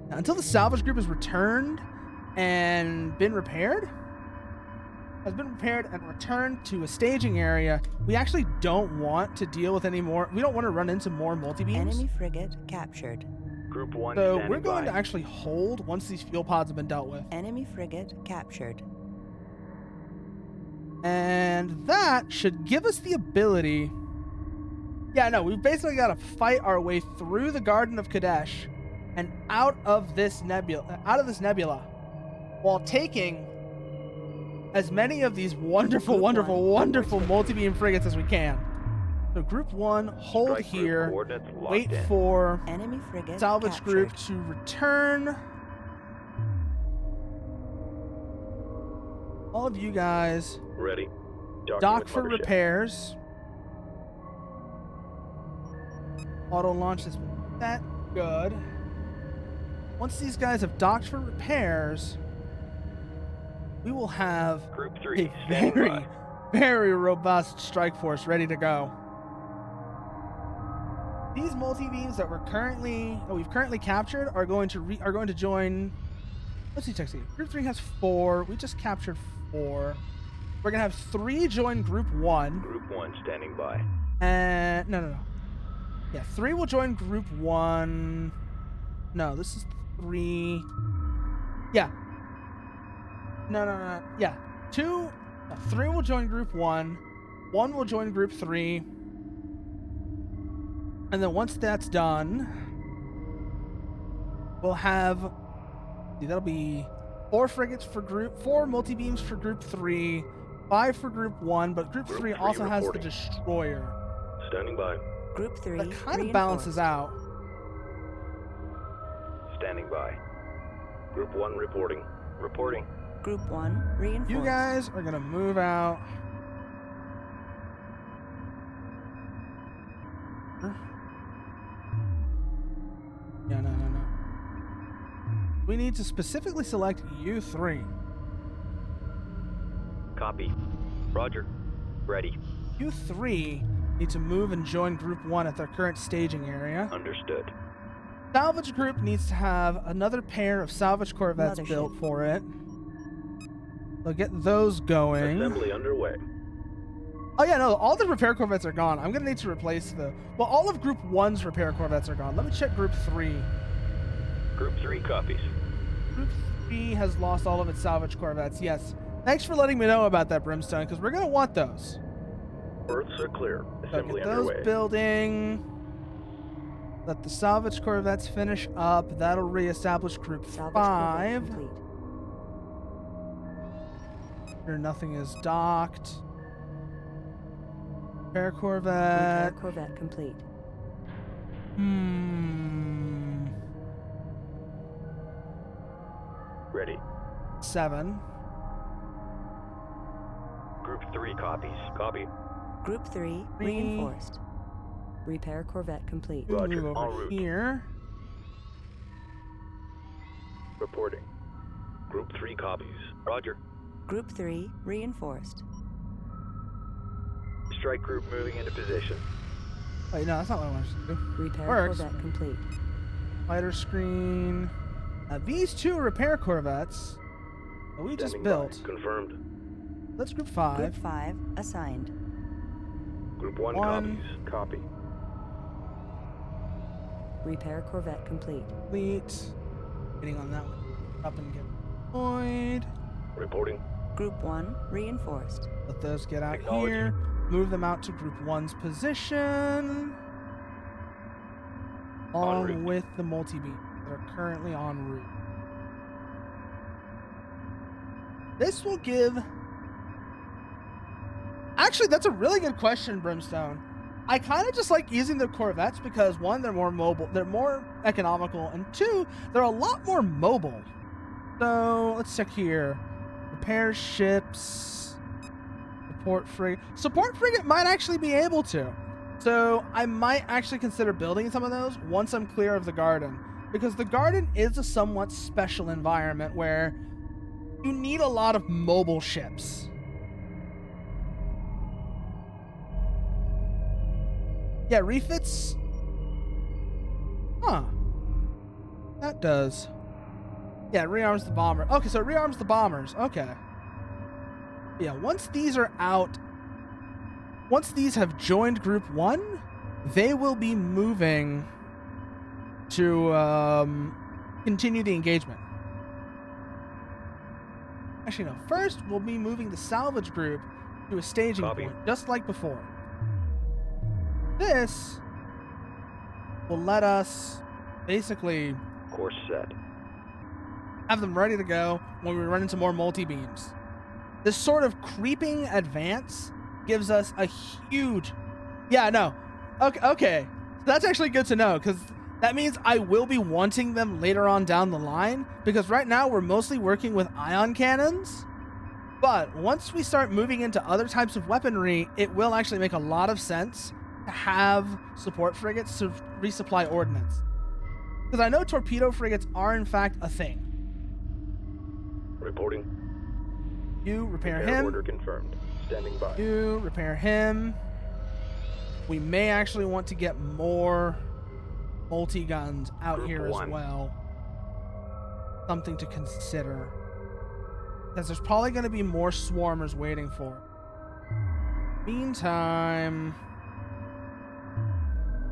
Now, until the salvage group is returned and been repaired, and returned to a staging area, we actually don't want to deal with any more. We don't want to run into more multi-beams. Enemy frigate captured. Group 1 So standing we're going by. to actually hold once these fuel pods have been dealt with. Enemy frigate captured. And that should give us the ability... Yeah, no, we've basically got to fight our way through the Garden of Kadesh and out of this nebula, while taking as many of these wonderful multi-beam frigates as we can. So Group 1, hold Strike group here, coordinates locked wait in. for Enemy frigate salvage captured. group to return. All of you guys Ready. Docking dock with for mothership. repairs. Auto launch is that good. Once these guys have docked for repairs, we will have Group 3, a standing very, by. very robust strike force ready to go. These multi-beams that we've currently captured are going to join. Let's see, check. Group 3 has 4. We just captured 4. We're gonna have 3 join Group 1. Group 1 standing by. And no. Yeah, 3 will join Group 1. No, this is 3. Yeah. No. Yeah, 3 will join Group 1. 1 will join Group 3. And then once that's done, we'll have. That'll be 4 frigates for Group 4, multi-beams for Group 3, 5 for Group 1, but Group 3 also has the destroyer. Standing by. Group 3 That kind of balances out. Standing by. Group 1 reporting. Reporting. Group 1 reinforced. You guys are gonna move out. Yeah, no. We need to specifically select U3. Copy. Roger. Ready. U3 need to move and join Group 1 at their current staging area. Understood. Salvage Group needs to have another pair of salvage corvettes Mothership. built for it. They'll get those going. Assembly underway. Oh yeah, no, all the repair corvettes are gone. I'm gonna need to replace all of Group 1's repair corvettes are gone. Let me check Group 3. Group 3 copies. Group 3 has lost all of its salvage corvettes, yes. Thanks for letting me know about that, Brimstone, because we're gonna want those. Berths are clear. So Assembly get those underway. building. Let the salvage corvettes finish up. That'll reestablish Group Salvage 5. corvette complete. Here nothing is docked. Repair Repair corvette. corvette complete. Ready. 7. Group 3 copies. Copy. Group 3 Three. reinforced. Repair corvette complete. We'll Roger, move en over route. here. Reporting. Group 3 copies. Roger. Group 3 reinforced. Strike group moving into position. Wait, no, that's not what I wanted to do. Repair Works. corvette complete. Fighter screen. These 2 repair corvettes that we just Standing built. by. Confirmed. That's Group 5. Group 5 assigned. Group 1 One. copies. Copy. Repair corvette complete. Complete. Waiting on that one. Up and get deployed. Reporting. Group 1 reinforced. Let those get out Acknowledged. here. Move them out to Group 1's position. Along route. with the multi-beam that are currently en route. This will give... Actually, that's a really good question, Brimstone. I kind of just like using the corvettes because, 1, they're more mobile, they're more economical, and 2, they're a lot more mobile. So, let's check here. Repair ships. Support frigate. Support frigate might actually be able to. So, I might actually consider building some of those once I'm clear of the garden. Because the garden is a somewhat special environment where you need a lot of mobile ships. Yeah, refits. Huh. That does. Yeah, it rearms the bomber. Okay, so it rearms the bombers. Okay. Yeah, once these are out, once these have joined Group 1, they will be moving to continue the engagement. Actually, no. First, we'll be moving the salvage group to a staging Copy. point, just like before. This will let us basically Course set. have them ready to go when we run into more multi-beams. This sort of creeping advance gives us a huge... Yeah, no. Okay. So that's actually good to know, because that means I will be wanting them later on down the line, because right now we're mostly working with ion cannons. But once we start moving into other types of weaponry, it will actually make a lot of sense to have support frigates to resupply ordnance. Because I know torpedo frigates are in fact a thing. Reporting. You repair Repair him. order confirmed. Standing by. You repair him. We may actually want to get more multi-guns out Group here one. as well. Something to consider. Because there's probably going to be more swarmers waiting for it. Meantime...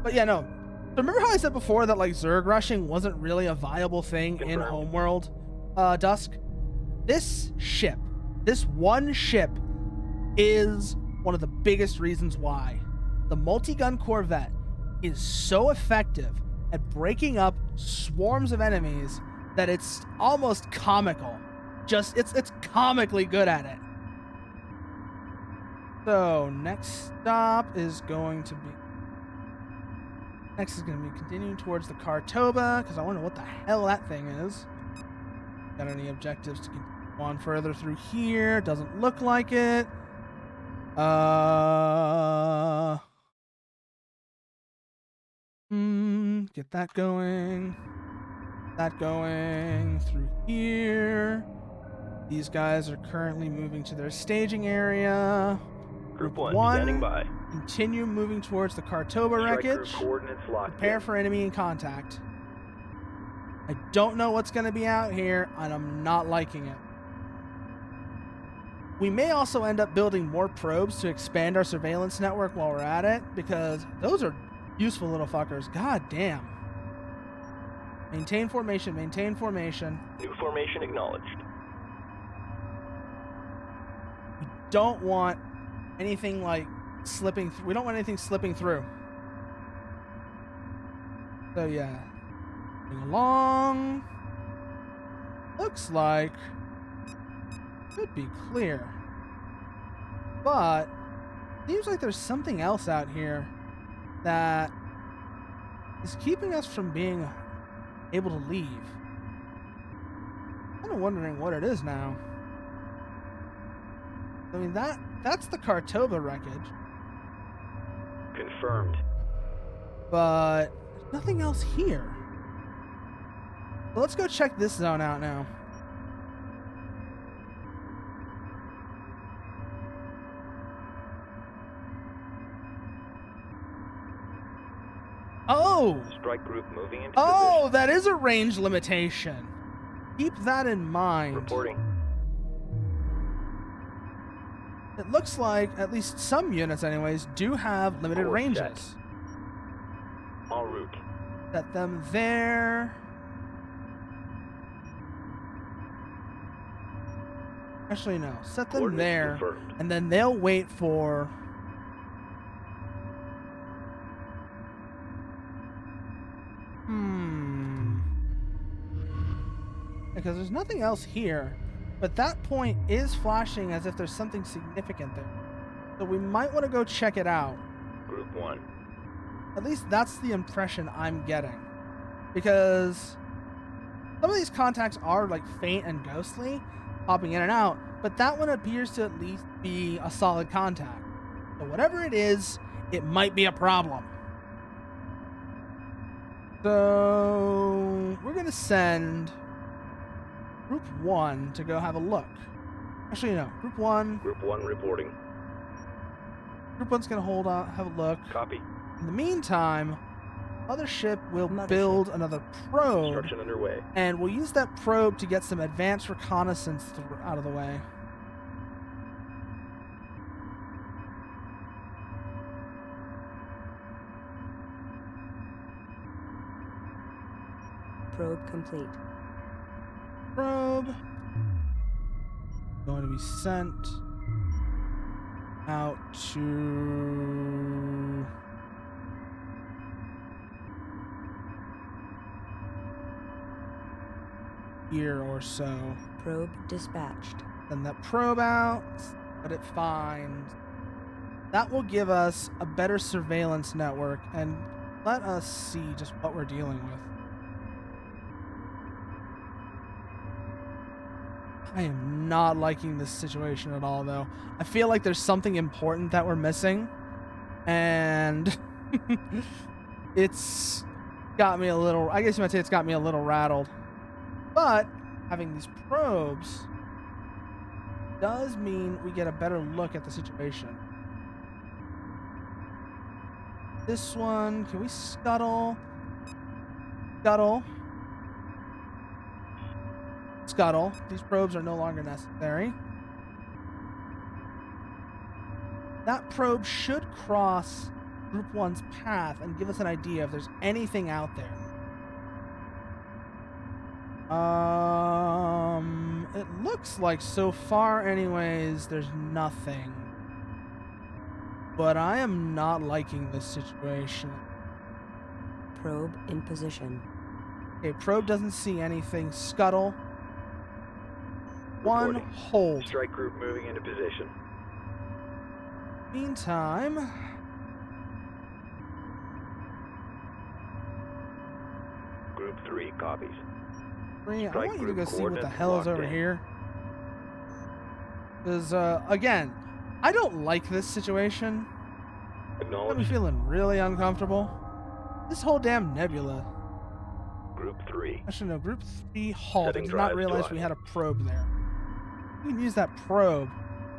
But yeah, no. So remember how I said before that like Zerg rushing wasn't really a viable thing in Confirmed. Homeworld Dusk? This ship, this one ship, is one of the biggest reasons why. The multi-gun Corvette is so effective at breaking up swarms of enemies that it's almost comical. Just it's comically good at it. So next stop is going to be continuing towards the Kartoba, because I wonder what the hell that thing is. Got any objectives to continue on further through here? Doesn't look like it. Get that going. That going through here. These guys are currently moving to their staging area. Group 1 standing by. Continue moving towards the Kartoba Strike group wreckage. coordinates locked Prepare in. for enemy in contact. I don't know what's going to be out here, and I'm not liking it. We may also end up building more probes to expand our surveillance network while we're at it, because those are useful little fuckers. God damn. Maintain formation, maintain formation. New formation acknowledged. We don't want anything like slipping. We don't want anything slipping through. So yeah, moving along. Looks like could be clear, but seems like there's something else out here that is keeping us from being able to leave. Kind of wondering what it is now. I mean, that's the Kartoba wreckage. Confirmed. But there's nothing else here. So let's go check this zone out now. Oh! Strike group moving into Oh, that is a range limitation. Keep that in mind. position. Reporting. It looks like at least some units, anyways, do have limited Course ranges. set. En route. Set them there. Actually, no. Set them Coordinates there, confirmed. and then they'll wait for... Because there's nothing else here, but that point is flashing as if there's something significant there. So we might want to go check it out. Group 1. At least that's the impression I'm getting. Because some of these contacts are like faint and ghostly, popping in and out, but that one appears to at least be a solid contact. So whatever it is, it might be a problem. So we're going to send Group 1 to go have a look. Actually, no. Group 1. Group 1 reporting. Group 1's going to hold on, have a look. Copy. In the meantime, Mothership will Mothership. build another probe, Construction underway. and we'll use that probe to get some advanced reconnaissance out of the way. Probe complete. Probe going to be sent out to here or so. Probe dispatched. Send that probe out, what it finds. That will give us a better surveillance network and let us see just what we're dealing with. I am not liking this situation at all, though. I feel like there's something important that we're missing, and it's got me a little, I guess you might say it's got me a little rattled. But having these probes does mean we get a better look at the situation. This one, can we scuttle? Scuttle. Scuttle. These probes are no longer necessary. That probe should cross Group 1's path and give us an idea if there's anything out there. It looks like so far anyways, there's nothing. But I am not liking this situation. Probe in position. Okay, probe doesn't see anything. Scuttle. One, Reporting. hold. Strike group moving into position. Meantime, Group 3 copies. I Strike want you to group go see what the coordinates hell is locked over in. here. Because, again, I don't like this situation. Got me Acknowledged. feeling really uncomfortable. This whole damn nebula. Group 3. Actually, no, Group 3 halt. I Setting did not drives to realize we us. had a probe there. We can use that probe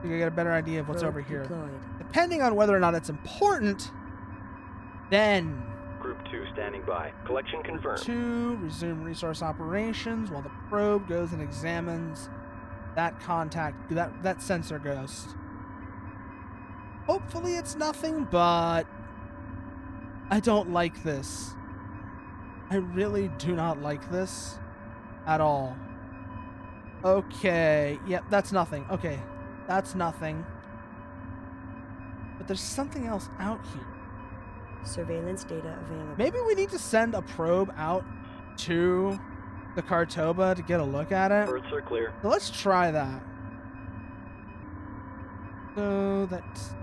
to get a better idea of what's Probe over here. deployed. Depending on whether or not it's important, then Group 2 standing by. Collection confirmed. 2, resume resource operations while the probe goes and examines that that sensor ghost. Hopefully it's nothing, but I don't like this. I really do not like this at all. Okay, yep, that's nothing. Okay, that's nothing. But there's something else out here. Surveillance data available. Maybe we need to send a probe out to the Kartoba to get a look at it. Berths are clear. So let's try that. So that's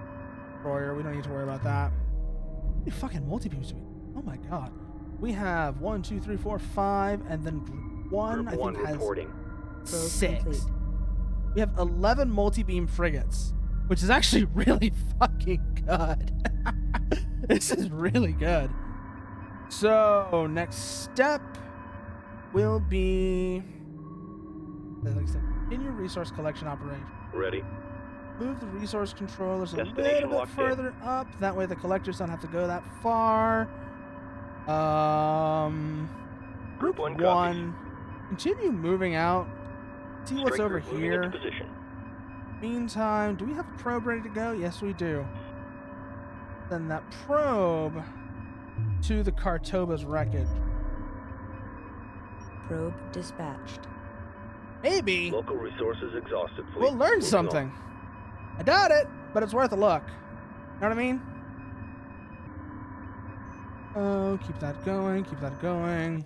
destroyer. We don't need to worry about that. How many fucking multi-beams do we? Oh my god. We have 1, 2, 3, 4, 5, and then group 1 Group I 1 think has reporting. Probe 6. complete. We have 11 multi-beam frigates, which is actually really fucking good. This is really good. So next step will be, like I said, continue resource collection operation. Ready. Move the resource controllers a little Destination bit locked in. further up. That way the collectors don't have to go that far. Group 1 copies. 1. Continue moving out. See what's Strike over group moving here. into position. Meantime, do we have a probe ready to go? Yes, we do. Then that probe to the Kartoba's wreckage. Probe dispatched. Maybe Local resources exhausted. Fleet. we'll learn Moving something. I doubt it, but it's worth a look. Know what I mean? Oh, keep that going, keep that going.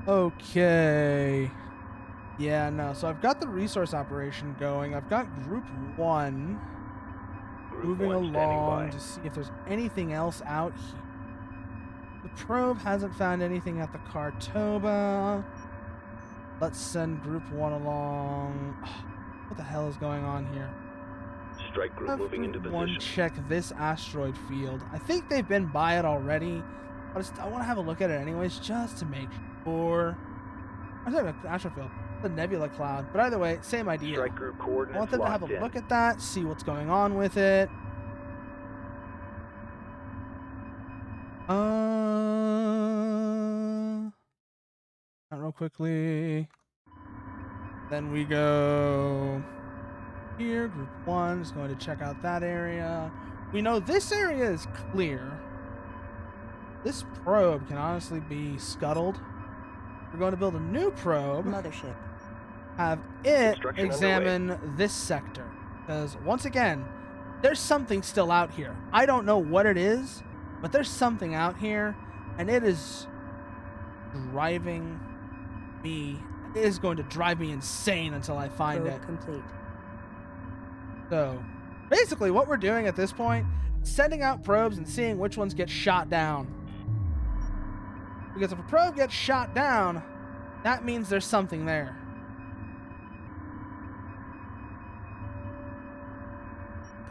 Okay. Yeah, no. So I've got the resource operation going. I've got Group 1 Group moving 1 standing along by. to see if there's anything else out here. The probe hasn't found anything at the Kartoba. Let's send Group 1 along. What the hell is going on here? Strike group Have moving into Group 1 position. check this asteroid field. I think they've been by it already, but I want to have a look at it anyways, just to make sure. I'm sorry, asteroid field, the nebula cloud. But either way, same idea. Strike group I coordinates want them to have locked a in. look at that, see what's going on with it. Not real quickly. Then we go here. Group 1 is going to check out that area. We know this area is clear. This probe can honestly be scuttled. We're going to build a new probe. Mothership. Have it Construction examine this sector. Because, once again, there's something still out here. I don't know what it is, but there's something out here, and it is driving me. It is going to drive me insane until I find Probe it. complete. So, basically, what we're doing at this point, sending out probes and seeing which ones get shot down. Because if a probe gets shot down, that means there's something there.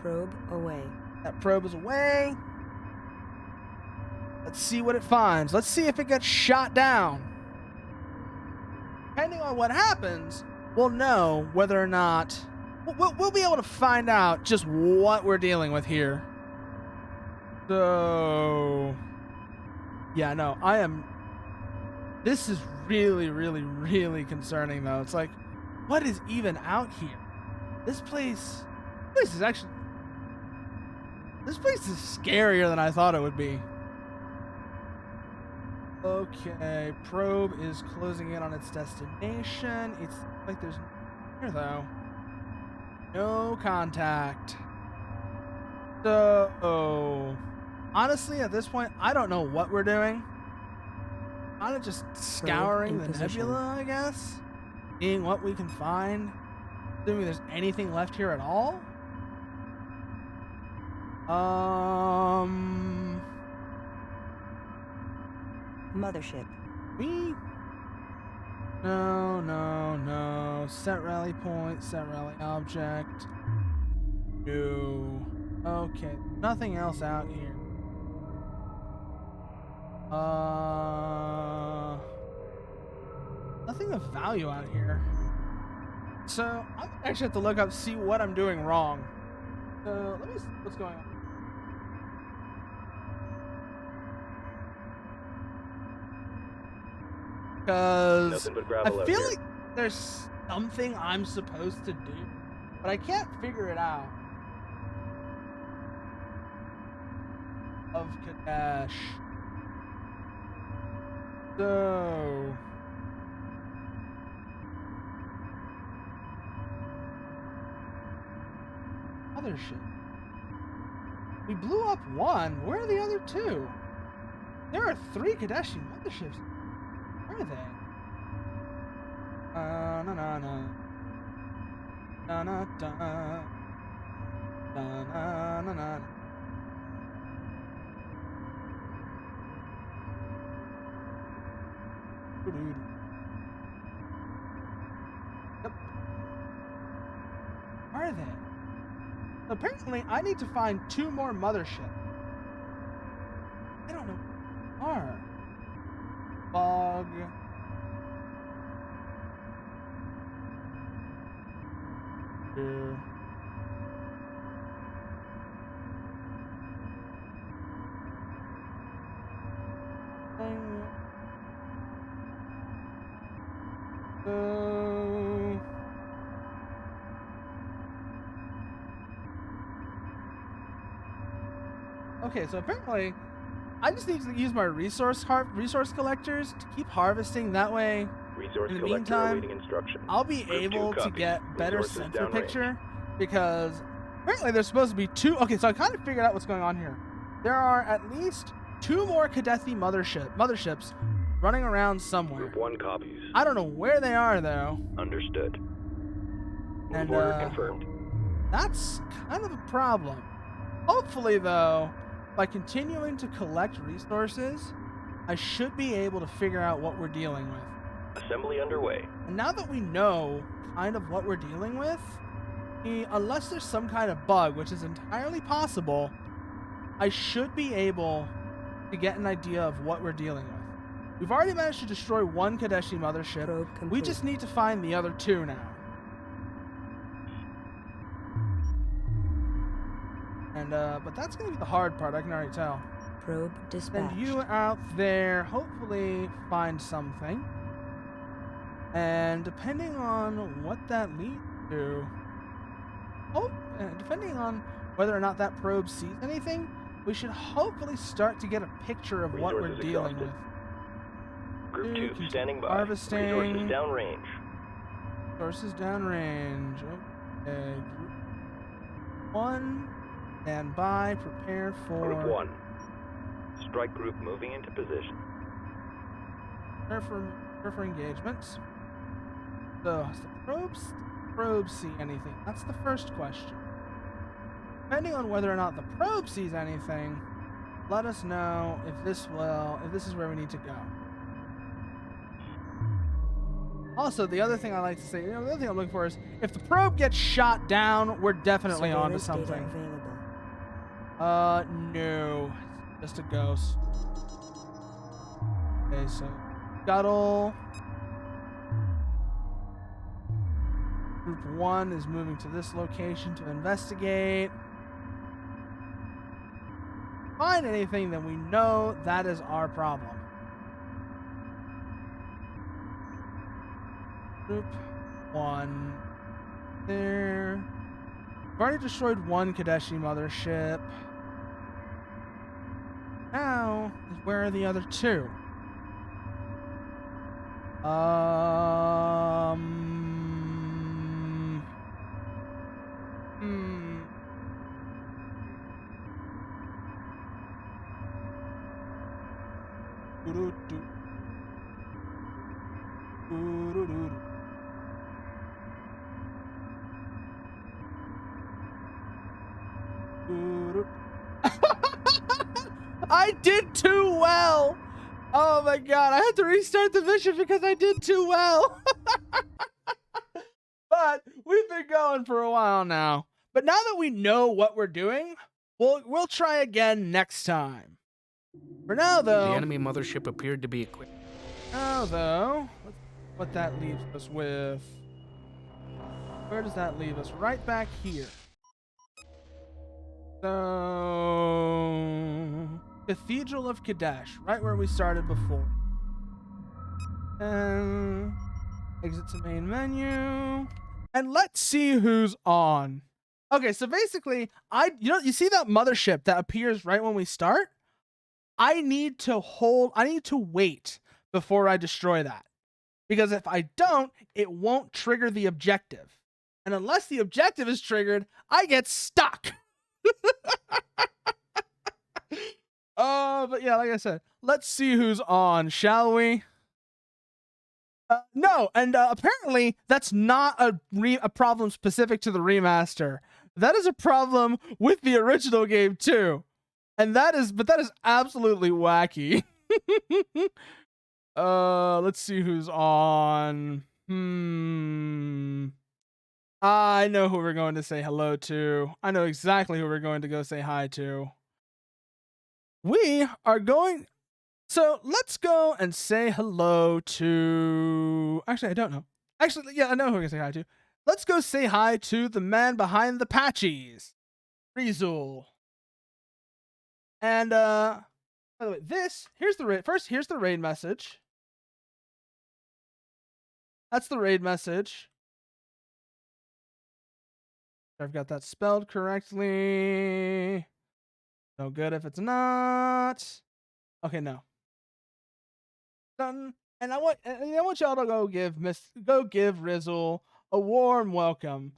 Probe away. That probe is away. Let's see what it finds. Let's see if it gets shot down. Depending on what happens, we'll know whether or not... We'll be able to find out just what we're dealing with here. So... Yeah, no, I am... This is really, really, really concerning, though. It's like, what is even out here? This place is actually... This place is scarier than I thought it would be. Okay, probe is closing in on its destination. It's like there's here though. No contact. So, honestly, at this point, I don't know what we're doing. Kind of just scouring the nebula, I guess. Seeing what we can find. Assuming there's anything left here at all. Mothership. Me? No. Set rally point, set rally object. No. Okay, nothing else out here. Nothing of value out here. So, I actually have to look up, see what I'm doing wrong. So, let me see what's going on. Because Nothing but I gravel out feel here. like there's something I'm supposed to do, but I can't figure it out. Of Kadash. So... Other shit. We blew up one. Where are the other two? There are 3 Kadeshi motherships. Where are they? Na na na. Na na da. Na na na na. Yep. Where are they? Apparently, I need to find 2 more motherships. I don't know where they are. Fog. Here. Okay, so apparently, I just need to use my resource collectors to keep harvesting. That way, Resource in the collector meantime, awaiting instruction. I'll be Group able 2 to copies. get better Resources sensor downrange. picture, because apparently there's supposed to be 2. Okay, so I kind of figured out what's going on here. There are at least 2 more Kadethi motherships running around somewhere. Group 1 copies. I don't know where they are, though. Understood. And, Move order confirmed. That's kind of a problem. Hopefully, though, by continuing to collect resources, I should be able to figure out what we're dealing with. Assembly underway. And now that we know kind of what we're dealing with, unless there's some kind of bug, which is entirely possible, I should be able to get an idea of what we're dealing with. We've already managed to destroy one Kadeshi mothership. Probe We complete. just need to find the other two now. And, but that's going to be the hard part, I can already tell. Probe dispatched. And you out there, hopefully find something. And depending on what that leads to, depending on whether or not that probe sees anything, we should hopefully start to get a picture of what we're Resources dealing exhausted. with. Group Dude, 2 standing by. harvesting. Resources downrange. Sources downrange. Okay. Group 1, stand by, prepare for. Group 1. Strike group moving into position. Prepare for engagements. So, has the probe see anything? That's the first question. Depending on whether or not the probe sees anything, let us know if this is where we need to go. Also, the other thing I like to say, the other thing I'm looking for is if the probe gets shot down, we're definitely onto Surveillance data something. available. No, it's just a ghost. Okay, so scuttle. Group 1 is moving to this location to investigate. Find anything, then we know that is our problem. Group 1 there. We've already destroyed one Kadeshi mothership. Now, where are the other two? Doo-doo-doo. Doo-doo-doo. Doo-doo. I did too well. Oh my god, I had to restart the mission because I did too well. But we've been going for a while now. But now that we know what we're doing, we'll try again next time. For now, though. The enemy mothership appeared to be equipped. Now, though, let's see what that leaves us with. Where does that leave us? Right back here. So, Cathedral of Kadesh, right where we started before. And exit to main menu. And let's see who's on. Okay, so basically, you see that mothership that appears right when we start? I need to wait before I destroy that. Because if I don't, it won't trigger the objective. And unless the objective is triggered, I get stuck. But yeah, like I said, let's see who's on, shall we? No, and apparently that's not a problem specific to the remaster. That is a problem with the original game too. And that is absolutely wacky. Let's see who's on. I know who we're going to say hello to. I know exactly who we're going to go say hi to. We are going... So, let's go and say hello to... Actually, I don't know. Actually, yeah, I know who we're going to say hi to. Let's go say hi to the man behind the patchies. Rizul. And, by the way, here's the raid message. That's the raid message. I've got that spelled correctly. No good if it's not. Okay, no. Done. And I want y'all to go give Rizul a warm welcome.